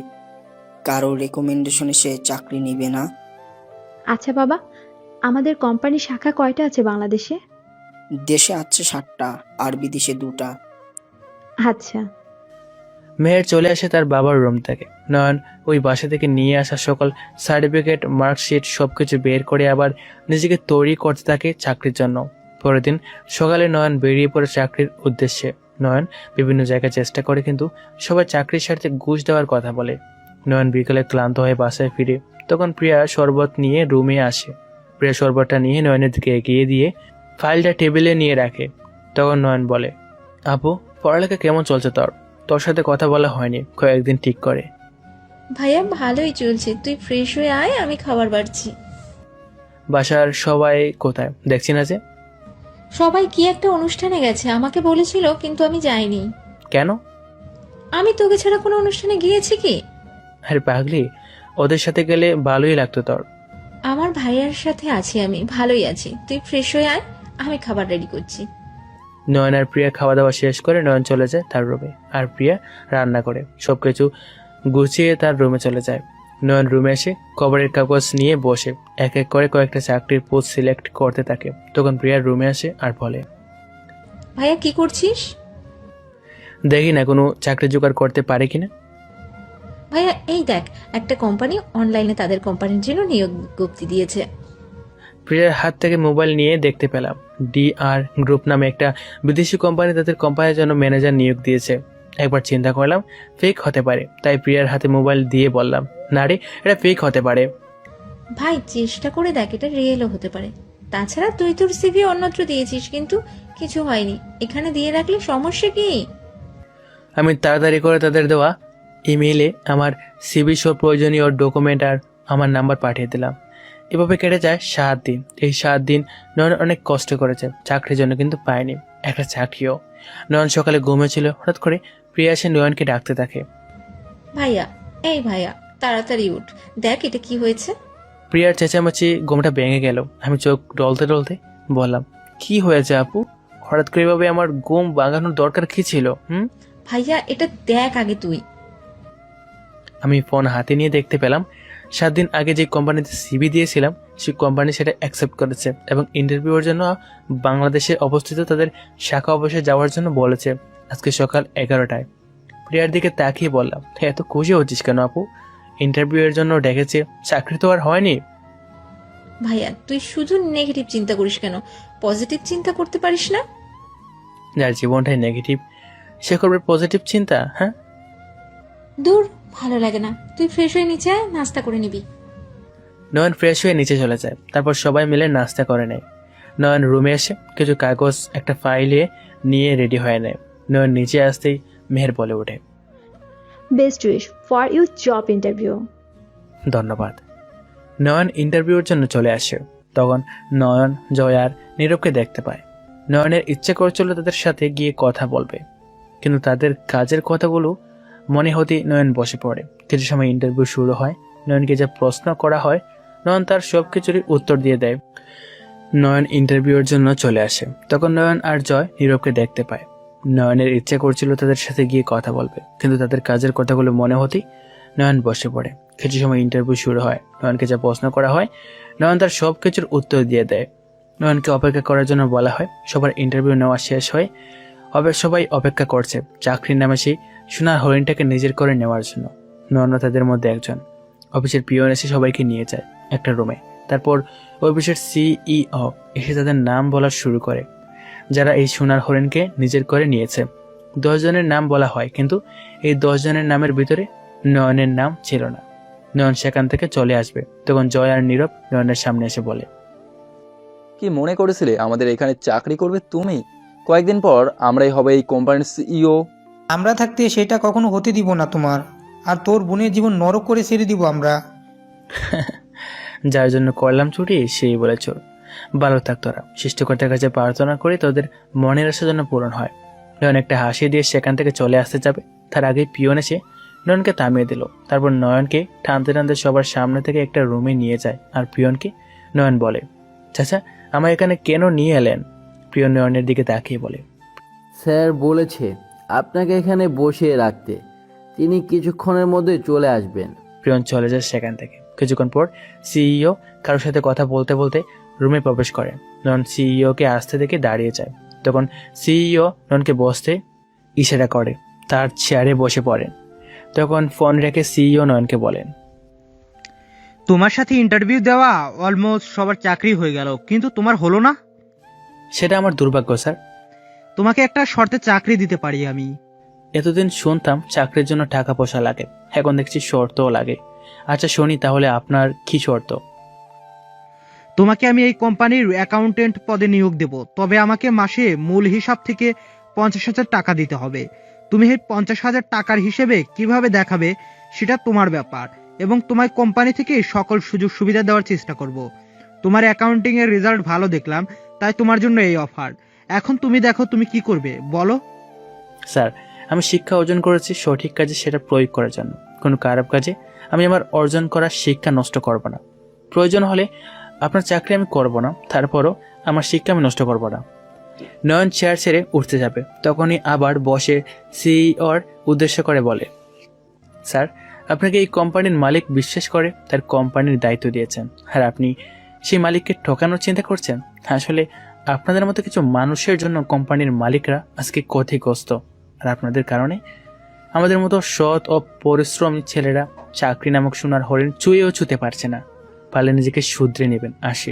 H: কারো রেকমেন্ডেশনে সে চাকরি নেবে না।
A: আচ্ছা বাবা, আমাদের কোম্পানির শাখা কয়টা আছে বাংলাদেশে?
H: দেশে আছে 7টা আর বিদেশে 2টা।
A: আচ্ছা।
E: মেহের চলে আসে তার বাবার রুম থেকে। নয়ন ওই বাসা থেকে নিয়ে আসা সকল সার্টিফিকেট, মার্কশিট সবকিছু বের করে আবার নিজেকে তৈরি করতে থাকে চাকরির জন্য। পরের দিন সকালে নয়ন বেরিয়ে পড়ে চাকরির উদ্দেশ্যে। নয়ন বিভিন্ন জায়গায় চেষ্টা করে, কিন্তু সবাই চাকরির স্বার্থে ঘুষ দেওয়ার কথা বলে। নয়ন বিকেলে ক্লান্ত হয়ে বাসায় ফিরে, তখন প্রিয়া শরবত নিয়ে রুমে আসে। প্রিয়া শরবতটা নিয়ে নয়নের দিকে এগিয়ে দিয়ে ফাইলটা টেবিলে নিয়ে রাখে। তখন নয়ন বলে, আপু, পড়ালেখা কেমন চলছে তোর সাথে কথা বলা হয়নি কয়েকদিন ঠিক করে।
F: ভাইয়া ভালোই চলছে, তুই ফ্রেশ হয়ে আয়, আমি খাবার বাড়ছি।
E: বাসার সবাই কোথায় দেখছি না যে?
F: সবাই কি একটা অনুষ্ঠানে গেছে, আমাকে বলেছিল কিন্তু আমি যাইনি।
E: কেন?
F: আমি তোকে ছাড়া কোনো অনুষ্ঠানে গিয়েছি কি?
E: আরে পাগলি, ওদের সাথে গেলে ভালোই লাগতো তোর।
F: আমার ভাইয়ার সাথে আছি, আমি ভালোই আছি। তুই ফ্রেশ হয়ে আয়, আমি খাবার রেডি করছি।
E: নয়ন আর প্রিয়া খাওয়া দাওয়া শেষ করে নয়ন চলে যায় তার রুমে, আর প্রিয়া রান্না করে সবকিছু গুছিয়ে তার রুমে চলে যায়। নয়ন রুমে এসে খবরের কাগজ নিয়ে বসে এক এক করে কয়েকটা চাকরির পোস্ট সিলেক্ট করতে থাকে। তখন প্রিয়ার রুমে আসে আর বলে,
F: ভাইয়া কি করছিস?
E: দেখি না কোনো চাকরি জোগাড় করতে পারে কিনা।
F: ভাইয়া এই দেখ, একটা কোম্পানি অনলাইনে তাদের কোম্পানির জন্য নিয়োগ বিজ্ঞপ্তি দিয়েছে।
E: প্রিয়ার হাত থেকে মোবাইল নিয়ে দেখতে পেলাম DR গ্রুপ নামে একটা বিদেশি কোম্পানি তাদের কোম্পানির জন্য ম্যানেজার নিয়োগ দিয়েছে। একবার চিন্তা করলাম ফেক হতে পারে, তাই প্রিয়ার হাতে মোবাইল দিয়ে বললাম, না রে, এটা ফেক হতে পারে।
F: ভাই চেষ্টা করে দেখ, এটা রিয়েলও হতে পারে। তাছাড়া তুই তোর CV অন্যত্র দিয়েছিস কিন্তু কিছু হয়নি, এখানে দিয়ে রাখলে সমস্যা কি?
E: আমি তাড়াতাড়ি করে তাদের দেওয়া ইমেইলে আমার CV সব প্রয়োজনীয় ডকুমেন্ট আর আমার নাম্বার পাঠিয়ে দিলাম। এভাবে কেটে যায় 7 দিন। এই 7 দিন নয়ন অনেক কষ্ট করেছে চাকরির জন্য, কিন্তু পায়নি একটা চাকরিও। নয়ন সকালে ঘুমিয়েছিল, হঠাৎ করে প্রিয়া এসে নয়নকে ডাকতে থাকে।
F: ভাইয়া, এই ভাইয়া তাড়াতাড়ি উঠ, দেখ এটা কি হয়েছে।
E: প্রিয়ার চেঁচামেচি ঘুমটা ভেঙে গেল। আমি চোখ ডলতে ডলতে বললাম, কি হয়েছে আপু? হঠাৎ করে এভাবে আমার ঘুম ভাঙানোর দরকার কি ছিল?
F: ভাইয়া এটা দেখ আগে তুই।
E: আমি ফোন হাতে নিয়ে দেখতে পেলাম 7 দিন আগে যে কোম্পানিতে CV দিয়েছিলাম সেই কোম্পানি সেটা অ্যাকসেপ্ট করেছে এবং ইন্টারভিউর জন্য বাংলাদেশে অবস্থিত তাদের শাখা অফিসে যাওয়ার জন্য বলেছে আজকে সকাল 11টায়। প্রিয়ার দিকে তাকিয়ে বললাম, এত খুশি হচ্ছিস কেন আপু? ইন্টারভিউ এর জন্য ডেকেছে, চাকরি তো আর হয়নি।
F: ভাইয়া তুই শুধু নেগেটিভ চিন্তা করিস কেন, পজিটিভ চিন্তা করতে পারিস না?
E: যার জীবনটাই নেগেটিভ সে করবে পজিটিভ চিন্তা? হ্যাঁ,
F: দূর, ভালো লাগে না। তুই ফ্রেশ হয়ে নিচে আয়, নাস্তা করে নিবি।
E: নয়ন ফ্রেশ হয়ে নিচে চলে যায়, তারপর সবাই মিলে নাস্তা করে নেয়। নয়ন রুমে এসে কিছু কাগজ একটা ফাইলে নিয়ে রেডি হয়ে নেয়। নয়ন নিচে আসতেই মেহের বলে ওঠে,
A: best wish for you job interview.
E: ধন্যবাদ। নয়ন ইন্টারভিউর জন্য চলে আসে। তখন নয়ন জয় আর নীরবকে দেখতে পায়। নয়নের ইচ্ছে করছিল তাদের সাথে গিয়ে কথা বলবে, কিন্তু তাদের কাজের কথাগুলো মনে হতে নয়ন বসে পড়ে। কিছু সময় ইন্টারভিউ শুরু হয়। নয়নকে যা প্রশ্ন করা হয় নয়ন তার সব কিছুরই উত্তর দিয়ে দেয়। নয়ন ইন্টারভিউর জন্য চলে আসে। তখন নয়ন আর জয় নীরবকে দেখতে পায়। নয়নের ইচ্ছে করছিল তাদের সাথে গিয়ে কথা বলবে, কিন্তু তাদের কাজের কথাগুলো মনে হতেই নয়ন বসে পড়ে। কিছু সময় ইন্টারভিউ শুরু হয়। নয়নকে যা প্রশ্ন করা হয় নয়ন তার সব কিছুর উত্তর দিয়ে দেয়। নয়নকে অপেক্ষা করার জন্য বলা হয়। সবার ইন্টারভিউ নেওয়া শেষ হয়, সবাই অপেক্ষা করছে চাকরির নামে সেই সোনার হরিণটাকে নিজের করে নেওয়ার জন্য। নয়ন তাদের মধ্যে একজন। অফিসের পিয়ন এসে সবাইকে নিয়ে যায় একটা রুমে। তারপর অফিসের CEO এসে তাদের নাম বলা শুরু করে, যারা এই সোনার হরিণকে নিজের করে নিয়েছে। 10 জনের নাম বলা হয়, কিন্তু এই 10 জনের নামের ভিতরে নয়নের নাম ছিল না। নয়ন সেখান থেকে চলে আসবে। তখন জয় আর নীরব নয়নের সামনে এসে বলে,
B: কি মনে করেছিলে আমাদের এখানে চাকরি করবে তুমি? কয়েকদিন পর আমরাই হবে এই কোম্পানির CEO।
C: আমরা থাকতে সেটা কখনো হতে দিব না তোমার, আর তোর বোনের জীবন নরক করে ছেড়ে দিব আমরা।
E: যার জন্য করলাম ছুটি সেই বলে চোর। ভালো থাক তোরা। সৃষ্টিকর্তার কাছে প্রার্থনা করে তোদের মনের আশা যেন পূরণ হয়। নয়ন একটা হাসি দিয়ে সেখান থেকে চলে আসতে যাবে, তার আগেই পিয়ন এসে নয়নকে থামিয়ে দিল। তারপর নয়নকে টানতে টানতে সবার সামনে থেকে একটা রুমে নিয়ে যায়। আর পিয়নকে নয়ন বলে, চাচা আমার এখানে কেন নিয়ে এলেন? পিয়ন নয়নের দিকে তাকিয়ে বলে,
K: স্যার বলেছে আপনাকে এখানে বসিয়ে রাখতে, তিনি কিছুক্ষণের মধ্যে চলে আসবেন।
E: পিয়ন চলে যায় সেখান থেকে। কিছুক্ষণ পর CEO কারোর সাথে কথা বলতে বলতে রুমে প্রবেশ করে। নয়ন CEO-কে আসতে দেখে দাঁড়িয়ে যায়। তখন CEO নয়নকে বসতে ইশারা করে, তার চেয়ারে বসে পড়েন। তখন ফোন রেখে CEO নয়নকে বলেন,
N: তোমার সাথে ইন্টারভিউ দেওয়া অলমোস্ট সবার চাকরি হয়ে গেল, কিন্তু তোমার হলো না।
E: সেটা আমার দুর্ভাগ্য স্যার।
N: তোমাকে একটা শর্তে চাকরি দিতে পারি আমি।
E: এতদিন শুনতাম চাকরির জন্য টাকা পয়সা লাগে, এখন দেখছি শর্তও লাগে। আচ্ছা শুনি তাহলে আপনার কি শর্ত?
N: তোমাকে আমি এই কোম্পানির অ্যাকাউন্টেন্ট পদে নিয়োগ দেব, তবে আমাকে মাসে মূল হিসাব থেকে 50,000 টাকা দিতে হবে। তুমি এই 50,000 টাকার হিসেবে কিভাবে দেখাবে সেটা তোমার ব্যাপার, এবং তোমায় কোম্পানি থেকে সকল সুযোগ সুবিধা দেওয়ার চেষ্টা করব। তোমার অ্যাকাউন্টিং এর রেজাল্ট ভালো দেখলাম, তাই তোমার জন্য এই অফার। এখন তুমি দেখো তুমি কি করবে, বলো।
E: স্যার, আমি শিক্ষা অর্জন করেছি সঠিক কাজে সেটা প্রয়োগ করার জন্য। কোনো খারাপ কাজে আমি আমার অর্জন করা শিক্ষা নষ্ট করব না। প্রয়োজন হলে আপনার চাকরি আমি করব না, তারপরও আমার শিক্ষা আমি নষ্ট করব না। নয়ন চেয়ার ছেড়ে উঠতে যাবে, তখনই আবার বসে সিইওর উদ্দেশ্য করে বলে, স্যার, আপনাকে এই কোম্পানির মালিক বিশ্বাস করে তার কোম্পানির দায়িত্ব দিয়েছেন, আর আপনি সেই মালিককে ঠকানোর চিন্তা করছেন। আসলে আপনাদের মতো কিছু মানুষের জন্য কোম্পানির মালিকরা আজকে ক্ষতিগ্রস্ত, আর আপনাদের কারণে আমাদের মতো সৎ ও পরিশ্রমী ছেলেরা চাকরি নামক সোনার হরিণ চুয়েও ছুতে পারছে না। পারলে নিজেকে শুধরে নেবেন। আসি।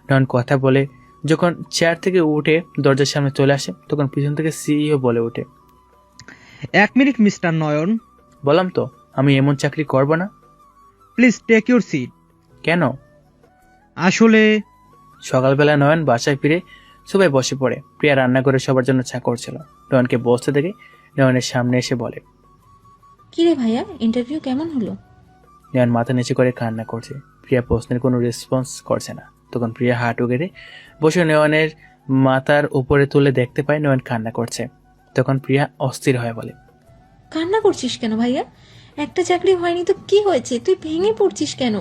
E: নয়ন কথা বলে যখন চেয়ার থেকে উঠে দরজার সামনে চলে আসে, তখন পিছন থেকে সিইও বলে ওঠে,
N: 1 মিনিট মিস্টার নয়ন।
E: বললাম তো আমি এমন চাকরি করব না।
N: Please take your seat.
E: কেন?
N: আসলে
E: সকালবেলা নয়ন বাসায় ফিরে সবাই বসে পড়ে। প্রিয়া রান্না করে সবার জন্য চা করছিল। নয়নকে বসতে দেখে নয়নের সামনে এসে বলে,
F: কিরে ভাইয়া, ইন্টারভিউ কেমন হলো?
E: নয়ন মাথা নিচু করে কান্না করছে। প্রিয়া প্রশ্নের কোনো রেসপন্স করছে না। তখন প্রিয়া হাঁটু গেড়ে বসে নয়নের মাথার উপরে তুলে দেখতে পায় নয়ন কান্না করছে। তখন প্রিয়া অস্থির হয়ে বলে,
F: কান্না করছিস কেন ভাইয়া? একটা চাকরি হয়নি তো কি হয়েছে? তুই ভেঙে পড়ছিস কেন?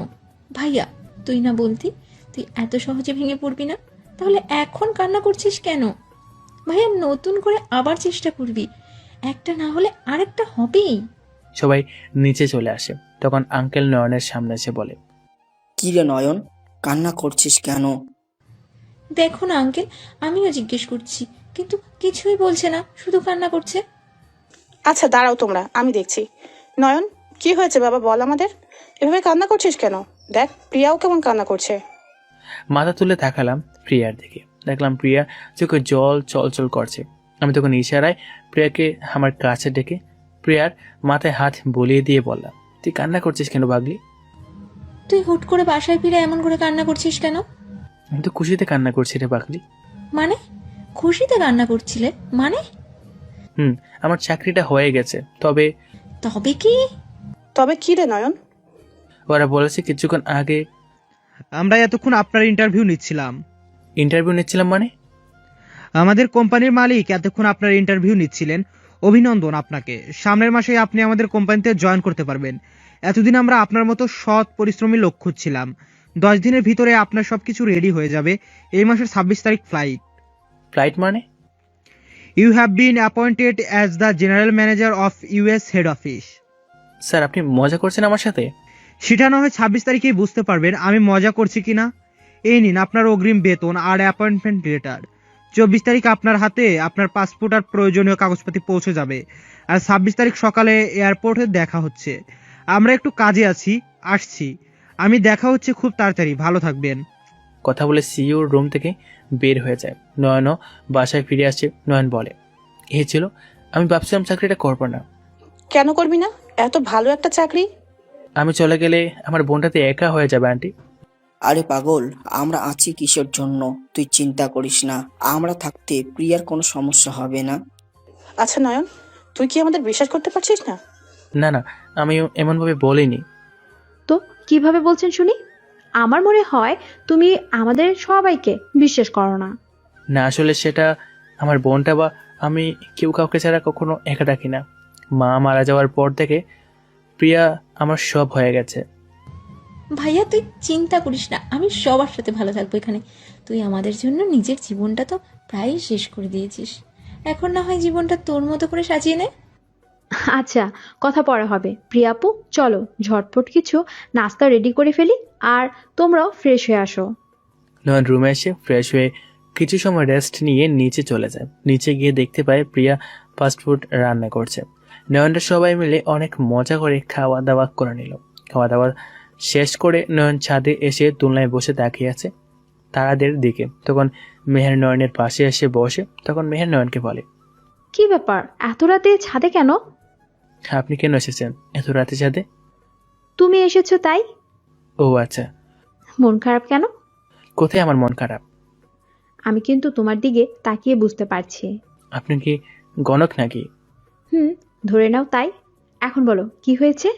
F: ভাইয়া, তুই না বলতি তুই এত সহজে ভেঙে পড়বি না, তাহলে এখন কান্না করছিস কেন? ভাইয়া, নতুন করে আবার চেষ্টা করবি, একটা না হলে আরেকটা হবেই।
E: সবাই নিচে চলে আসে। তখন আঙ্কেল নয়নের সামনে এসে বলে,
H: কি রে নয়ন, কান্না করছিস কেন?
F: দেখো না আঙ্কেল, আমিও জিজ্ঞেস করছি কিন্তু কিছুই বলছে না, শুধু কান্না করছে।
J: আচ্ছা দাঁড়াও তোমরা, আমি দেখছি। নয়ন, কি হয়েছে বাবা, বল আমাদের। এভাবে কান্না করছিস কেন? দেখ প্রিয়াও কেমন কান্না করছে।
E: মাথা তুলে তাকালাম প্রিয়ার দিকে। দেখলাম প্রিয়া চোখে জল চলচল করছে। আমি তখন ইশারায় প্রিয়াকে আমার কাছে ডেকে প্রিয়ার মাথায় হাত বুলিয়ে দিয়ে বললাম, তুই কান্না করছিস কেন পাগলি?
F: তুই হুট করে বাসায় ফিরে এমন করে কান্না করছিস কেন?
E: আমি তো খুশিতে কান্না করছি রে পাগলি।
F: মানে? খুশিতে কান্না করছিলে মানে?
E: আমার চাকরিটা হয়ে গেছে। তবে
F: তবে কি?
J: তবে কি রে নয়ন?
E: ওরা বলেছে কিছুক্ষণ আগে।
N: আমরা এতক্ষণ আপনার ইন্টারভিউ নিচ্ছিলাম।
E: ইন্টারভিউ নিচ্ছিলাম মানে?
N: আমাদের কোম্পানির মালিক এতক্ষণ আপনার ইন্টারভিউ নিচ্ছিলেন। অভিনন্দন আপনাকে, সামনের মাসে আপনি আমাদের কোম্পানিতে জয়েন করতে পারবেন। এতদিন আমরা আপনার মতো সৎ পরিশ্রমী লোক খুঁজছিলাম। 10 দিনের ভিতরে আপনার সবকিছু রেডি হয়ে যাবে। এই মাসের 26 তারিখ ফ্লাইট।
E: ফ্লাইট মানে?
N: You have been appointed as the general manager of US head office.
E: Sir, আপনি মজা করছেন আমার সাথে?
N: সেটা না হয় 26 তারিখেই বুঝতে পারবেন আমি মজা করছি কিনা। এই নিন আপনার অগ্রিম বেতন আর অ্যাপয়েন্টমেন্ট লেটার। 24 তারিখ আপনার হাতে আপনার পাসপোর্ট আর প্রয়োজনীয় কাগজপাতি পৌঁছে যাবে। আর 26 তারিখ সকালে এয়ারপোর্টে দেখা হচ্ছে। আমরা একটু কাজে আছি, আসছি। আমি দেখা হচ্ছে খুব তাড়াতাড়ি, ভালো থাকবেন।
E: কথা বলে সিইওর রুম থেকে বের হয়ে যায়। নয়নও বাসায় ফিরে আসছে। নয়ন বলে, এই ছিল, আমি ভাবছিলাম চাকরিটা করবো না।
J: কেন করবি না? এত ভালো একটা চাকরি।
E: আমি চলে গেলে আমার বোনটাতে একা হয়ে যাবে আন্টি।
H: আরে পাগল, আমরা আছি কিসের জন্য, তুই চিন্তা করিস না। আমরা থাকতে প্রিয়ার কোনো সমস্যা হবে না।
J: আচ্ছা নয়ন, তুই কি আমাদের বিশ্বাস করতে পারছিস না?
E: না না, আমি এমনভাবে বলিনি।
A: তো কিভাবে বলছেন শুনি? আমার মনে হয় তুমি আমাদের সবাইকে বিশ্বাস করো না।
E: না, আসলে সেটা আমার বোনটা বা আমি কেউ কাউকে ছাড়া কখনো একা ডাকি না। মা মারা যাওয়ার পর থেকে প্রিয়া আমার সব হয়ে গেছে।
F: ভাইয়া, তুই চিন্তা করিস না, আমি সবার সাথে ভালো থাকবো এখানে। তুই আমাদের জন্য নিজের জীবনটা তো প্রায় শেষ করে দিয়েছিস, এখন না হয় জীবনটা তোর মতো করে সাজিয়ে নে।
A: আচ্ছা, কথা পরে হবে। প্রিয়াপু, চলো ঝটপট কিছু নাস্তা রেডি করে ফেলি, আর তোমরাও ফ্রেশ হয়ে আসো।
E: নয়ন রুমে এসে ফ্রেশ হয়ে কিছু সময় রেস্ট নিয়ে নিচে চলে যায়। নিচে গিয়ে দেখতে পায় প্রিয়া ফাস্টফুড রান্না করছে। নয়নরা সবাই মিলে অনেক মজা করে খাওয়া দাওয়া করে নিল। খাওয়া দাওয়া শেষ করে নয়ন ছাদে এসে দোলনায় বসে তাকিয়ে আছে তারাদের দিকে। তখন মেহের নয়নের পাশে এসে বসে। তখন মেহের নয়নকে বলে,
A: কি ব্যাপার, এত রাতে ছাদে কেন?
E: আপনি কেন এসেছেন এত রাতে ছাদে?
A: তুমি এসেছো তাই।
E: ও আচ্ছা।
A: মন খারাপ কেন?
E: কোথায় আমার মন খারাপ?
A: আমি কিন্তু তোমার দিকে তাকিয়ে বুঝতে পারছি।
E: আপনি কি গণক নাকি?
A: ধরে নাও তাই। এখন বলো কি হয়েছে?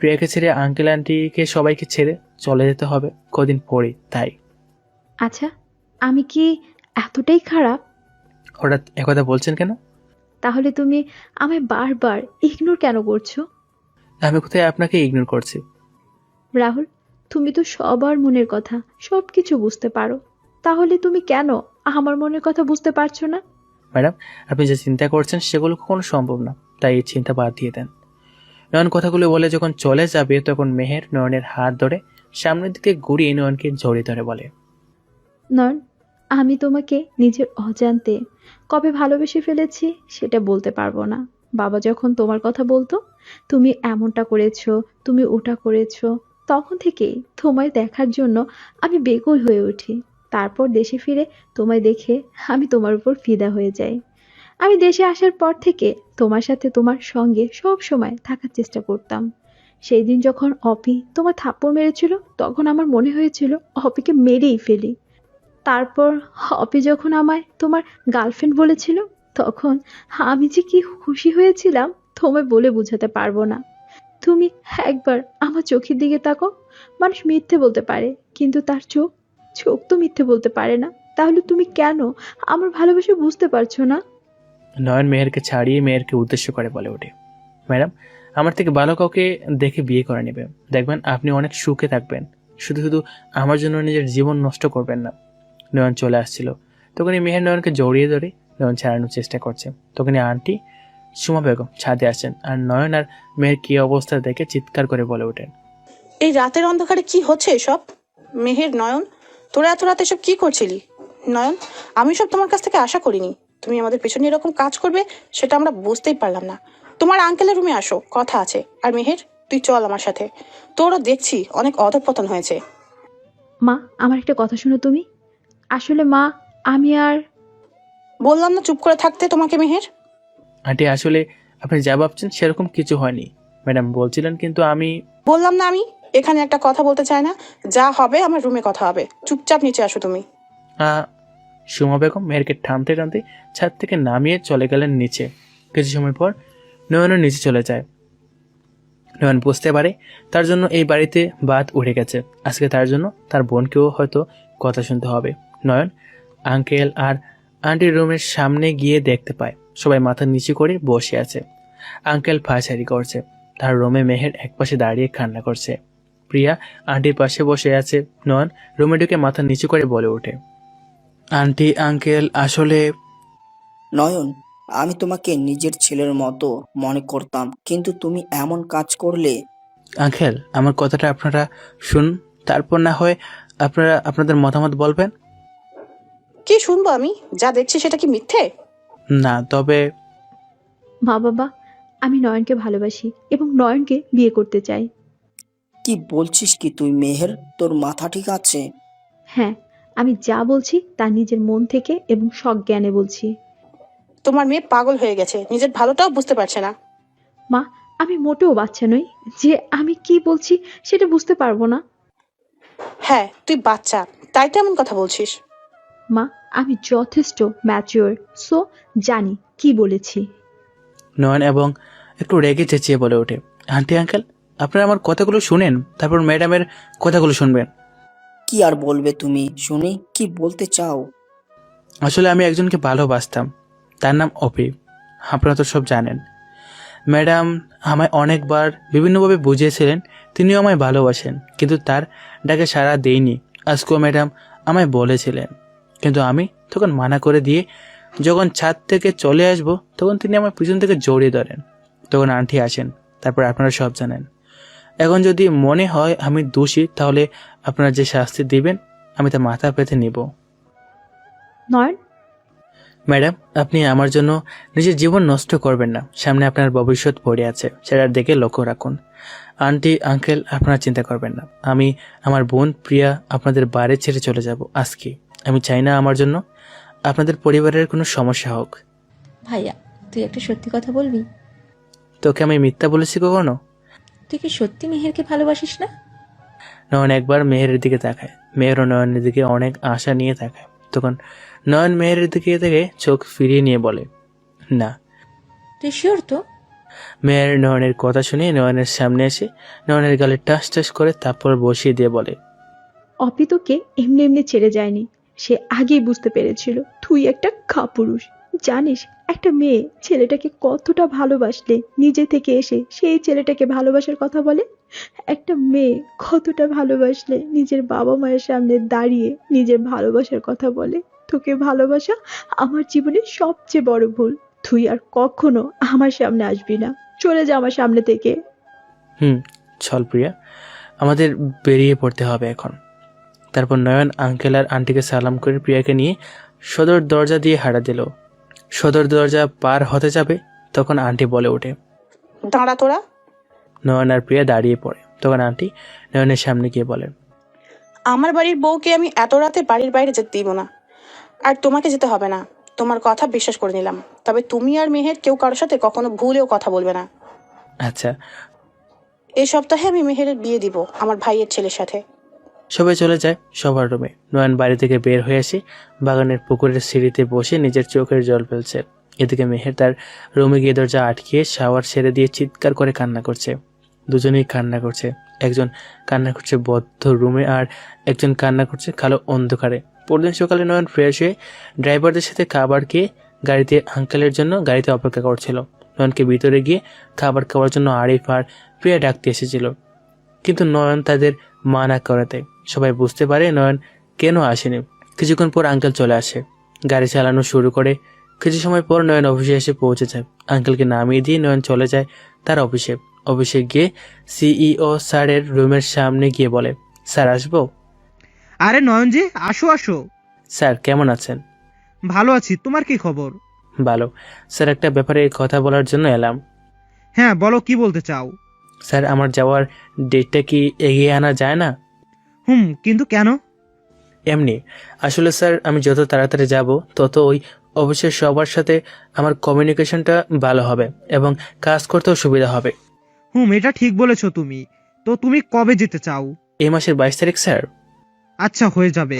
E: প্রিয়াকে ছেড়ে আঙ্কেল আন্টিকে সবাইকে ছেড়ে চলে যেতে হবে কদিন পরে, তাই।
A: আচ্ছা, আমি কি এতটাই খারাপ?
E: হঠাৎ একথা বলছেন কেন?
A: তাহলে তুমি আমায় বারবার ইগনোর কেন করছো?
E: আমি কোথায় আপনাকে ইগনোর করছি?
A: রাহুল, তুমি তো সবার মনের কথা সবকিছু বুঝতে পারো, তাহলে তুমি কেন আমার মনের কথা বুঝতে পারছো না?
E: ম্যাডাম, আপনি যে চিন্তা করছেন সেগুলো কখনো সম্ভব না, তাই এই চিন্তা বাদ দিয়ে দেন। নয়ন কথাগুলো বলে যখন চলে যাবে তখন মেহের নয়নের হাত ধরে সামনের দিকে ঘুরিয়ে নয়নকে জড়িয়ে ধরে বলে,
A: নয়ন, আমি তোমাকে নিজের অজান্তে কবে ভালোবেসে ফেলেছি সেটা বলতে পারবো না। বাবা যখন তোমার কথা বলতো, তুমি এমনটা করেছো, তুমি ওটা করেছো, তখন থেকেই তোমায় দেখার জন্য আমি বেকুল হয়ে উঠি। তারপর দেশে ফিরে তোমায় দেখে আমি তোমার উপর ফিদা হয়ে যাই। আমি দেশে আসার পর থেকে তোমার সাথে তোমার সঙ্গে সব সময় থাকার চেষ্টা করতাম। সেই দিন যখন অপি তোমার থাপ্পড় মেরেছিল, তখন আমার মনে হয়েছিল অপিকে মেরেই ফেলি। তারপর অপি যখন আমায় তোমার গার্লফ্রেন্ড বলেছিল, তখন আমি যে কি খুশি হয়েছিলাম তোমায় বলে বোঝাতে পারবো না। তুমি একবার আমার চোখের দিকে তাকো। মানুষ মিথ্যে বলতে পারে, কিন্তু তার চোখ চোখ তো মিথ্যে বলতে পারে না। তাহলে তুমি কেন আমার ভালোবাসা বুঝতে পারছো না?
E: নয়ন মেহেরকে ছাড়িয়ে মেহেরকে উদ্দেশ্য করে বলে ওঠে, ম্যাডাম, আমার থেকে ভালো কাউকে দেখে বিয়ে করে নেবে, দেখবেন আপনি অনেক সুখে থাকবেন। শুধু শুধু আমার জন্য নিজের জীবন নষ্ট করবেন না। নয়ন চলে আসছিল, তখনই মেহের নয়নকে জড়িয়ে ধরে নয়ন ছাড়ানোর চেষ্টা করছে। তখনই আন্টি সুমা বেগম ছাদে আসেন আর নয়ন আর মেহের কি অবস্থা দেখে চিৎকার করে বলে ওঠেন,
J: এই রাতের অন্ধকারে কি হচ্ছে এসব? মেহের, নয়ন, তোরা এত রাতে এসব কি করছিলি? নয়ন, আমি সব তোমার কাছ থেকে আশা করিনি। তুমি আমাদের পেছনে এরকম কাজ করবে সেটা আমরা বুঝতেই পারলাম না। তোমার আঙ্কেলের রুমে আসো, কথা আছে। আর মেহের, তুই চল আমার সাথে। তোরও দেখছি অনেক অধঃপতন হয়েছে।
A: মা, আমার একটা কথা শোনো তুমি। আসলে মা, আমি আর
J: বললাম না চুপ করে থাকতে তোমাকে মেহের।
E: আন্টি আসলে আপনি যা ভাবছেন সেরকম কিছু হয়নি, ম্যাডাম বলছিলেন, কিন্তু আমি
J: বললাম না আমি এখানে একটা কথা বলতে চাই না। যা হবে আমার রুমে কথা হবে। চুপচাপ নিচে আসো তুমি।
E: সুমা বেগম মেহেরকে টানতে টানতে ছাদ থেকে নামিয়ে চলে গেলেন নিচে। কিছু সময় পর নয়নও নিচে চলে যায়। নয়ন বুঝতে পারে তার জন্য এই বাড়িতে বাদ উঠে গেছে। আজকে তার জন্য তার বোনকেও হয়তো কথা শুনতে হবে। নয়ন আঙ্কেল আর আন্টির রুমের সামনে গিয়ে দেখতে পায় সবাই মাথা নিচু করে বসে আছে। আঙ্কেল পায়চারি করছে, তার রুমে মেহের একপাশে দাঁড়িয়ে কান্না করছে। প্রিয়া আন্টির পাশে বসে আছে। নয়ন রুমে ঢুকে মাথা নিচু করে বলে ওঠে, আন্টি আঙ্কেল আসলে
H: নয়ন, আমি তোমাকে নিজের ছেলের মতো মনে করতাম, কিন্তু তুমি এমন কাজ করলে।
E: আঙ্কেল আমার কথাটা আপনারা শুনুন, তারপর না হয় আপনারা আপনাদের মতামত বলবেন।
J: কি শুনবো আমি? যা দেখছি সেটা কি মিথ্যে?
E: না, তবে
A: মা বাবা, আমি নয়নকে ভালোবাসি এবং নয়নকে বিয়ে করতে চাই।
H: কি বলছিস কি তুই মেহের? তোর মাথা ঠিক আছে?
A: হ্যাঁ, আমি যা বলছি তা নিজের মন থেকে এবং সজ্ঞানে বলছি।
J: তোমার মেয়ে পাগল হয়ে গেছে, নিজের ভালোটাও বুঝতে পারছে না।
A: মা, আমি মোটেও বাচ্চা নই যে আমি কি বলছি সেটা বুঝতে পারবো না।
J: হ্যাঁ, তুই বাচ্চা, তাই তো এমন কথা বলছিস।
A: মা, আমি যথেষ্ট ম্যাচিওর, সো জানি কি বলেছি।
E: নয়ন এবং একটু রেগে চেঁচিয়ে বলে ওঠে, আন্টি আঙ্কেল আপনারা আমার কথাগুলো শুনেন, তারপর ম্যাডামের কথাগুলো শুনবেন।
H: কি আর বলবে তুমি শুনি, কি বলতে চাও?
E: আসলে আমি একজনকে ভালোবাসতাম, তার নাম অপি, আপনারা তো সব জানেন। ম্যাডাম আমায় অনেকবার বিভিন্নভাবে বুঝিয়েছিলেন তিনিও আমায় ভালোবাসেন, কিন্তু তার ডাকে সাড়া দেইনি। আজকেও ম্যাডাম আমায় বলেছিলেন, কিন্তু আমি তখন মানা করে দিয়ে যখন ছাদ থেকে চলে আসব তখন তিনি আমার পিছন থেকে জড়িয়ে ধরেন। তখন আন্টি আসেন, তারপর আপনারা সব জানেন। এখন যদি মনে হয় আমি দোষী, তাহলে আপনারা যে শাস্তি দিবেন আমি তা মাথা পেতে নিব।
A: নয়ন,
E: ম্যাডাম আপনি আমার জন্য নিজের জীবন নষ্ট করবেন না, সামনে আপনার ভবিষ্যৎ পড়ে আছে, সেটার দিকে লক্ষ্য রাখুন। আন্টি আঙ্কেল আপনারা চিন্তা করবেন না, আমি আমার বোন প্রিয়া আপনাদের বাড়ি ছেড়ে চলে যাব আজকে। আমি চাই না আমার জন্য আপনাদের পরিবারের কোনো সমস্যা হোক।
F: ভাইয়া, তুই একটা সত্যি কথা বলবি?
E: তোকে আমি মিথ্যা বলেছি কখনো?
F: তুই কি সত্যি মেহেরকে ভালোবাসিস না?
E: নয়ন একবার মেহেরের দিকে তাকায়, মেহেরও নয়নের দিকে অনেক আশা নিয়ে তাকায়। তখন নয়ন মেহেরের দিকে থেকে চোখ ফিরিয়ে নিয়ে বলে, না।
F: তুই শিওর তো?
E: মেয়ের নয়নের কথা শুনে নয়নের সামনে এসে নয়নের গালে টাস টাস করে তারপর বসিয়ে দিয়ে বলে,
A: অপি তোকে এমনি এমনি ছেড়ে যায়নি। সে আগেই বুঝতে পেরেছিল তুই একটা কাপুরুষ। জানিস একটা মেয়ে ছেলেটাকে কতটা ভালোবাসলে নিজে থেকে এসে সেই ছেলেটাকে ভালোবাসার কথা বলে। একটা মেয়ে কতটা ভালোবাসলে নিজের বাবা মায়ের সামনে দাঁড়িয়ে নিজের ভালোবাসার কথা বলে। তোকে ভালোবাসা আমার জীবনের সবচেয়ে বড় ভুল। তুই আর কখনো আমার সামনে আসবি না। চলে যা আমার সামনে থেকে।
E: চল প্রিয়া, আমাদের বেরিয়ে পড়তে হবে এখন। তারপর নয়ন আঙ্কেল আর আন্টিকে সালাম করে প্রিয়াকে নিয়ে সদর দরজা দিয়ে হাঁটা দিল। সদর দরজা পার হতে যাবে তখন আন্টি বলে ওঠে,
J: দাঁড়া তোরা।
E: নয়ন আর প্রিয়া দাঁড়িয়ে পড়ে। তখন আন্টি নয়নের সামনে গিয়ে বলেন,
J: আমার বাড়ির বউকে আমি এত রাতে বাড়ির বাইরে যেতে দিব না, আর তোমাকে যেতে হবে না। তোমার কথা বিশ্বাস করে নিলাম, তবে তুমি আর মেহের কেউ কারোর সাথে কখনো ভুলেও কথা বলবে না।
E: আচ্ছা।
J: এই সপ্তাহে আমি মেহেরের বিয়ে দিব আমার ভাইয়ের ছেলের সাথে।
E: সবাই চলে যায় সবার রুমে। নয়ন বাড়ি থেকে বের হয়ে আসে বাগানের পুকুরের সিঁড়িতে বসে নিজের চোখের জল ফেলছে। এদিকে মেহের তার রুমে গিয়ে দরজা আটকিয়ে শাওয়ার সেরে দিয়ে চিৎকার করে কান্না করছে। দুজনেই কান্না করছে। একজন কান্না করছে বদ্ধ রুমে আর একজন কান্না করছে কালো অন্ধকারে। পরদিন সকালে নয়ন ফ্রেশ হয়ে ড্রাইভারদের সাথে খাবার খেয়ে গাড়িতে আঙ্কেলের জন্য গাড়িতে অপেক্ষা করছিল। নয়নকে ভিতরে গিয়ে খাবার খাওয়ার জন্য আরিফ আর প্রিয়া ডাকতে এসেছিল, কিন্তু নয়ন তাদের মানা করাতে সবাই বুঝতে পারে নয়ন কেন আসেনি। কিছুক্ষণ পর আঙ্কেল চলে আসে, গাড়ি চালানো শুরু করে। কিছু সময় পর নয়ন অফিসে এসে পৌঁছে যায়। আঙ্কেলকে নামিয়ে দিয়ে নয়ন চলে যায় তার অফিসে। অফিসে গিয়ে সিইও স্যারের রুমের সামনে গিয়ে বলে, স্যার আসবো?
N: আরে নয়নজি, আসো আসো।
E: স্যার কেমন আছেন?
N: ভালো আছি, তোমার কি খবর?
E: ভালো। স্যার একটা ব্যাপারে কথা বলার জন্য এলাম।
N: হ্যাঁ বলো, কি বলতে চাও?
E: স্যার আমার যাওয়ার ডেটটা কি এগিয়ে আনা যায় না?
N: কিন্তু কেন?
E: এমনি। আসলে স্যার আমি যত তাড়াতাড়ি যাব তত ওই অফিসের সবার সাথে আমার কমিউনিকেশনটা ভালো হবে এবং কাজ করতেও সুবিধা হবে।
N: এটা ঠিক বলেছো তুমি। তো তুমি কবে যেতে চাও?
E: এই মাসের 22 তারিখ স্যার।
N: আচ্ছা, হয়ে যাবে।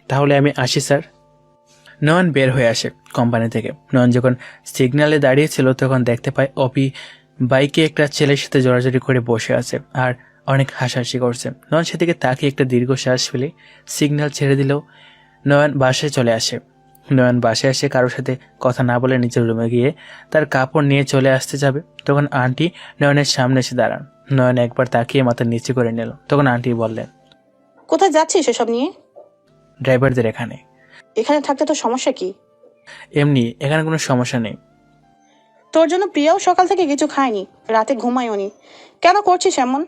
E: তাহলে আমি আসি স্যার। নয়ন বের হয়ে আসে কোম্পানি থেকে। নয়ন যখন সিগন্যালে দাঁড়িয়েছিল তখন দেখতে পায় অপি বাইকে একটা ছেলের সাথে জড়াজড়ি করে বসে আছে আর অনেক হাসাহাসি করছে। নয়ন সেদিকে তাকিয়ে একটা দীর্ঘশ্বাস ফেলে সিগন্যাল ছেড়ে দিল। নয়ন বাসায় চলে আসে। নয়ন বাসায় এসে কারোর সাথে কথা না বলে নিজের রুমে গিয়ে তার কাপড় নিয়ে চলে আসতে যাবে তখন আন্টি নয়নের সামনে এসে দাঁড়ান। নয়ন একবার তাকিয়ে মাথা নিচু করে নিল। তখন আন্টি বললেন,
J: কোথায় যাচ্ছিস এসব নিয়ে?
E: ড্রাইভারদের এখানে।
J: এখানে থাকতে তো সমস্যা কি?
E: এমনি, এখানে কোনো সমস্যা নেই।
J: তোর জন্য প্রিয়াও সকাল থেকে কিছু খায়নি, রাতে ঘুমায়ওনি। কেন করছিস এমন?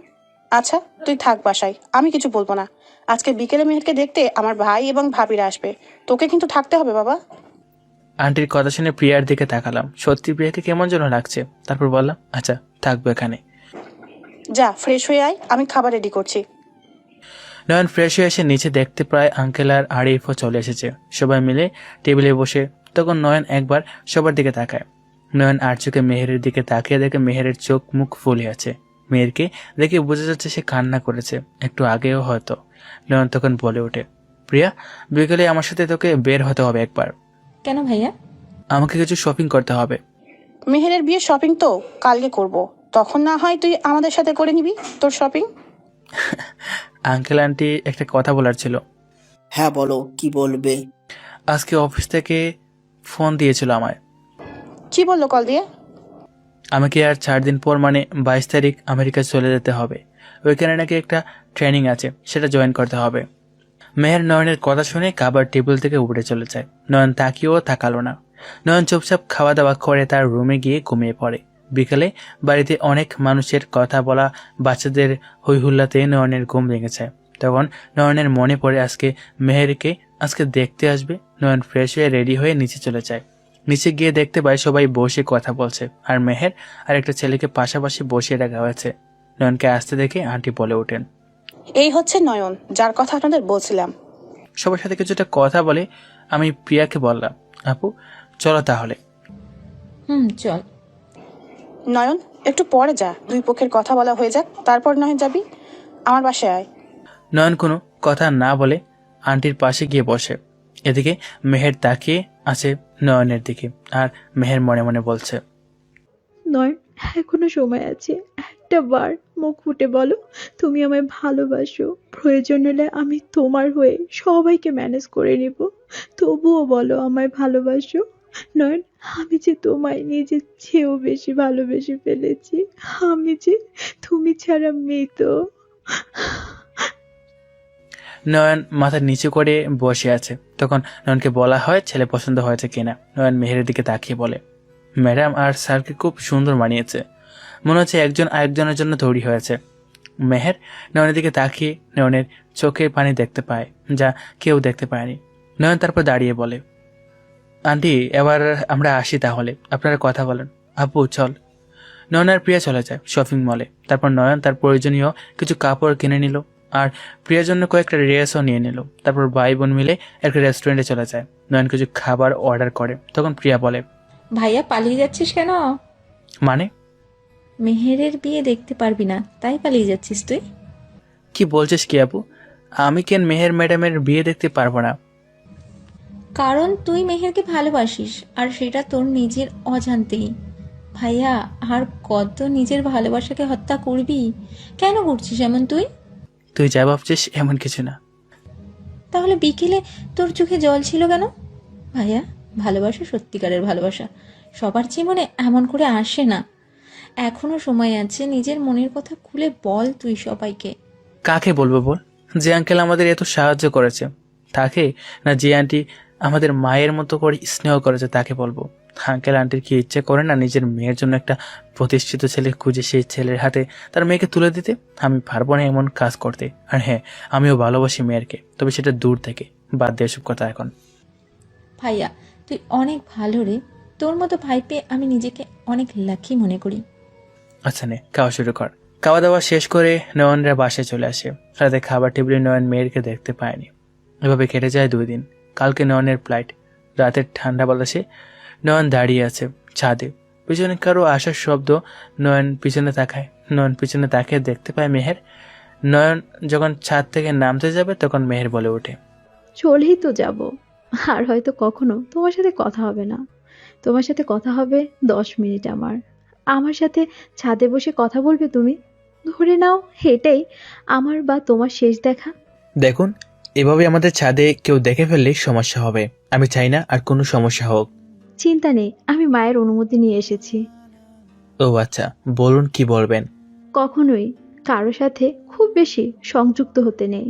J: আচ্ছা তুই থাক বাসায়, আমি কিছু বলবো না। আজকে বিকেলে মেহেরকে দেখতে আমার ভাই এবং ভাবিরা আসবে, তোকে কিন্তু থাকতে হবে বাবা।
E: আন্টির কথা শুনে প্রিয়ার দিকে তাকালাম। সত্যি প্রিয়াকে কেমন যেন লাগছে। তারপর বললাম, আচ্ছা থাকবো এখানে।
J: যা ফ্রেশ হয়ে আয়, আমি খাবার রেডি করছি।
E: নয়ন ফ্রেশ হয়ে এসে নিচে দেখতে প্রায় আঙ্কেল আর আরিফও চলে এসেছে। সবাই মিলে টেবিলে বসে। তখন নয়ন একবার সবার দিকে তাকায়। নয়ন আর চোখে মেহেরের দিকে তাকিয়ে দেখে মেহেরের চোখ মুখ ফুলে আছে। মেহেরকে দেখে বোঝা যাচ্ছে সে কান্না করেছে, একটু আগেও হয়তো। নয়ন তখন বলে ওঠে, প্রিয়া বিকেলে আমার সাথে তোকে বের হতে হবে একবার।
F: কেন ভাইয়া?
E: আমাকে কিছু শপিং করতে হবে।
J: মেহেরের বিয়ে শপিং তো কালকে করব, তখন না হয় তুই আমাদের সাথে করে নিবি তোর শপিং।
E: আঙ্কেল আন্টি একটা কথা বলার ছিল।
H: হ্যাঁ বলো, কি বলবে?
E: আজকে অফিস থেকে ফোন দিয়েছিল আমায়।
J: কি বললো কল দিয়ে?
E: আমাকে আর 4 দিন পর মানে 22 তারিখ আমেরিকা চলে যেতে হবে। ওইখানে নাকি একটা ট্রেনিং আছে, সেটা জয়েন করতে হবে। মেহের নয়নের কথা শুনে খাবার টেবিল থেকে উপরে চলে যায়। নয়ন তাকিয়েও তাকালো না। নয়ন চুপচাপ খাওয়া দাওয়া করে তার রুমে গিয়ে ঘুমিয়ে পড়ে। বিকেলে বাড়িতে অনেক মানুষের কথা বলা, বাচ্চাদের হইহুল্লাতে নয়নের ঘুম ভেঙেছে। তখন নয়নের মনে পড়ে আজকে মেহেরকে আজকে দেখতে আসবে। নয়ন ফ্রেশ হয়ে রেডি হয়ে নিচে চলে যায়। নিচে গিয়ে দেখতে পায় সবাই বসে কথা বলছে আর মেহের আর একটা ছেলেকে পাশাপাশি বসিয়ে রাখা হয়েছে। নয়নকে আসতে দেখে আন্টি বলে ওঠেন,
J: এই হচ্ছে নয়ন, যার কথা আপনাদের বলছিলাম।
E: সবার সাথে কিছুটা কথা বলে আমি প্রিয়াকে বললাম, আপু চলো তাহলে।
F: চল।
J: নয়ন একটু পরে যা, দুই পক্ষের কথা বলা হয়ে যাক, তারপর নয় যাবি। আমার বাসায় আয়।
E: নয়ন কোনো কথা না বলে আন্টির পাশে গিয়ে বসে। এদিকে মেহের তাকিয়ে আছে নয়নের দিকে আর মেহের মনে মনে বলছে,
A: নয়ন এখনো সময় আছে। একটা বার মুখ ফুটে বলো তুমি আমায় ভালোবাসো। প্রয়োজন হলে আমি তোমার হয়ে সবাইকে ম্যানেজ করে নিব। তবুও বলো আমায় ভালোবাসো। নয়ন, আমি যে তোমায় নিজের চেয়েও বেশি ভালোবেসে ফেলেছি। আমি যে তুমি ছাড়া মৃত।
E: নয়ন মাথা নিচু করে বসে আছে। তখন নয়নকে বলা হয় ছেলে পছন্দ হয়েছে কিনা। নয়ন মেহেরের দিকে তাকিয়ে বলে, ম্যাডাম আর স্যারকে খুব সুন্দর মানিয়েছে, মনে হচ্ছে একজন আরেকজনের জন্য তৈরি হয়েছে। মেহের নয়নের দিকে তাকিয়ে নয়নের চোখের পানি দেখতে পায়, যা কেউ দেখতে পায়নি। নয়ন তারপর দাঁড়িয়ে বলে, আন্টি এবার আমরা আসি তাহলে, আপনারা কথা বলেন। আব্বু চল। নয়ন আর প্রিয়া চলে যায় শপিং মলে। তারপর নয়ন তার প্রয়োজনীয় কিছু কাপড় কিনে নিল আর প্রিয়ার জন্য কয়েকটা ড্রেসও নিয়ে নিল। তারপর ভাই বোন মিলে একটা রেস্টুরেন্টে চলে যায়। নয়ন কিছু খাবার অর্ডার করে। তখন প্রিয়া বলে,
F: ভাইয়া পালিয়ে যাচ্ছিস কেন?
E: মানে
F: মেহেরের বিয়ে দেখতে পারবি না তাই পালিয়ে যাচ্ছিস তুই?
E: কি বলছিস কি আপু? আমি কেন মেহের ম্যাডামের বিয়ে দেখতে পারবো না?
F: কারণ তুই মেহেরকে ভালোবাসিস আর সেটা তোর নিজের অজান্তেই। ভাইয়া আর কত নিজের ভালোবাসাকে হত্যা করবি? কেন করছিস এমন তুই?
E: তুই যা ভাবছিস এমন কিছু না।
F: তাহলে বিকেলে তোর চোখে জল ছিল কেন? ভাইয়া, ভালোবাসা সত্যিকারের ভালোবাসা সবার জীবনে এমন করে আসে না। এখনো সময় আছে, নিজের মনের কথা খুলে বল তুই সবাইকে।
E: কাকে বলবো বল? যে আঙ্কেল আমাদের এত সাহায্য করেছে তাকে, না যে আন্টি আমাদের মায়ের মতো করে স্নেহ করেছে তাকে বলবো? আঙ্কেল আন্টির কি ইচ্ছে করে না নিজের মেয়ের জন্য একটা প্রতিষ্ঠিত ছেলে খুঁজে সেই ছেলের হাতে তার মেয়েকে তুলে দিতে? আমি পারবো না এমন কাজ করতে। আর হ্যাঁ, আমিও ভালোবাসি মেয়েরকে, তবে সেটা দূর থেকে। বাদ দিয়ে এসব কথা এখন।
F: ভাইয়া তুই অনেক ভালো রে, তোর মতো ভাই পেয়ে আমি নিজেকে অনেক লাকি মনে করি।
E: আচ্ছা নে, খাওয়া শুরু কর। খাওয়া দাওয়া শেষ করে নয়নরা বাসায় চলে আসে। রাতে খাবার টেবিলে নয়ন মেয়েরকে দেখতে পায়নি। এভাবে কেটে যায় 2 দিন। কালকে নয়নের ফ্লাইট। রাতের ঠান্ডা বাতাসে নয়ন দাঁড়িয়ে আছে ছাদে। পিছনে কারো আসার শব্দ। নয়ন পিছনে তাকায়। নয়ন পিছনে তাকিয়ে দেখতে পায় মেহের। নয়ন যখন ছাদ থেকে নামতে যাবে তখন মেহের বলে ওঠে,
A: চলেই তো যাব। আর হয়তো কখনো তোমার সাথে কথা হবে না। তোমার সাথে কথা হবে 10 মিনিট। আমার সাথে ছাদে বসে কথা বলবে তুমি। ধরে নাও এটাই আমার বা তোমার শেষ দেখা।
E: দেখুন এভাবে আমাদের ছাদে কেউ দেখে ফেললে সমস্যা হবে। আমি চাই না আর কোনো সমস্যা হোক।
A: চিন্তা নেই, আমি মায়ের অনুমতি নিয়ে এসেছি।
E: ও আচ্ছা, বলুন কি বলবেন।
A: কখনোই কারো সাথে খুব বেশি সংযুক্ত হতে নেই,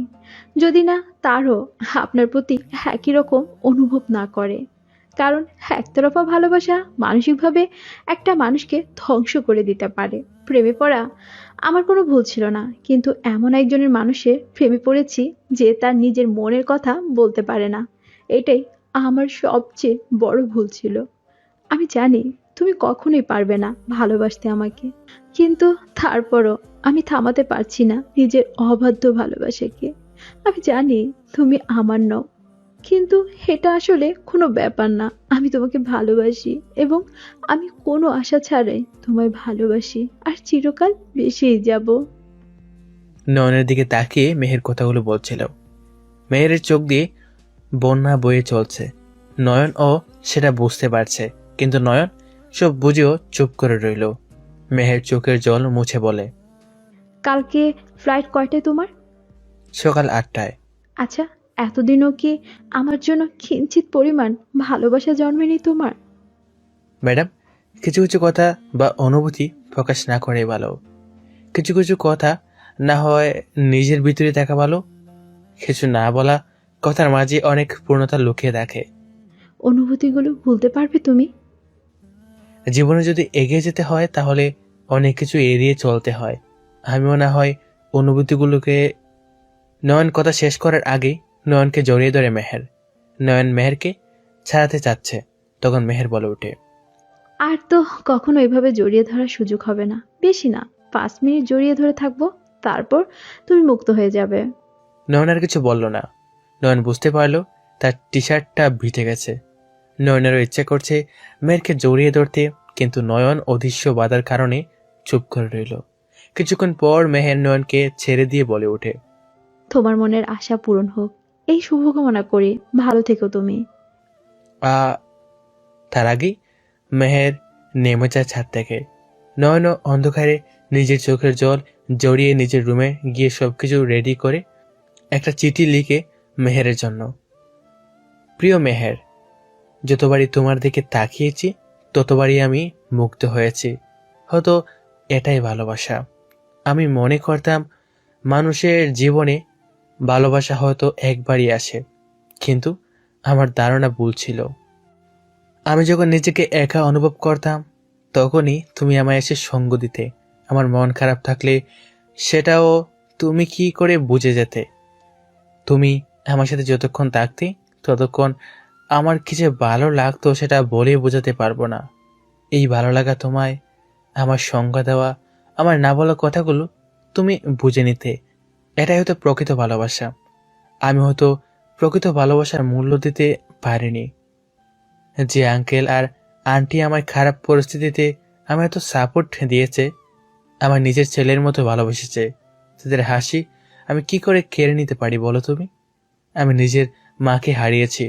A: যদি না তারও আপনার প্রতি একই রকম অনুভব না করে। কারণ একতরফা ভালোবাসা মানসিকভাবে একটা মানুষকে ধ্বংস করে দিতে পারে। প্রেমে পড়া আমার কোনো ভুল ছিল না, কিন্তু এমন একজনের মানুষের প্রেমে পড়েছি যে তার নিজের মনের কথা বলতে পারে না। এটাই আমার সবচেয়ে বড় ভুল ছিল। আমি জানি তুমি কখনোই পারবে না ভালোবাসতে আমাকে, কিন্তু তারপরও আমি থামাতে পারছি না নিজের অবাধ্য ভালোবাসাকে। আমি জানি তুমি আমার নও, কিন্তু এটা আসলে কোনো ব্যাপার না। আমি তোমাকে ভালোবাসি এবং আমি কোনো আশা ছাড়াই তোমায় ভালোবাসি আর চিরকাল বেসেই যাব।
E: নয়নের দিকে তাকিয়ে মেহের কথাগুলো বলছিল। মেহেরের চোখ দিয়ে বন্যা বয়ে চলছে। নয়ন ও সেটা বুঝতে পারছে, কিন্তু নয়ন সব বুঝেও চুপ করে রইল। মেহের চোখের জল মুছে বলে,
A: কালকে ফ্লাইট কয়টায় তোমার?
E: সকাল 8টায়।
A: আচ্ছা, এতদিনও কি আমার জন্য কিঞ্চিত পরিমাণ ভালোবাসা জন্মেনি তোমার?
E: ম্যাডাম, কিছু কিছু কথা বা অনুভূতি প্রকাশ না করে ভালো। কিছু কিছু কথা না হয় নিজের ভিতরে থাকা ভালো। কিছু না বলা কথার মাঝে অনেক পূর্ণতা লুকিয়ে রাখে।
A: অনুভূতিগুলো ভুলতে পারবে তুমি?
E: জীবনে যদি এগিয়ে যেতে হয় তাহলে অনেক কিছু এড়িয়ে চলতে হয়। আমিও না হয় অনুভূতিগুলোকে। নয়ন কথা শেষ করার আগেই নয়নকে জড়িয়ে ধরে মেহের। নয়ন মেহেরকে ছাড়াতে চাচ্ছে, তখন মেহের বলে ওঠে,
A: আর তো কখনো এভাবে জড়িয়ে ধরার সুযোগ হবে না। বেশি না, 5 মিনিট জড়িয়ে ধরে থাকবো, তারপর তুমি মুক্ত হয়ে যাবে।
E: নয়ন আর কিছু বলল না। নয়ন বুঝতে পারলো তার টি শার্টটা ভিজে গেছে। নয়নেরও ইচ্ছে করছে মেয়েরকে জড়িয়ে ধরতে, কিন্তু নয়ন অদৃশ্য বাধার কারণে চুপ করে রইল। কিছুক্ষণ পর মেহের নয়নকে ছেড়ে দিয়ে বলে ওঠে,
A: তোমার মনের আশা পূরণ হোক, এই শুভকামনা করি। ভালো থেকো তুমি।
E: তার আগেই মেহের নেমে যায় ছাদ থেকে। নয়ন অন্ধকারে নিজের চোখের জল জড়িয়ে নিজের রুমে গিয়ে সবকিছু রেডি করে একটা চিঠি লিখে মেহেরের জন্য। প্রিয় মেহের, যতবারই তোমার দিকে তাকিয়েছি ততবারই আমি মুগ্ধ হয়েছি। হয়তো এটাই ভালোবাসা। আমি মনে করতাম মানুষের জীবনে ভালোবাসা হয়তো একবারই আসে, কিন্তু আমার ধারণা ভুল ছিল। আমি যখন নিজেকে একা অনুভব করতাম তখনই তুমি আমায় এসে সঙ্গ দিতে। আমার মন খারাপ থাকলে সেটাও তুমি কি করে বুঝে যেতে। তুমি আমার সাথে যতক্ষণ থাকতে ততক্ষণ আমার কি যে ভালো লাগতো সেটা বলে বোঝাতে পারবো না। এই ভালো লাগা তোমায় আমার সংজ্ঞা দেওয়া, আমার না বলা কথাগুলো তুমি বুঝে নিতে, এটাই হয়তো প্রকৃত ভালোবাসা। আমি হয়তো প্রকৃত ভালোবাসার মূল্য দিতে পারিনি। যে আঙ্কেল আর আন্টি আমার খারাপ পরিস্থিতিতে আমার এত সাপোর্ট দিয়েছে, আমার নিজের ছেলের মতো ভালোবেসেছে, তাদের হাসি আমি কি করে কেড়ে নিতে পারি বলো তুমি? আমি নিজের মাকে হারিয়েছি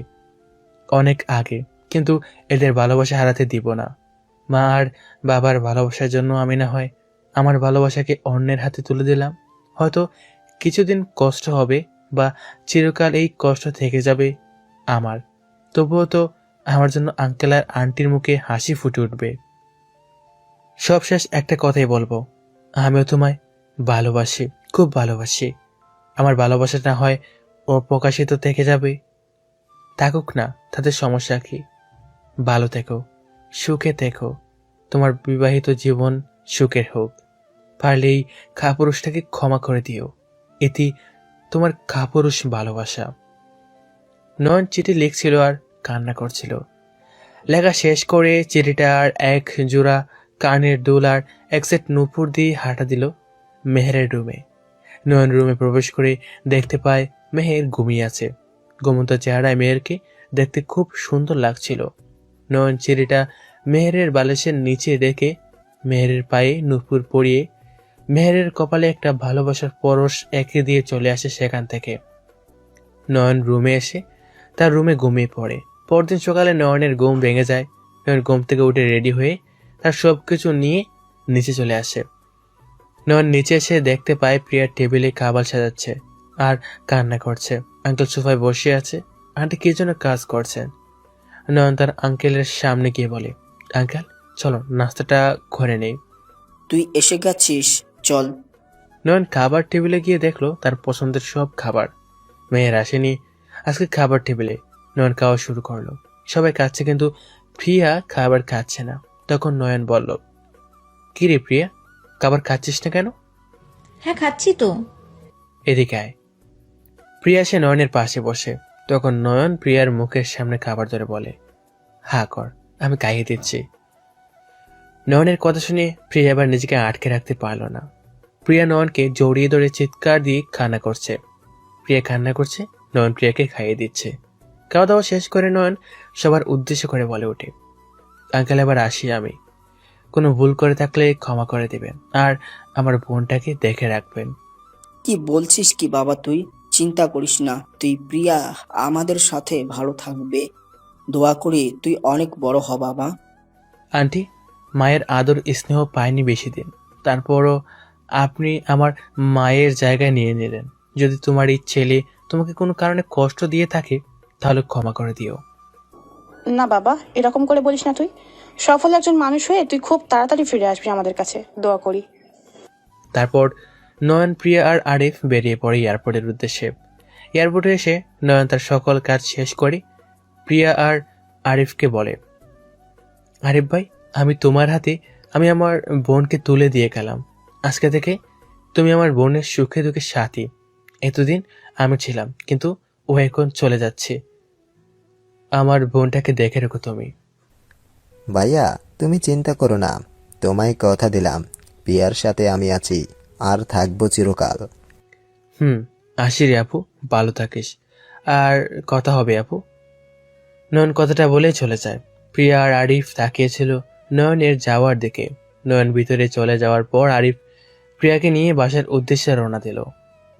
E: অনেক আগে, কিন্তু এদের ভালোবাসা হারাতে দিব না। মা আর বাবার ভালোবাসার জন্য আমি না হয় আমার ভালোবাসাকে অন্যের হাতে তুলে দিলাম। হয়তো কিছুদিন কষ্ট হবে বা চিরকাল এই কষ্ট থেকে যাবে আমার, তবুও তো আমার জন্য আঙ্কেল আর আন্টির মুখে হাসি ফুটে উঠবে। সবশেষ একটা কথাই বলবো, আমিও তোমায় ভালোবাসি, খুব ভালোবাসি। আমার ভালোবাসা না হয় অপ্রকাশিত থেকে যাবে, থাকুক না, তাদের সমস্যা কি? ভালো থেকো, সুখে থেকো, তোমার বিবাহিত জীবন সুখের হোক। পারলে এই কাপুরুষটাকে ক্ষমা করে দিও, এটি তোমার কাপুরুষ ভালোবাসা। নয়ন চিঠি লিখছিল আর কান্না করছিল। লেখা শেষ করে চিঠিটার এক জোড়া কানের দুল আর এক সেট নূপুর দিয়ে হাঁটা দিল মেহেরের রুমে। নয়ন রুমে প্রবেশ করে দেখতে পায় মেহের ঘুমিয়ে আছে। ঘুমন্ত চেহারায় মেহেরকে দেখতে খুব সুন্দর লাগছিল। নয়ন চিঠিটা মেহেরের বালিশের নিচে রেখে মেহেরের পায়ে নূপুর পরিয়ে মেহেরের কপালে একটা ভালোবাসার পরশ এঁকে দিয়ে চলে আসে সেখান থেকে। নয়ন রুমে এসে তার রুমে ঘুমিয়ে পড়ে। পরদিন সকালে নয়নের ঘুম ভেঙে যায়। নয়ন ঘুম থেকে উঠে রেডি হয়ে তার সবকিছু নিয়ে নিচে চলে আসে। নয়ন নিচে এসে দেখতে পায় প্রিয়ার টেবিলে খাবার সাজাচ্ছে আর কান্না করছে। আঙ্কেল সোফায় বসে আছে, আন্টি কি জন্য কাজ করছেন। নয়ন তার আঙ্কেলের সামনে গিয়ে বলে, আঙ্কেল চলো নাস্তাটা করে নেই।
H: তুই এসে গেছিস, চল।
E: নয়ন খাবার টেবিলে গিয়ে দেখলো তার পছন্দের সব খাবার। মেয়ের আসেনি আজকে খাবার টেবিলে। নয়ন খাওয়া শুরু করলো। সবাই খাচ্ছে কিন্তু প্রিয়া খাবার খাচ্ছে না। তখন নয়ন বলল, কি রে প্রিয়া, খাবার খাচ্ছিস না কেন?
F: হ্যাঁ খাচ্ছি তো।
E: এদিকে আয়। প্রিয়া সে নয়নের পাশে বসে। তখন নয়ন প্রিয়ার মুখের সামনে খাবার ধরে বলে, হা কর, আমি খাইয়ে দিচ্ছি। নয়নের কথা শুনে প্রিয়া এবার নিজেকে আটকে রাখতে পারল না। প্রিয়া নয়নকে জড়িয়ে ধরে চিৎকার দিয়ে কান্না করছে। প্রিয়া কান্না করছে, নয়ন প্রিয়াকে খাইয়ে দিচ্ছে। খাওয়া দাওয়া শেষ করে নয়ন সবার উদ্দেশ্য করে বলে ওঠে, আঙ্কেল এবার আসি আমি। কোনো ভুল করে থাকলে ক্ষমা করে দেবেন আর আমার বোনটাকে দেখে রাখবেন।
H: কি বলছিস কি বাবা তুই? চিন্তা করিস না, তুই প্রিয়া আমাদের সাথে ভালো থাকবে। দোয়া করি তুই অনেক বড় হ বাবা।
E: আন্টি, মায়ের আদর স্নেহ পায়নি বেশি দিন, তারপরও আপনি আমার মায়ের জায়গায় নিয়ে নিলেন। যদি তোমার এই ছেলে তোমাকে কোনো কারণে কষ্ট দিয়ে থাকে তাহলে ক্ষমা করে দিও।
J: না বাবা, এরকম করে বলিস না। তুই সফল একজন মানুষ হয়ে তুই খুব তাড়াতাড়ি ফিরে আসবি আমাদের কাছে, দোয়া করি।
E: তারপর নয়ন, প্রিয়া আর আরিফ বেরিয়ে পড়ে এয়ারপোর্টের উদ্দেশ্যে। এয়ারপোর্টে এসে নয়ন তার সকল কাজ শেষ করে প্রিয়া আর আরিফকে বলে, আরিফ ভাই, আমি তোমার হাতে আমি আমার বোনকে তুলে দিয়ে গেলাম। আজকে থেকে তুমি আমার বোনের সুখে দুঃখে সাথী। এতদিন আমি ছিলাম, কিন্তু ও এখন চলে যাচ্ছে। আমার বোনটাকে দেখে রেখো তুমি।
L: ভাইয়া তুমি চিন্তা করো না, তোমায় কথা দিলাম প্রিয়ার সাথে আমি আছি আর থাকবো চিরকাল।
E: আসি রে আপু, ভালো থাকিস, আর কথা হবে আপু। নয়ন কথাটা বলেই চলে যায়। প্রিয়া আর আরিফ তাকিয়েছিল নয়নের যাওয়ার দিকে। নয়ন ভিতরে চলে যাওয়ার পর আরিফ প্রিয়াকে নিয়ে বাসার উদ্দেশ্যে রওনা দিল।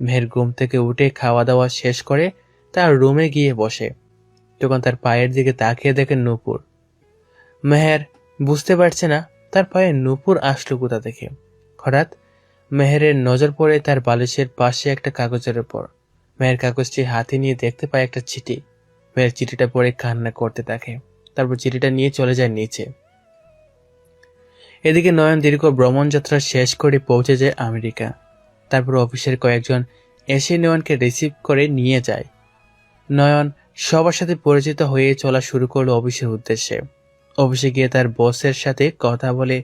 E: মেহের ঘুম থেকে উঠে খাওয়া দাওয়া শেষ করে তার রুমে গিয়ে বসে। তখন তার পায়ের দিকে তাকিয়ে দেখে নূপুর। মেহের বুঝতে পারছে না তার পায়ে নূপুর আসলো কোথা থেকে। হঠাৎ মেহেরের নজর পড়ে তার বালিশের পাশে একটা কাগজের উপর। মেহের কাগজটি হাতে নিয়ে দেখতে পায় একটা চিঠি। মেহের চিঠিটা পড়ে কান্না করতে থাকে, তারপর চিঠিটা নিয়ে চলে যায় নিচে। এদিকে নয়ন দীর্ঘ ভ্রমণযাত্রা শেষ করে পৌঁছে যায় আমেরিকা। তারপর অফিসের কয়েকজন এসে নয়নকে রিসিভ করে নিয়ে যায়। নয়ন সবার সাথে পরিচিত হয়ে চলা শুরু করলো অফিসের উদ্দেশ্যে। অফিসে গিয়ে তার বসের সাথে কথা বলে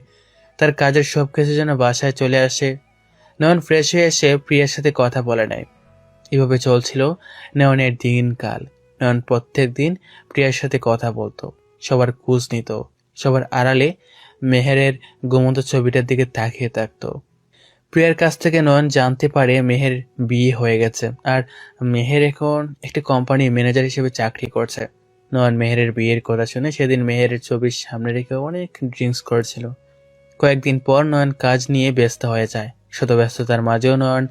E: তার কাজের সবকিছু যেন বাসায় চলে আসে। নয়ন ফ্রেশ হয়ে এসে প্রিয়ার সাথে কথা বলে নেয়। এভাবে চলছিল নয়নের দিনকাল। নয়ন প্রত্যেক দিন প্রিয়ার সাথে কথা বলতো, সবার খোঁজ নিত, সবার আড়ালে মেহেরের ঘুমন্ত ছবিটার দিকে তাকিয়ে থাকতো। প্রিয়ার কাছ থেকে নয়ন জানতে পারে মেহের বিয়ে হয়ে গেছে আর মেহের এখন একটি কোম্পানির ম্যানেজার হিসেবে চাকরি করছে। নয়ন মেহেরের বিয়ের কথা শুনে সেদিন মেহেরের ছবির সামনে রেখে অনেক ড্রিঙ্কস করেছিল। কয়েকদিন পর নয়ন কাজ নিয়ে ব্যস্ত হয়ে যায়। শত ব্যস্ততার মাঝেও নয়ন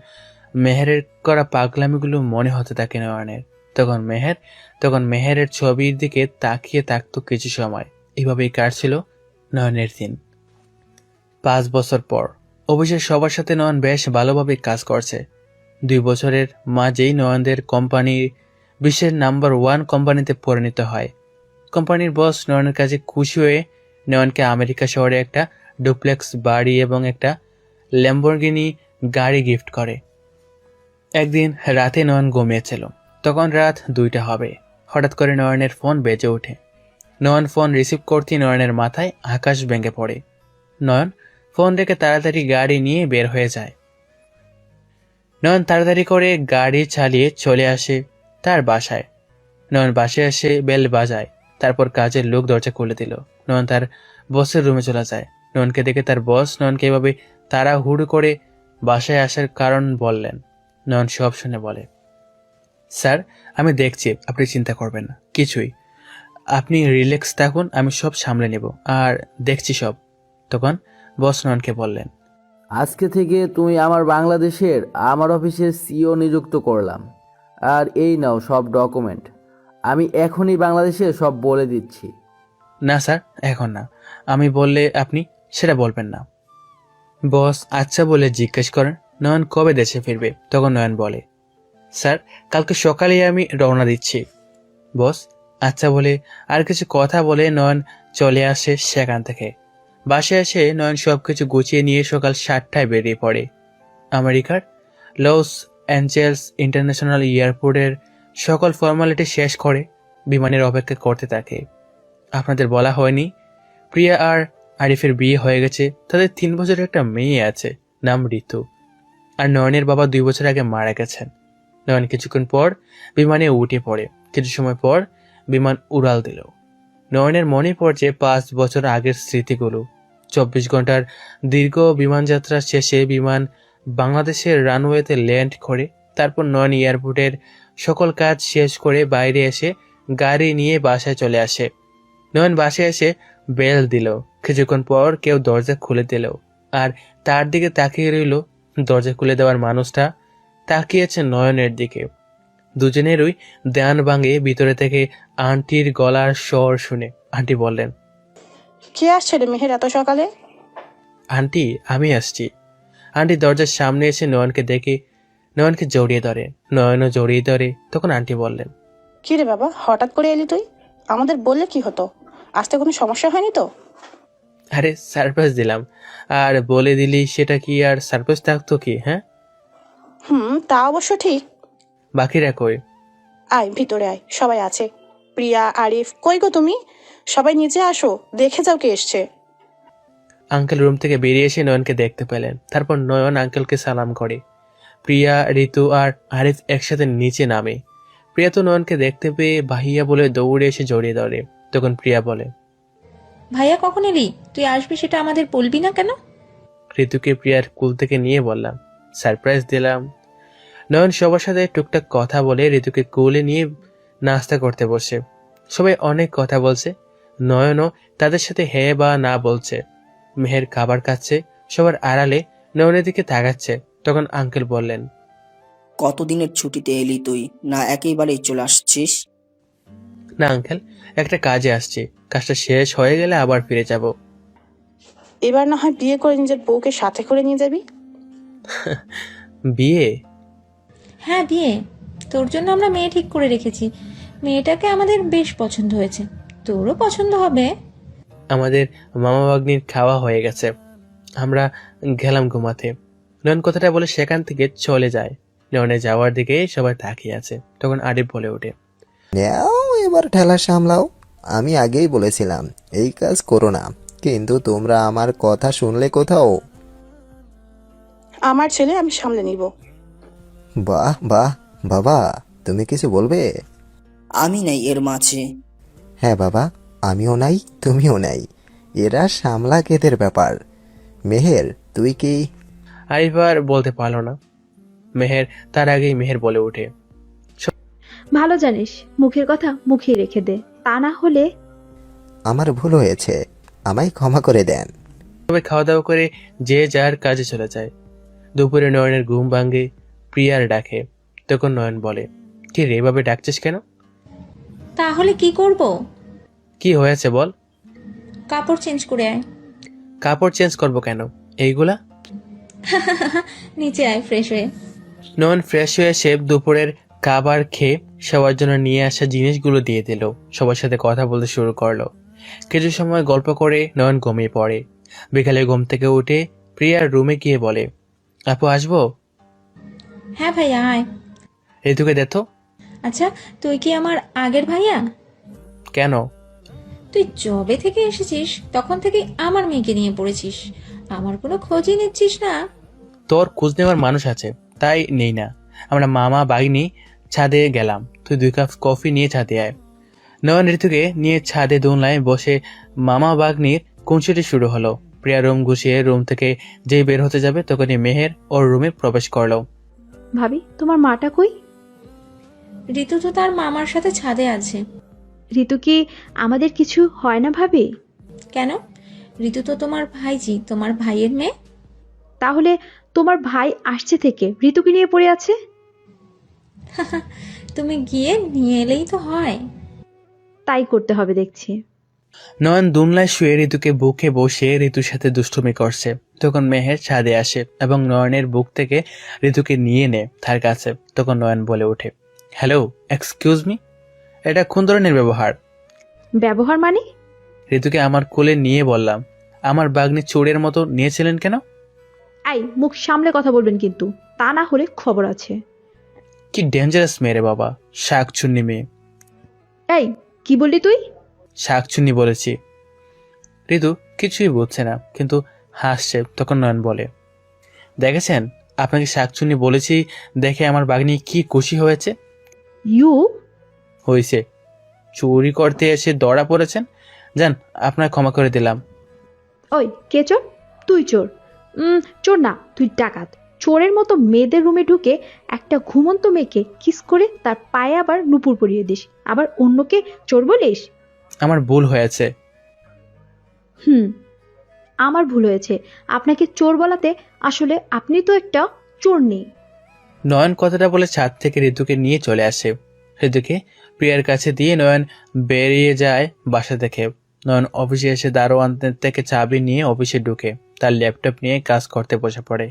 E: মেহেরের করা পাগলামিগুলো মনে হতে থাকে নয়নের। তখন মেহেরের ছবির দিকে তাকিয়ে থাকতো কিছু সময়। এভাবেই কাটছিল নয়নের দিন। 5 বছর পর অফিসের সবার সাথে নয়ন বেশ ভালোভাবে কাজ করছে। 2 বছরের মাঝেই নয়নদের কোম্পানি বিশ্বের নাম্বার 1 কোম্পানিতে পরিণত হয়। কোম্পানির বস নয়নের কাছে খুশি হয়ে নয়নকে আমেরিকা শহরে একটা ডুপ্লেক্স বাড়ি এবং একটা ল্যাম্বরগিনি গাড়ি গিফট করে। একদিন রাতে নয়ন ঘুমিয়েছিল। তখন রাত 2টা হবে। হঠাৎ করে নয়নের ফোন বেজে ওঠে। নয়ন ফোন রিসিভ করতেই নয়নের মাথায় আকাশ ভেঙে পড়ে। নয়ন ফোন রেখে তাড়াতাড়ি গাড়ি নিয়ে বের হয়ে যায়। নয়ন তাড়াতাড়ি করে গাড়ি চালিয়ে চলে আসে তার বাসায়। নয়ন বাসায় এসে বেল বাজায়। তারপর কাজের লোক দরজা খুলে দিল। নয়ন তার বসের রুমে চলে যায়। নয়নকে দেখে তার বস নয়নকে এভাবে তাড়াহুড়ো করে বাসায় আসার কারণ বললেন। নয়ন সব শুনে বলে, স্যার আমি দেখছি, আপনি চিন্তা করবেন না কিছুই, আপনি রিল্যাক্স থাকুন, আমি সব সামলে নেব আর দেখছি সব। তখন বস নয়নকে বললেন,
K: আজকে থেকে তুমি আমার বাংলাদেশের আমার অফিসের সিইও নিযুক্ত করলাম। আর এই নাও সব ডকুমেন্ট। আমি এখনই বাংলাদেশে সব বলে দিচ্ছি।
E: না স্যার এখন না, আমি বললে আপনি সেটা বলবেন না। বস আচ্ছা বলে জিজ্ঞেস করেন নয়ন কবে দেশে ফিরবে। তখন নয়ন বলে, স্যার কালকে সকালেই আমি রওনা দিচ্ছি। বস আচ্ছা বলে আর কিছু কথা বলে নয়ন চলে আসে সেখান থেকে। বাসায় এসে নয়ন সবকিছু গুছিয়ে নিয়ে সকাল 7টায় বেরিয়ে পড়ে। আমেরিকার লস অ্যাঞ্জেলস ইন্টারন্যাশনাল এয়ারপোর্টের সকল ফর্মালিটি শেষ করে বিমানের অপেক্ষা করতে থাকে। আপনাদের বলা হয়নি, প্রিয়া আর আরিফের বিয়ে হয়ে গেছে। তাদের 3 বছরের একটা মেয়ে আছে, নাম ঋতু। আর নয়নের বাবা 2 বছর আগে মারা গেছেন। নয়ন কিছুক্ষণ পর বিমানে উঠে পড়ে। কিছু সময় পর বিমান উড়াল দিল। নয়নের মনে পড়ছে 5 বছর আগের স্মৃতিগুলো। 24 ঘন্টার দীর্ঘ বিমানযাত্রা শেষে বিমান বাংলাদেশের রানওয়েতে ল্যান্ড করে। তারপর নয়ন এয়ারপোর্টের সকল কাজ শেষ করে বাইরে এসে গাড়ি নিয়ে বাসায় চলে আসে। নয়ন বাসায় এসে বেল দিল। কিছুক্ষণ পর কেউ দরজা খুলে দিল আর তার দিকে তাকিয়ে রইল। দরজা খুলে দেওয়ার মানুষটা তাকিয়েছে নয়নের দিকে। দুজনেরই ধ্যান ভাঙে ভিতরে থেকে আন্টির গলার স্বর শুনে। আন্টি বললেন,
J: কে আসছে রে মেহের এত সকালে?
E: আন্টি আমি আসছি। আন্টি দরজার সামনে এসে নয়নকে দেখে নয়নকে জড়িয়ে ধরে। নয়নও জড়িয়ে ধরে। তখন আন্টি বললেন,
J: কি রে বাবা, হঠাৎ করে এলি তুই? আমাদের বললে কি হতো, আসতে কোনো সমস্যা হয়নি তো?
E: আরে সারপ্রাইজ দিলাম, আর বলে দিলি সেটা কি আর সারপ্রাইজ থাকতো কি? হ্যাঁ
J: তা অবশ্য ঠিক।
E: বাকিরা কই?
J: আয় ভিতরে আয়, সবাই আছে। প্রিয়া, আরিফ, কই গো তুমি? সবাই নিচে আসো, দেখে যাও কে এসছে।
E: আঙ্কেল রুম থেকে বেরিয়ে এসে নয়নকে দেখতে পেলেন। তারপর নয়ন আঙ্কেলকে সালাম করে। প্রিয়া, ঋতু আর আরিফ একসাথে নিচে নামে। প্রিয়া তো নয়নকে দেখতে পেয়ে ভাইয়া বলে দৌড়ে এসে জড়িয়ে ধরে। তখন প্রিয়া বলে,
F: ভাইয়া কখন এলি? তুই আসবি সেটা আমাদের বলবি না কেন?
E: ঋতুকে প্রিয়ার কুল থেকে নিয়ে বললাম, সারপ্রাইজ দিলাম। নয়ন সবার সাথে টুকটাক কথা বলে ঋতুকে কোলে নিয়ে নাস্তা করতে বসে। সবাই অনেক কথা বলছে। নয়নও তাদের সাথে হ্যাঁ বা না বলছে। মেহের খাবার খাচ্ছে, সবার আড়ালে নয়নের দিকে তাকাচ্ছে। তখন আঙ্কেল বললেন,
H: কতদিনের ছুটিতে এলি তুই, না একেবারেই চলে আসছিস?
E: না আঙ্কেল, একটা কাজে আসছি, কাজটা শেষ হয়ে গেলে আবার ফিরে যাব।
J: এবার না হয় বিয়ে করে নিজের বউকে সাথে করে নিয়ে যাবি।
E: বিয়ে?
F: হ্যাঁ বিয়ে, তোর জন্য আমরা মেয়ে ঠিক করে রেখেছি। মেয়েটাকে আমাদের বেশ পছন্দ হয়েছে, তোরও পছন্দ হবে।
E: আমাদের মামা ভাগ্নির খাওয়া হয়ে গেছে, আমরা গেলাম ঘুমাতে। নয়ন কথাটা বলে সেখান থেকে চলে যায়। নয়নে যাওয়ার দিকে সবাই তাকিয়ে আছে। তখন আরিফ বলে ওঠে,
L: নাও এবার ঠেলা সামলাও। আমি আগেই বলেছিলাম এই কাজ করো না, কিন্তু তোমরা আমার কথা শুনলে কোথাও।
J: আমার ছেলে আমি সামলে নিব।
L: বাহ বাহ বাবা, তুমি কিছু বলবে?
H: আমি নাই এর মাঝে।
L: হ্যাঁ বাবা, আমিও নাই তুমিও নাই, এরা সামলা কেদের ব্যাপার। মেহের তুই কি?
E: আরিফ আর বলতে পারলো না। তার আগেই মেহের বলে ওঠে,
A: ভালো জানিস মুখের কথা মুখেই রেখে দে, তা না হলে।
L: আমার ভুল হয়েছে, আমায় ক্ষমা করে দেন।
E: সবাই খাওয়া দাওয়া করে যে যার কাজে চলে যায়। দুপুরে নয়নের ঘুম ভাঙে, প্রিয়ার ডাকে। তখন নয়ন বলে, কি রে এভাবে ডাকছিস কেন?
F: তাহলে কি করব?
E: কি হয়েছে বল।
F: কাপড় চেঞ্জ করে আয়।
E: কাপড় চেঞ্জ করবো কেন? এইগুলা।
F: নিচে আয় ফ্রেশ হয়ে।
E: নয়ন ফ্রেশ হয়ে এসে দুপুরের খাবার খেয়ে সবার জন্য নিয়ে আসা জিনিসগুলো দিয়ে দিল। সবার সাথে কথা বলতে শুরু করলো। কিছু সময় গল্প করে নয়ন ঘুমিয়ে পড়ে। বিকালে ঘুম থেকে উঠে প্রিয়ার রুমে গিয়ে বলে, আপু আসবো?
F: হ্যাঁ ভাইয়া আয়।
E: ঋতুকে দেখো।
F: আচ্ছা তুই কি আমার আগের ভাইয়া?
E: কেন?
F: তুই জবে থেকে এসেছিস তখন থেকে আমার মেয়েকে নিয়ে পড়েছিস, আমার কোনো খোঁজই নিচ্ছিস না।
E: তোর খোঁজ নেওয়ার মানুষ আছে তাই নেই না। আমরা মামা বাগনি ছাদে গেলাম, তুই 2 কাপ কফি নিয়ে ছাদে আয়। নয়ন ঋতুকে নিয়ে ছাদে দোলনায় বসে মামা বাগনির কুঞ্চিটি শুরু হলো। প্রিয়া রুম গুছিয়ে রুম থেকে যেই বের হতে যাবে তখনই মেহের ওর রুমে প্রবেশ করলো।
A: ভাবি তোমার মাটা কই?
F: ঋতু তো তার মামার সাথে ছাদে আছে।
A: ঋতু কি আমাদের কিছু হয় না ভাবি?
F: কেন? ঋতু তো তোমার ভাইজি, তোমার ভাইয়ের মেয়ে।
A: তাহলে তোমার ভাই আসছে থেকে ঋতুকে নিয়ে পড়ে আছে?
F: তুমি গিয়ে নিয়ে এলেই তো হয়।
A: তাই করতে হবে দেখছি।
E: নয়ন দুমলায় শুয়ে ঋতুকে বুকে বসে ঋতুর সাথে দুষ্টুমি করছে। তখন মেহের ছাদে আসে এবং নয়নের বুক থেকে ঋতুকে নিয়ে নেয় তার কাছে। তখন নয়ন বলে ওঠে, হ্যালো, এক্সকিউজ মি, এটা কোন ধরনের ব্যবহার?
A: ব্যবহার মানে?
E: ঋতুকে আমার কোলে নিয়ে বললাম, আমার বাগ্নি চোরের মতো নিয়েছিলেন কেন?
A: আই মুখ সামলে কথা বলবেন কিন্তু, তা না হলে খবর আছে।
E: কি ডেঞ্জারাস মেয়ে রে বাবা, শাকচুন্নি মেয়ে।
A: এই কি বললি তুই?
E: শাকচুন্নি বলেছি। ঋতু কিছুই বুঝছে না কিন্তু হাসছে। তখন নয়ন বলে, দেখেছেন আপনাকে শাকচুন্নি বলেছি দেখে আমার বাগ্নি কি খুশি হয়েছে।
A: ইউ
E: হয়েছে, চুরি করতে এসে ধরা পড়েছেন, যান আপনার ক্ষমা করে দিলাম।
A: ওই কে চোর? তুই চোর? চোর না, তুই ডাকাত। চোরের মতো মেয়েদের রুমে ঢুকে একটা ঘুমন্ত মেয়েকে কিস করে তার পায়ে আবার নুপুর পরিয়ে দিস, আবার অন্যকে চোর বলিস?
E: আমার ভুল হয়েছে।
A: আমার ভুল হয়েছে আপনাকে চোর বলাতে। আসলে আপনি তো একটা চোর নেই।
E: নয়ন কথাটা বলে ছাদ থেকে ঋতুকে নিয়ে চলে আসে। ঋতুকে প্রিয়ার কাছে দিয়ে নয়ন বেরিয়ে যায় বাসা থেকে। নয়ন অফিসে এসে দারোয়ান থেকে চাবি নিয়ে অফিসে ঢুকে তার ল্যাপটপ নিয়ে কাজ করতে বসে পড়ে।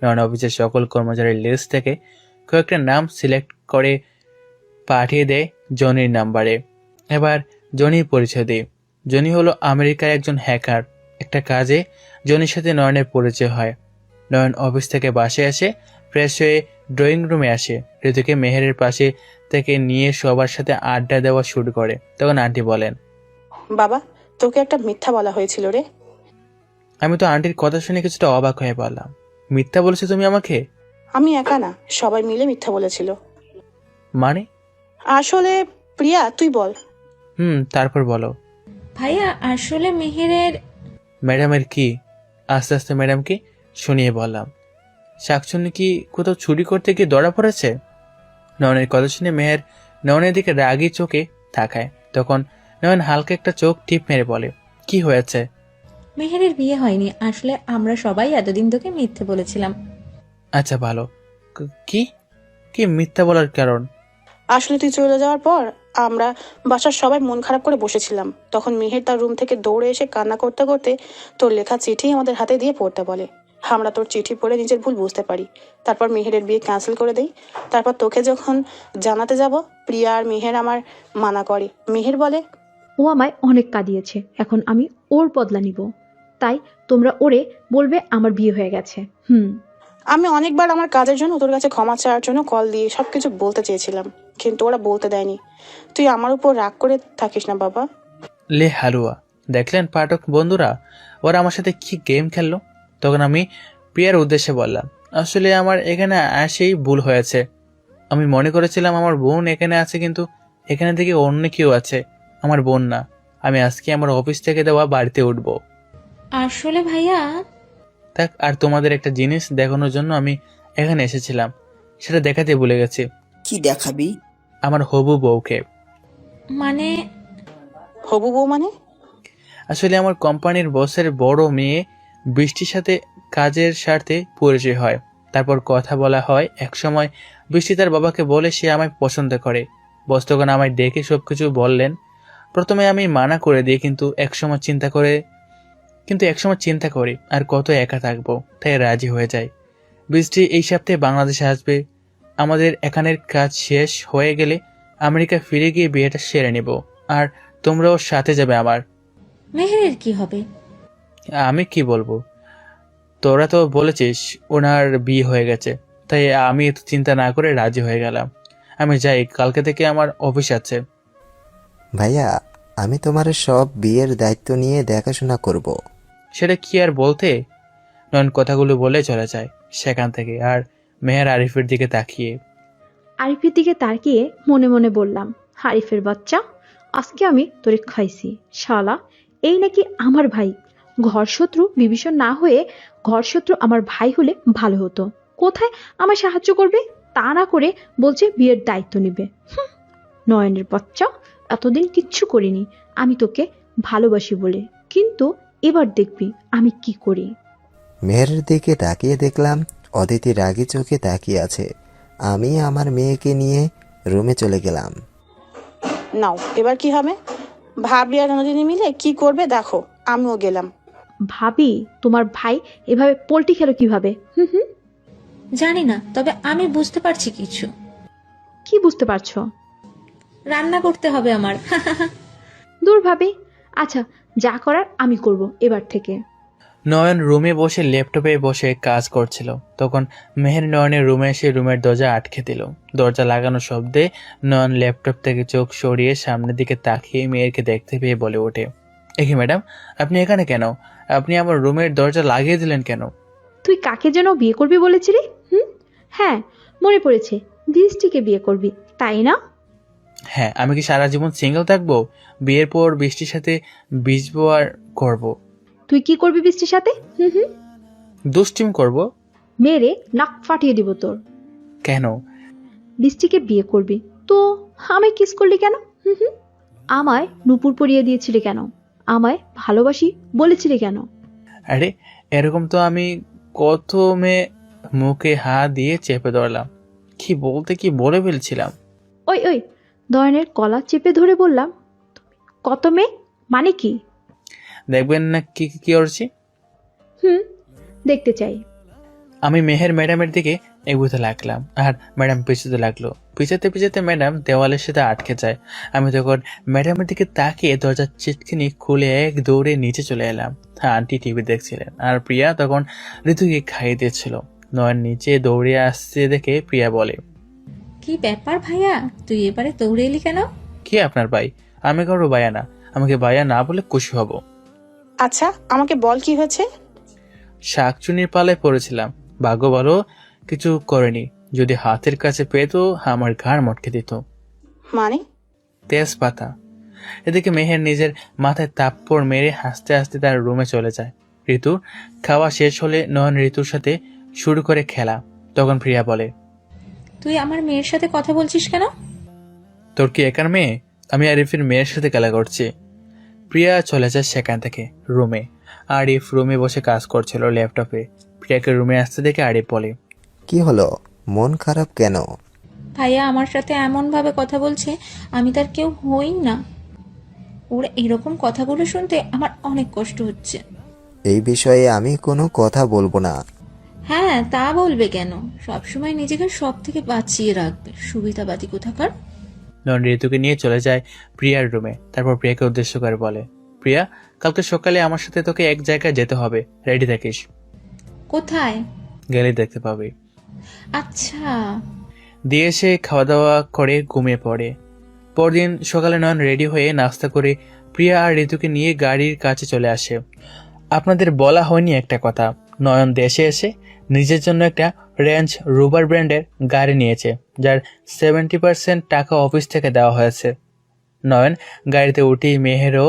E: নয়ন অফিসের সকল কর্মচারীর লিস্ট থেকে কয়েকটা নাম সিলেক্ট করে পাঠিয়ে দেয় জনির নাম্বারে। এবার জনির পরিচয় দেয়। জনি হলো আমেরিকার একজন হ্যাকার। একটা কাজে জনির সাথে নয়নের পরিচয় হয়। নয়ন অফিস থেকে বাসায় আসে, ফ্রেশ হয়ে ড্রয়িং রুমে আসে। ঋতুকে মেহেরের পাশে থেকে নিয়ে সবার সাথে আড্ডা দেওয়া শুরু করে। তখন আন্টি বলেন,
J: বাবা তোকে একটা মিথ্যা বলা হয়েছিল রে।
E: আমি তো আন্টির কথা শুনে কিছুটা অবাক হয়ে পড়লাম। মিথ্যা বলেছো তুমি আমাকে?
J: আমি একা না, সবাই মিলে মিথ্যা বলেছিল।
E: মানে?
J: আসলে প্রিয়া তুই বল।
E: তারপর বলো।
F: ভাইয়া আসলে মেহেরের।
E: ম্যাডামের কি? আস্তে আস্তে ম্যাডাম কি শুনিয়ে বললাম। শাকচুন্নি কি কোথাও চুরি করতে গিয়ে ধরা পড়েছে? নয়নের কথা শুনে মেহের নয়নের দিকে রাগি চোখে তাকায়। তখন নয়ন হালকা একটা চোখ টিপ মেরে বলে, কি হয়েছে?
F: মেহেরের বিয়ে হয়নি, আসলে আমরা সবাই এতদিন তোকে মিথ্যে বলেছিলাম।
E: আচ্ছা ভালো। কি কি মিথ্যা বলার কারণ?
J: আসলে তুই চলে যাওয়ার পর আমরা বাসার সবাই মন খারাপ করে বসেছিলাম, তখন মেহের তার রুম থেকে দৌড়ে এসে কান্না করতে করতে তোর লেখা চিঠি আমাদের হাতে দিয়ে পড়তে বলে। আমরা তোর চিঠি পড়ে নিজের ভুল বুঝতে পারি, তারপর মেহেরের বিয়ে ক্যান্সেল করে দেই। তারপর তোকে যখন জানাতে যাব, প্রিয়া আর মেহের আমার মানা করে। মেহের বলে,
A: ও আমায় অনেক কাঁদিয়েছে, এখন আমি ওর বদলা নিব। তাই তোমরা ওরে বলবে আমার বিয়ে হয়ে গেছে।
J: আমি অনেকবার আমার কাজের জন্য তোর কাছে ক্ষমা চাওয়ার জন্য কল দিয়ে সবকিছু বলতে চেয়েছিলাম, কিন্তু ওরা বলতে দেয়নি। তুই আমার উপর রাগ করে থাকিস না বাবা।
E: লে হালুয়া, দেখলেন পাঠক বন্ধুরা, ওরা আমার সাথে কি গেম খেললো। তখন আমি প্রিয়ার উদ্দেশ্যে বললাম, আসলে আমার এখানে আসেই ভুল হয়েছে। আমি মনে করেছিলাম আমার বোন এখানে আছে, কিন্তু এখানে থেকে অন্য কেউ আছে, আমার বোন না। আমি আজকে আমার অফিস থেকে দেওয়া বাড়িতে উঠবো।
F: আসলে ভাইয়া,
E: থাক, আর তোমাদের একটা জিনিস দেখানোর জন্য আমি এখানে এসেছিলাম, সেটা দেখাতে ভুলে গেছি।
H: কি দেখাবি?
E: আমার হবু বউকে।
F: মানে
J: হবু বউ মানে?
E: আসলে আমার কোম্পানির বসের বড় মেয়ে বৃষ্টির সাথে কাজের স্বার্থে পরিচয় হয়, তারপর কথা বলা হয়। একসময় বৃষ্টি তার বাবাকে বলে সে আমায় পছন্দ করে। বস তখন আমায় ডেকে সবকিছু বললেন। প্রথমে আমি মানা করে দিই, কিন্তু একসময় চিন্তা করি আর কত একা থাকবো, তাই রাজি হয়ে যায়। বৃষ্টি এই সপ্তাহে বাংলাদেশে আসবে। আমাদের এখানের কাজ শেষ হয়ে গেলে আমেরিকা ফিরে গিয়ে বিয়েটা সেরে নেব, আর তোমরাও সাথে যাবে আমার।
F: মেহেরের কি হবে?
E: আমি কি বলবো, তোরা তো বলেছিস ওনার বিয়ে হয়ে গেছে, তাই আমি এত চিন্তা না করে রাজি হয়ে গেলাম। আমি যাই, কালকে থেকে আমার অফিস আছে।
L: ভাইয়া, আমি তোমার সব বিয়ের দায়িত্ব নিয়ে দেখাশোনা করব।
E: সেটা কি আর বলতে, নয়ন কথাগুলো বলে চলে যায় সেখান থেকে। আর মেহের আরিফের দিকে তাকিয়ে
A: আরিফের দিকে তাকিয়ে মনে মনে বললাম, আরিফের বাচ্চা, আজকে আমি তোরে খাইছি শালা। এই নাকি আমার ভাই। ঘর শত্রু বিভীষণ না হয়ে ঘর শত্রু আমার ভাই হলে ভালো হতো। কোথায় আমায় সাহায্য করবে, তা না করে বলছে বিয়ের দায়িত্ব নিবে। নয়নের বাচ্চা, এতদিন কিচ্ছু করিনি আমি তোকে ভালোবাসি বলে, কিন্তু এবার দেখবি আমি কি করি।
L: মেহেরের দিকে তাকিয়ে দেখলাম অদিতি রাগী চোখে তাকিয়ে আছে। আমি আমার মেয়েকে নিয়ে রুমে চলে গেলাম।
J: নাও, এবার কি হবে? ভাবি আর নদিনী মিলে কি করবে দেখো। আমিও গেলাম।
A: ভাবি, তোমার ভাই এভাবে পোল্টি খেলো কিভাবে?
F: জানি না, তবে আমি বুঝতে পারছি কিছু।
A: কি বুঝতে পারছো?
F: রান্না করতে হবে আমার।
A: দূর ভাবি, আচ্ছা যা করার আমি করব এবার থেকে।
E: নয়ন রুমে বসে ল্যাপটপে বসে কাজ করছিল, তখন মেহের নয়নের রুমে এসে রুমের দরজা আটকে দিল। দরজা লাগানোর শব্দে নয়ন ল্যাপটপ থেকে চোখ সরিয়ে সামনের দিকে তাকিয়ে মেয়েরকে দেখতে পেয়ে বলে ওঠে, একি ম্যাডাম, আপনি এখানে কেন? আপনি আমার রুমের দরজা লাগিয়ে দিলেন কেন?
A: তুই কাকে যেন বিয়ে করবি বলেছিলি? হ্যাঁ, মনে পড়েছে, বৃষ্টিকে বিয়ে করবি, তাই না?
E: হ্যাঁ, আমি কি সারা জীবন সিঙ্গেল থাকবো? বিয়ের পর বৃষ্টির সাথে ভিজবো আর করবো।
A: তুই কি করবি বৃষ্টির সাথে?
E: দুষ্টিম করব।
A: মেরে নাক ফাটিয়ে দিব তোর।
E: কেন?
A: বৃষ্টিকে বিয়ে করবি তো আমায় কিস করলি কেন? আমায় নুপুর পরিয়ে দিয়েছিলি কেন? আমায় ভালোবাসি বলেছিলি কেন?
E: আরে এরকম তো আমি কত মেয়ে মুখে হাত দিয়ে চেপে ধরলাম, কি বলতে কি বলে ফেলছিলাম।
A: ওই ওই দয়নের কলা চেপে ধরে বললাম, কত মেয়ে মানে কি?
E: দেখবেন না কি কি করছি?
A: দেখতে চাই।
E: আমি মেহের ম্যাডামের দিকে এগোতে লাগলাম, আর ম্যাডাম পিছাতে লাগলো। পিছাতে পিছাতে ম্যাডাম দেওয়ালের সাথে আটকে যায়। আমি তখন ম্যাডামের দিকে তাকিয়ে দরজার চিটকিনি খুলে এক দৌড়ে নিচে চলে এলাম। আন্টি টিভি দেখছিলেন, আর প্রিয়া তখন ঋতুকে খাইয়ে দিচ্ছিল। নয়ন নিচে দৌড়ে আসছে দেখে প্রিয়া বলে,
F: কি ব্যাপার ভাইয়া, তুই এবারে দৌড়ে এলি কেন?
E: কি আপনার ভাই? আমি কারো ভাইয়া না, আমাকে ভাইয়া না বলে খুশি হব।
J: আচ্ছা আমাকে বল কি হয়েছে?
E: শাকচুনির পালায় পড়েছিলাম, ভাগ্য ভালো কিছু করেনি, যদি হাতের কাছে পেতো আমার ঘাড় মটকে দিত।
J: মানে?
E: তেজপাতা। এদিকে মেহের নিজের মাথায় তাপ্পড় মেরে হাসতে হাসতে তার রুমে চলে যায়। ঋতু খাওয়া শেষ হলে নয়ন ঋতুর সাথে শুরু করে খেলা। তখন প্রিয়া বলে,
F: তুই আমার মেয়ের সাথে কথা বলছিস কেন?
E: তোর কি একার মেয়ে? আমি আরিফের মেয়ের সাথে খেলা করছি। প্রিয়া চলে যায় সেখান থেকে রুমে। আরিফ রুমে বসে কাজ করছিল ল্যাপটপে। প্রিয়াকে রুমে আসতে দেখে আরিফ বলে,
L: কি হলো, মন খারাপ কেন?
F: ভাইয়া আমার সাথে এমনভাবে কথা বলছে আমি তার কেউ হই না। ওর এরকম কথাগুলো শুনতে আমার অনেক কষ্ট হচ্ছে।
L: এই বিষয়ে আমি কোনো কথা বলবো না।
F: হ্যাঁ, তা বলবে কেন? সবসময় নিজেকে সব থেকে বাঁচিয়ে রাখবে, সুবিধাবাদী কোথাকার।
E: নয়ন ঋতুকে নিয়ে চলে যায় প্রিয়ার রুমে। তারপর প্রিয়াকে উদ্দেশ্য করে বলে, প্রিয়া, কালকে সকালে আমার সাথে তোকে এক জায়গায় যেতে হবে, রেডি থাকিস।
F: কোথায়?
E: গেলে দেখতে পাবি।
F: আচ্ছা।
E: দিয়ে সে খাওয়া দাওয়া করে ঘুমিয়ে পড়ে। পরদিন সকালে নয়ন রেডি হয়ে নাস্তা করে প্রিয়া আর ঋতুকে নিয়ে গাড়ির কাছে চলে আসে। আপনাদের বলা হয়নি একটা কথা, নয়ন দেশে এসে নিজের জন্য একটা রেঞ্জ রোভার ব্র্যান্ডের গাড়ি নিয়েছে, যার 70% টাকা অফিস থেকে দেওয়া হয়েছে। নয়ন গাড়িতে উঠেই মেহেরও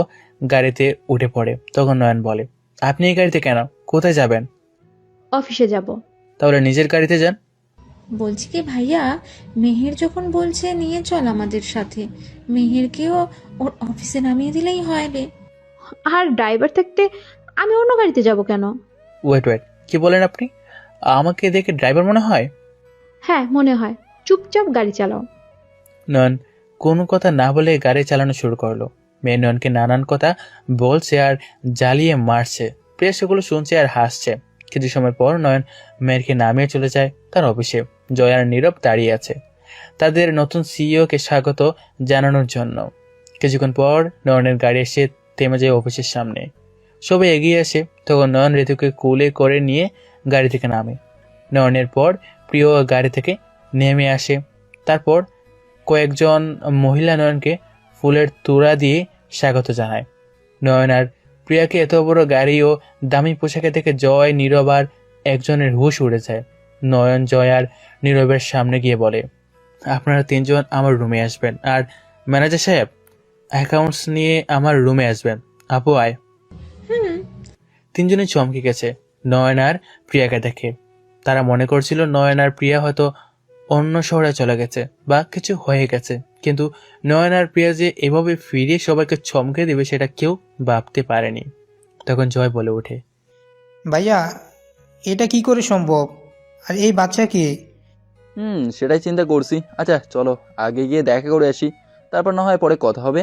E: গাড়িতে উঠে পড়ে। তখন নয়ন বলে, আপনি এই গাড়িতে কেন? কোথায় যাবেন?
A: অফিসে যাব।
E: তাহলে নিজের গাড়িতে যান।
F: বলছি কি ভাইয়া, মেহের যখন বলছে নিয়ে চল আমাদের সাথে, মেহেরকেও ওর অফিসে নামিয়ে দিলেই হয় রে।
A: আর ড্রাইভার থাকতে আমি অন্য গাড়িতে যাব কেন?
E: ওয়েট, কি বলেন আপনি? আমাকে দেখে ড্রাইভার মনে হয়?
A: হ্যাঁ, মনে হয়। চুপচাপ গাড়ি চালাও।
E: নয়ন কোনো কথা না বলে গাড়ি চালানো শুরু করলো। মেয়ে নয়নকে নানান কথা বলছে আর জ্বালিয়ে মারছে। প্রিয়া সেগুলো শুনছে আর হাসছে। কিছু সময় পর নয়ন মেয়েরকে নামিয়ে চলে যায় তার অফিসে। জয় আর নীরব দাঁড়িয়ে আছে তাদের নতুন সিইওকে স্বাগত জানানোর জন্য। কিছুক্ষণ পর নয়নের গাড়ি এসে থেমে যায় অফিসের সামনে। সবাই এগিয়ে আসে। তখন নয়ন ঋতুকে কোলে করে নিয়ে গাড়ি থেকে নামে। নয়নের পর প্রিয় গাড়ি থেকে নেমে আসে। তারপর কয়েকজন মহিলা নয়নকে ফুলের তোড়া দিয়ে স্বাগত জানায়। নয়ন আর প্রিয়াকে এত বড় গাড়ি ও দামি পোশাকে দেখে জয়, নীরব আর একজনের হুঁশ উড়ে যায়। নয়ন জয় আর নীরবের সামনে গিয়ে বলে, আপনারা তিনজন আমার রুমে আসবেন, আর ম্যানেজার সাহেব অ্যাকাউন্টস নিয়ে আমার রুমে আসবেন। আপু আয়। তিনজনে চমকে গেছে নয়ন আর প্রিয়াকে দেখে। তারা মনে করছিল নয়ন আর প্রিয়া হয়তো অন্য শহরে চলে গেছে বা কিছু হয়ে গেছে, কিন্তু নয়ন আর প্রিয়া যে এভাবে ফিরে সবাইকে চমকে দেবে সেটা কেউ ভাবতে পারেনি। তখন জয় বলে ওঠে,
C: ভাইয়া, এটা কি করে সম্ভব? আর এই বাচ্চা কে?
B: সেটাই চিন্তা করছি। আচ্ছা চলো আগে গিয়ে দেখা করে আসি, তারপর না হয় পরে কথা হবে।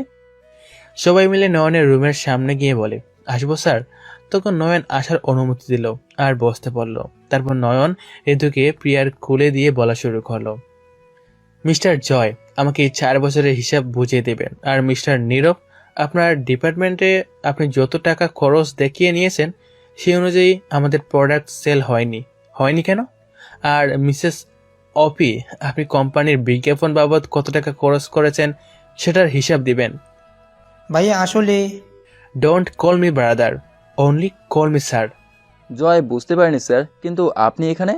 E: সবাই মিলে নয়নের রুমের সামনে গিয়ে বলে, আসবো স্যার? তখন নয়ন আসার অনুমতি দিল আর বসতে বলল। তারপর নয়ন ঋতুকে প্রিয়ার কোলে দিয়ে বলা শুরু করলো, মিস্টার জয়, আমাকে এই 4 বছরের হিসাব বুঝিয়ে দেবেন। আর মিস্টার নীরব, আপনার ডিপার্টমেন্টে আপনি যত টাকা খরচ দেখিয়ে নিয়েছেন সেই অনুযায়ী আমাদের প্রোডাক্ট সেল হয়নি কেন? আর মিসেস অপি, আপনি কোম্পানির বিজ্ঞাপন বাবদ কত টাকা খরচ করেছেন সেটার হিসাব দিবেন।
C: ভাইয়া আসলে
E: don't call me brother, only call me sir.
B: Joy, বুঝতে পারিনি স্যার, কিন্তু আপনি এখানে?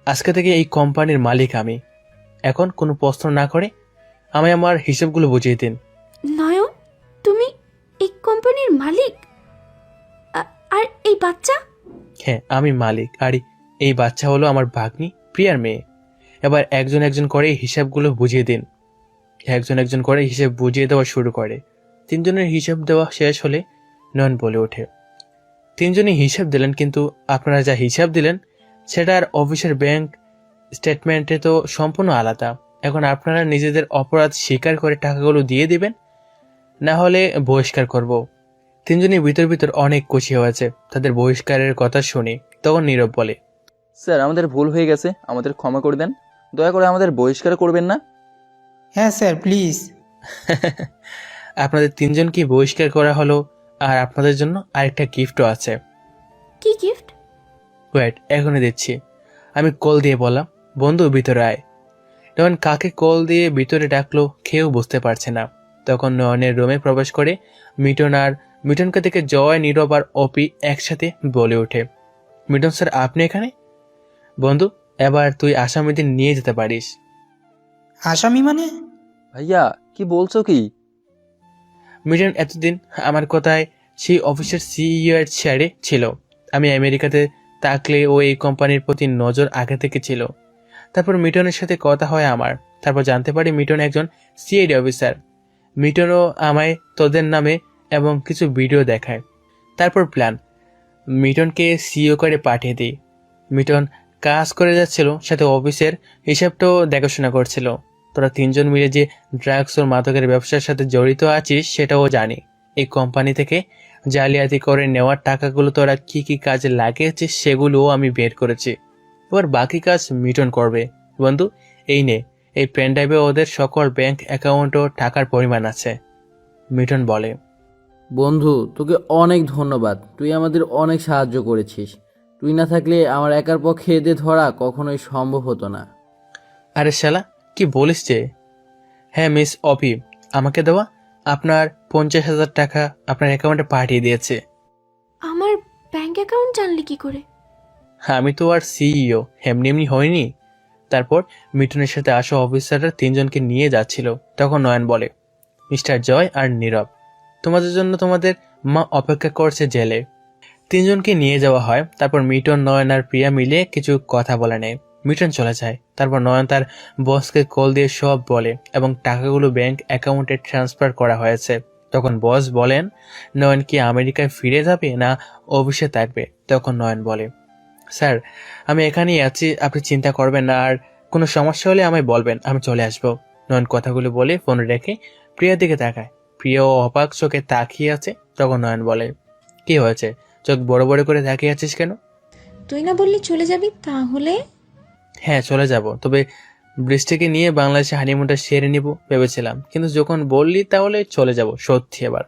E: আজকে থেকে এই কোম্পানির মালিক আমি। এখন কোনো প্রশ্ন না করে আমি আমার হিসাবগুলো বুঝিয়ে দিন।
G: নয়ন, তুমি এই কোম্পানির মালিক? আর এই বাচ্চা?
E: হ্যাঁ, আমি মালিক, আর এই বাচ্চা হলো আমার ভাগ্নি প্রিয়ার মেয়ে। এবার একজন একজন করে এই হিসাবগুলো বুঝিয়ে দিন। একজন একজন করে হিসাব বুঝিয়ে দেওয়া শুরু করে। তিনজনের হিসাব দেওয়া শেষ হলে নয়ন বলে ওঠে, তিনজনই হিসাব দিলেন, কিন্তু আপনারা যা হিসাব দিলেন সেটা আর অফিসের ব্যাংক স্টেটমেন্টে তো সম্পূর্ণ আলাদা। এখন আপনারা নিজেদের অপরাধ স্বীকার করে টাকাগুলো দিয়ে দিবেন, না হলে বহিষ্কার করব। তিনজনই ভিতর অনেক খুশি হয়েছে তাদের বহিষ্কারের কথা শুনি। তখন নীরব বলে,
B: স্যার, আমাদের ভুল হয়ে গেছে, আমাদের ক্ষমা করে দেন, দয়া করে আমাদের বহিষ্কার করবেন না।
C: হ্যাঁ স্যার, প্লিজ।
E: আপনাদের তিনজনকে বহিষ্কার করা হলো, আর আপনাদের জন্য আরেকটা গিফটও আছে।
G: কি গিফট?
E: ওয়েট, এখনই দিচ্ছি। আমি কল দিয়ে বললাম, বন্ধু ভিতরে আয়। নয়ন কাকে কল দিয়ে ভিতরে ডাকলো কেউ বুঝতে পারছে না। তখন নয়নের রুমে প্রবেশ করে মিটন, আর মিটনকে দেখে জয়, নীরব আর অপি একসাথে বলে ওঠে, মিটন স্যার, আপনি এখানে? বন্ধু, এবার তুই আসামিদের নিয়ে যেতে পারিস।
C: আসামি মানে?
B: ভাইয়া, কি বলছো কি?
E: মিটন এতদিন আমার কথায় সেই অফিসের সিইও এর চেয়ারে ছিল। আমি আমেরিকাতে থাকলে ও এই কোম্পানির প্রতি নজর আগে থেকে ছিল। তারপর মিটনের সাথে কথা হয় আমার। তারপর জানতে পারি মিটন একজন সিআইডি অফিসার। মিটনও আমায় তোদের নামে এবং কিছু ভিডিও দেখায়। তারপর প্ল্যান, মিটনকে সিইও করে পাঠিয়ে দিই। মিটন কাজ করে যাচ্ছিল, সাথে অফিসের হিসাবটাও দেখাশোনা করছিল। তোরা তিনজন মিলে যে ড্রাগস ও মাদকের ব্যবসার সাথে জড়িত আছিস সেটাও জানি। এই কোম্পানি থেকে জালিয়াতি করে নেওয়ার টাকাগুলো তোরা কি কি কাজে লাগিয়েছিস সেগুলোও আমি বের করেছি। এবার বাকি কাজ মিটন করবে। বন্ধু, এই নে, এই পেন ড্রাইভে ওদের সকল ব্যাংক অ্যাকাউন্ট ও টাকার পরিমাণ আছে। মিটন বলে,
K: বন্ধু, তোকে অনেক ধন্যবাদ। তুই আমাদের অনেক সাহায্য করেছিস। তুই না থাকলে আমার একার পক্ষে এদের ধরা কখনোই সম্ভব হতো না।
E: আরে শালা, কি বলিস যে? হ্যাঁ মিস অপি, আমাকে দেওয়া আপনার 50,000 টাকা আপনার অ্যাকাউন্টে পাঠিয়ে দিয়েছে।
G: আমার ব্যাংক অ্যাকাউন্ট জানলি কি করে?
E: আমি তো আর সিইও এমনি এমনি হয়নি। তারপর মিঠুনের সাথে আসা অফিসাররা তিনজনকে নিয়ে যাচ্ছিল। তখন নয়ন বলে, মিস্টার জয় আর নীরব, তোমাদের জন্য তোমাদের মা অপেক্ষা করছে জেলে। তিনজনকে নিয়ে যাওয়া হয়। তারপর মিঠুন, নয়ন আর প্রিয়া মিলে কিছু কথা বলে নেয়। মিঠুন চলে যায়। তারপর নয়ন তার বসকে কল দিয়ে সব বলে এবং টাকাগুলো ব্যাংক অ্যাকাউন্টে ট্রান্সফার করা হয়েছে। তখন বস বলেন, নয়ন কি আমেরিকায় ফিরে যাবে না অফিসে থাকবে? তখন নয়ন বলে, স্যার আমি এখানেই আছি, আপনি চিন্তা করবেন না, আর কোনো সমস্যা হলে আমায় বলবেন, আমি চলে আসবো। নয়ন কথাগুলো বলে ফোন রেখে প্রিয়ার দিকে তাকায়। প্রিয়াও অবাক চোখে তাকিয়ে আছে। তখন নয়ন বলে, কি হয়েছে, চোখ বড় বড় করে তাকিয়ে আছিস কেন?
F: তুই না বললি চলে যাবি, তাহলে?
E: হ্যাঁ চলে যাব, তবে বৃষ্টিকে নিয়ে বাংলাদেশে হানিমুনটা সেরে নিব ভেবেছিলাম, কিন্তু যখন বললি তাহলে চলে যাব সত্যি এবার।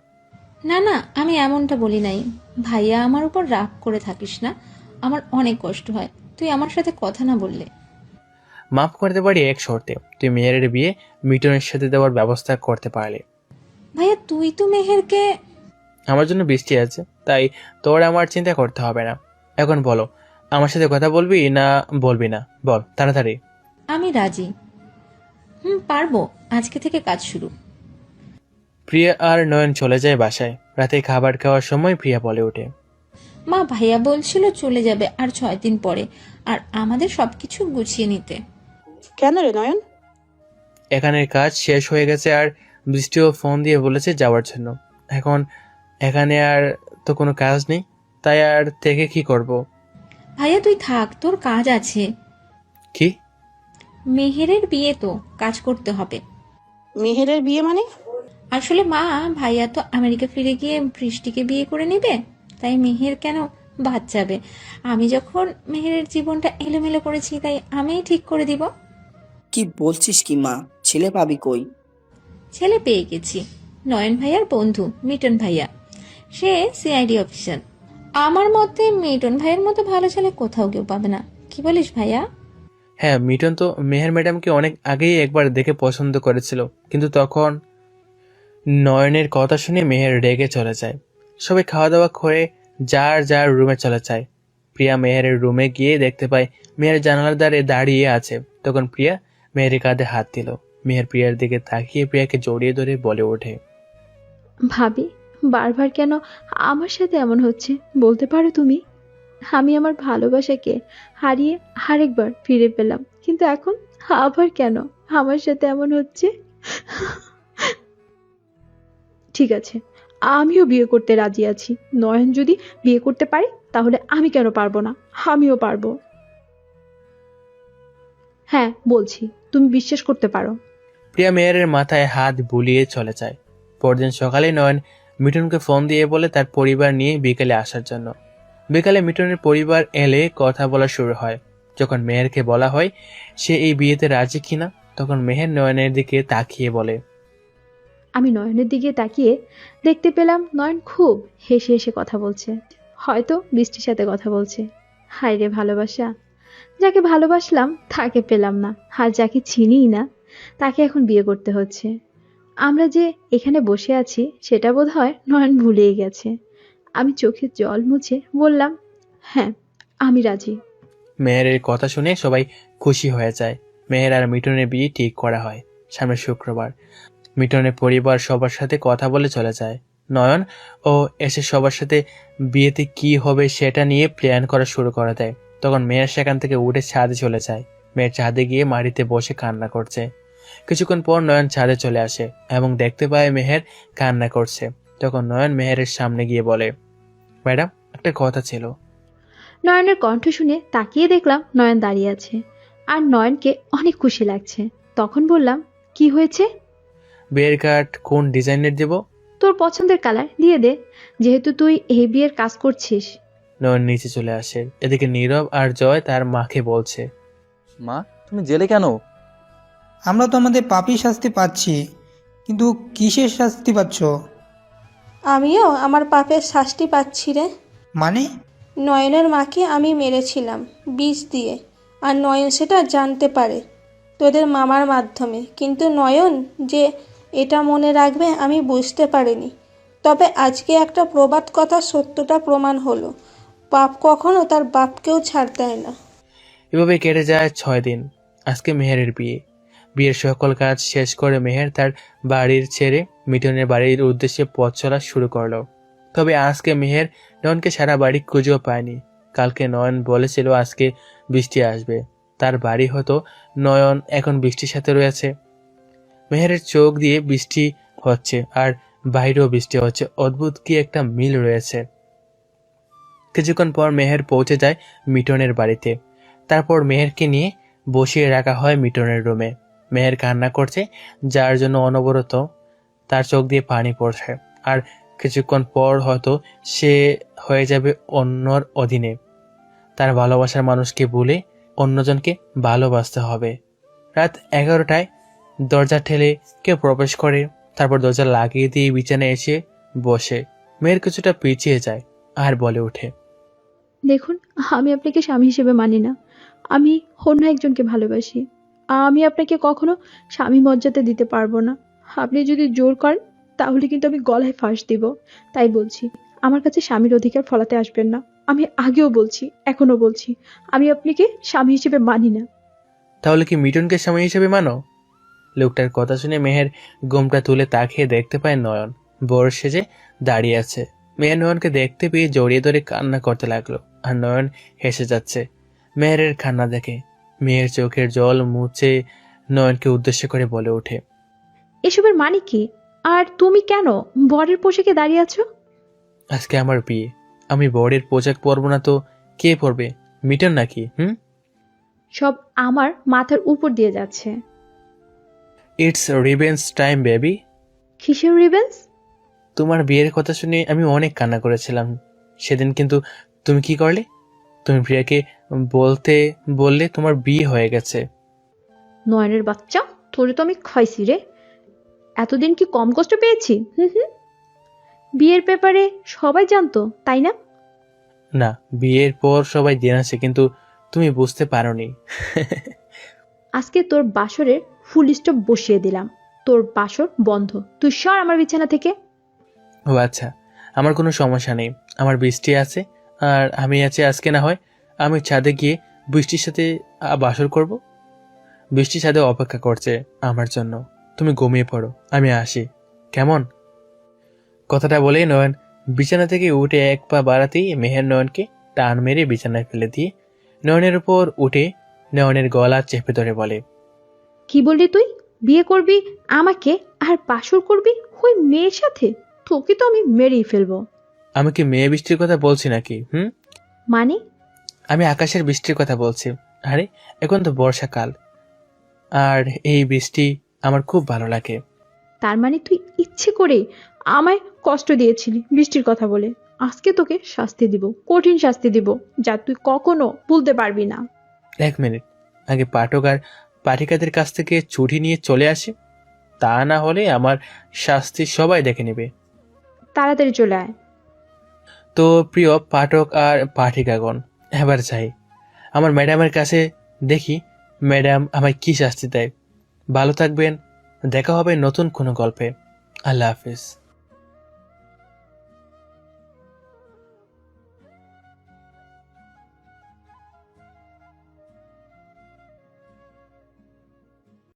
F: না না, আমি এমনটা বলি নাই। ভাইয়া আমার উপর রাগ করে থাকিস না, আমার অনেক কষ্ট হয় তুই আমার সাথে কথা না বললে।
E: মাফ করতে পারি এক শর্তে, তুই মেহেরের বিয়ে মিটনের সাথে দেওয়ার ব্যবস্থা করতে পারলে।
F: ভাইয়া তুই তো মেহেরকে।
E: আমার জন্য বৃষ্টি আছে, তাই তোর আমার চিন্তা করতে হবে না। এখন বলো, আমার সাথে কথা বলবি না বলবি না, বল তাড়াতাড়ি।
F: আমি রাজি। পারবো, আজকে থেকে কাজ শুরু।
E: প্রিয়া আর নয়ন চলে যায় বাসায়। রাতে খাবার খাওয়ার সময় প্রিয়া বলে ওঠে,
F: মা ভাইয়া বলছিল চলে যাবে আর 6 দিন পরে, আর আমাদের সবকিছু গুছিয়ে নিতে।
J: কেন রে নয়ন?
E: এখানের কাজ শেষ হয়ে গেছে আর বৃষ্টিও ফোন দিয়ে বলেছে যাওয়ার জন্য। এখন এখানে আর তো কোনো কাজ নেই, তাই আর থেকে কি করব?
F: ভাইয়া তুই থাক, তোর কাজ আছে।
E: কি?
F: মেহেরের বিয়ে তো কাজ করতে হবে।
J: মেহেরের বিয়ে মানে?
F: আসলে মা, ভাইয়া তো আমেরিকা ফিরে গিয়ে বৃষ্টিকে বিয়ে করে নেবে, তাই মেহের কেন বাদ যাবে? আমি যখন মেহেরের জীবনটা এলোমেলো করেছি, তাই আমিই ঠিক করে দিব।
H: কি বলছিস কি মা? ছেলে পাবি কই?
F: ছেলে পেয়ে গেছি, নয়ন ভাইয়ার বন্ধু মিটন ভাইয়া, সে সিআইডি অফিসার। আমার মতে মিটন ভাইয়ের মতো ভালো ছেলে কোথাও কেউ পাবে না। কি বলিস ভাইয়া?
E: হ্যাঁ, মিটন তো মেহের ম্যাডামকে অনেক আগেই একবার দেখে পছন্দ করেছিল, কিন্তু তখন নয়নের কথা শুনে মেহের রেগে চলে যায়। সবাই খাওয়া দাওয়া করে যার যার রুমে চলে যায়। প্রিয়া মেহেরের রুমে গিয়ে দেখতে পায় মেহের জানালার ধারে দাঁড়িয়ে আছে। তখন প্রিয়া মেহেরের কাঁধে হাত দিল। মেহের প্রিয়ার দিকে তাকিয়ে প্রিয়াকে জড়িয়ে ধরে বলে ওঠে,
A: ভাবি, বারবার কেন আমার সাথে এমন হচ্ছে বলতে পারো তুমি? আমি আমার ভালোবাসাকে হারিয়ে আরেকবার ফিরে পেলাম, কিন্তু এখন আবার কেন আমার সাথে এমন হচ্ছে? ঠিক আছে, আমিও বিয়ে করতে রাজি আছি। নয়ন যদি বিয়ে করতে পারে তাহলে আমি কেন পারবো না? আমিও পারবো। হ্যাঁ বলছি, তুমি বিশ্বাস করতে পারো।
E: প্রিয়া মেহেরের মাথায় হাত বুলিয়ে চলে যায়। পরদিন সকালে নয়ন মিঠুনকে ফোন দিয়ে বলে তার পরিবার নিয়ে বিকেলে আসার জন্য। বিকালে মিঠুনের পরিবার এলে কথা বলা শুরু হয়। যখন মেহেরকে বলা হয় সে এই বিয়েতে রাজি কিনা, তখন মেহের নয়নের দিকে তাকিয়ে বলে,
A: আমি নয়নের দিকে তাকিয়ে দেখতে পেলাম নয়ন খুব হেসে হেসে কথা বলছে, হয়তো বৃষ্টির সাথে কথা বলছে। হায় রে ভালোবাসা, যাকে ভালোবাসলাম তাকে পেলাম না, আর যাকে চিনিই না তাকে এখন বিয়ে করতে হচ্ছে। আমরা যে এখানে বসে আছি সেটা বোধহয় নয়ন ভুলেই গেছে। আমি চোখে জল মুছে বললাম, হ্যাঁ আমি রাজি।
E: মেহেরের কথা শুনে সবাই খুশি হয়ে যায়। মেহের আর মিঠুনের বিয়ে ঠিক করা হয় সামনের শুক্রবার। মিঠুনের পরিবার সবার সাথে কথা বলে চলে যায়। নয়ন ও এসে সবার সাথে বিয়েতে কি হবে সেটা নিয়ে প্ল্যান করা শুরু করে দেয়। তখন মেয়ের সেখান থেকে উঠে ছাদে চলে যায়। মেয়ের ছাদে গিয়ে মাটিতে বসে কান্না করছে। কিছুক্ষণ পর নয়ন ছাদে চলে আসে এবং দেখতে পায় মেহের কান্না করছে। তখন নয়ন মেহেরের সামনে গিয়ে বলে, ম্যাডাম একটা কথা ছিল।
A: নয়নের কণ্ঠ শুনে তাকিয়ে দেখলাম নয়ন দাঁড়িয়ে আছে আর নয়নকে অনেক খুশি লাগছে। তখন বললাম, কি হয়েছে?
E: বিয়ের কার্ড কোন ডিজাইনের দেব?
A: তোর পছন্দের কালার দিয়ে দে, যেহেতু তুই এই বিয়ের কাজ করছিস।
E: নয়ন নিচে চলে আসে। এদিকে নীরব আর জয় তার মাকে বলছে,
B: মা, তুমি জেলে কেন?
C: আমরা তো আমাদের পাপী শাস্তি পাচ্ছি, কিন্তু কিসের শাস্তি পাচ্ছ?
D: আমিও আমার পাপের শাস্তি পাচ্ছি রে।
C: মানে?
D: নয়নের মাকে আমি মেরেছিলাম বিষ দিয়ে, আর নয়ন সেটা জানতে পারে তোদের মামার মাধ্যমে, কিন্তু নয়ন যে এটা মনে রাখবে আমি বুঝতে পারিনি। তবে আজকে একটা প্রবাদ কথা সত্যটা প্রমাণ হলো, পাপ কখনো তার বাপকেও ছাড় দেয় না।
E: এভাবে কেটে যায় 6 দিন। আজকে মেহেরের বিয়ে। বিয়ের সকল কাজ শেষ করে মেহের তার বাড়ির ছেড়ে মিঠুনের বাড়ির উদ্দেশ্যে পথ চলা শুরু করলো। তবে আজকে মেহের নয়নকে সারা বাড়ি খুঁজেও পায়নি। কালকে নয়ন বলেছিল আজকে বৃষ্টি আসবে, তার বাড়ি হতো। নয়ন এখন বৃষ্টির সাথে রয়েছে। মেহেরের চোখ দিয়ে বৃষ্টি হচ্ছে আর বাইরেও বৃষ্টি হচ্ছে। অদ্ভুত কি একটা মিল রয়েছে। কিছুক্ষণ পর মেহের পৌঁছে যায় মিঠনের বাড়িতে। তারপর মেহেরকে নিয়ে বসিয়ে রাখা হয় মিঠনের রুমে। মেহের কান্না করছে, যার জন্য অনবরত তার চোখ দিয়ে পানি পড়ছে। আর কিছুক্ষণ পর হয়তো সে হয়ে যাবে অন্যর অধীনে। তার ভালোবাসার মানুষকে ভুলে অন্যজনকে ভালোবাসতে হবে। রাত 11টায় দরজা ঠেলে কেউ প্রবেশ করে। তারপর দরজা লাগিয়ে দিয়ে বিছানায় এসে বসে। মেয়ের কিছুটা পিছিয়ে যায় আর বলে ওঠে,
A: দেখুন, আমি আপনাকে স্বামী হিসেবে মানি না। আমি অন্য একজনকে ভালোবাসি। আমি আপনাকে কখনো স্বামী মর্যাদা দিতে পারবো না। আপনি যদি জোর করেন তাহলে কিন্তু আমি গলায় ফাঁস দিব। তাই বলছি, আমার কাছে স্বামীর অধিকার ফলাতে আসবেন না। আমি আগেও বলছি, এখনো বলছি, আমি আপনাকে স্বামী হিসেবে মানি না।
E: তাহলে কি মিঠুনকে স্বামী হিসেবে মানো? লোকটার কথা শুনে মেহের ঘোমটা তুলে তাকিয়ে দেখতে পায় নয়ন বড় সেজে দাঁড়িয়ে আছে। মেহের নয়নকে দেখতে পেয়ে জড়িয়ে ধরে কান্না করতে লাগলো, আর নয়ন হেসে যাচ্ছে মেহেরের কান্না দেখে। মেয়ের চোখের জল মুছে নয়নকে উদ্দেশ্য করে বলে ওঠে,
A: এসবের মানে কি? আর তুমি কেন বরের পোশাকে দাঁড়িয়ে আছো?
E: আজকে আমার বিয়ে, আমি বরের পোশাক পরবো না তো কে পরবে? মিঠুন নাকি?
A: সব আমার মাথার উপর দিয়ে যাচ্ছে।
E: It's revenge time baby.
A: কিসের রিভেঞ্জ?
E: তোমার বিয়ের কথা শুনে আমি অনেক কান্না করেছিলাম সেদিন, কিন্তু তুমি কি করলে? তুমি প্রিয়াকে বললে তোমার বিয়ে হয়ে গেছে।
A: নয়নের বাচ্চা, তোরে তো আমি খাইছি রে। এতদিন কি কম কষ্ট পেয়েছি? বিয়ের ব্যাপারে সবাই জানতো, তাই না?
E: না, বিয়ের পর সবাই জেনেছে, কিন্তু তুমি বুঝতে পারোনি।
A: আজকে তোর বাসরের ফুল স্টপ বসিয়ে দিলাম। তোর বাসর বন্ধ। তুই সর আমার বিছানা থেকে।
E: ও আচ্ছা, আমার কোনো সমস্যা নেই। আমার বৃষ্টি আছে আর আমি আছি। আজকে না হয় আমি ছাদে গিয়ে বৃষ্টির সাথে বাসর করব। বৃষ্টি ছাদে অপেক্ষা করছে আমার জন্য। তুমি ঘুমিয়ে পড়ো, আমি আসি, কেমন? কথাটা বলেই নয়ন বিছানা থেকে উঠে এক পা বাড়াতেই মেহের নয়নকে টান মেরে বিছানায় ফেলে দিয়ে নয়নের উপর উঠে নয়নের গলা চেপে ধরে বলে,
A: কি বললি তুই? বিয়ে করবি আমাকে আর বাসর করবি ওই মেয়ের সাথে? তোকে তো আমি মেরেই ফেলবো।
E: আমি কি মেয়ে বৃষ্টির কথা বলছি নাকি?
A: মানে?
E: আমি আকাশের বৃষ্টির কথা বলছি। আরে এখন তো বর্ষাকাল, আর এই বৃষ্টি আমার খুব ভালো লাগে।
A: তার মানে তুই ইচ্ছে করে আমায় কষ্ট দিয়েছিলি বৃষ্টির কথা বলে। আজকে তোকে শাস্তি দিব, কঠিন শাস্তি দিব, যা তুই কখনো ভুলতে পারবি না।
E: 1 মিনিট, আগে পাঠক আর পাঠিকাদের কাছ থেকে ছুটি নিয়ে চলে আসি, তা না হলে আমার শাস্তি সবাই দেখে নেবে।
A: তাড়াতাড়ি চলে আয়।
E: তো প্রিয় পাঠক আর পাঠিকাগণ, এবার যাই আমার ম্যাডামের কাছে, দেখি ম্যাডাম আমায় কি শাস্তি দেয়। ভালো থাকবেন, দেখা হবে নতুন কোনো গল্পে। আল্লাহ হাফিজ।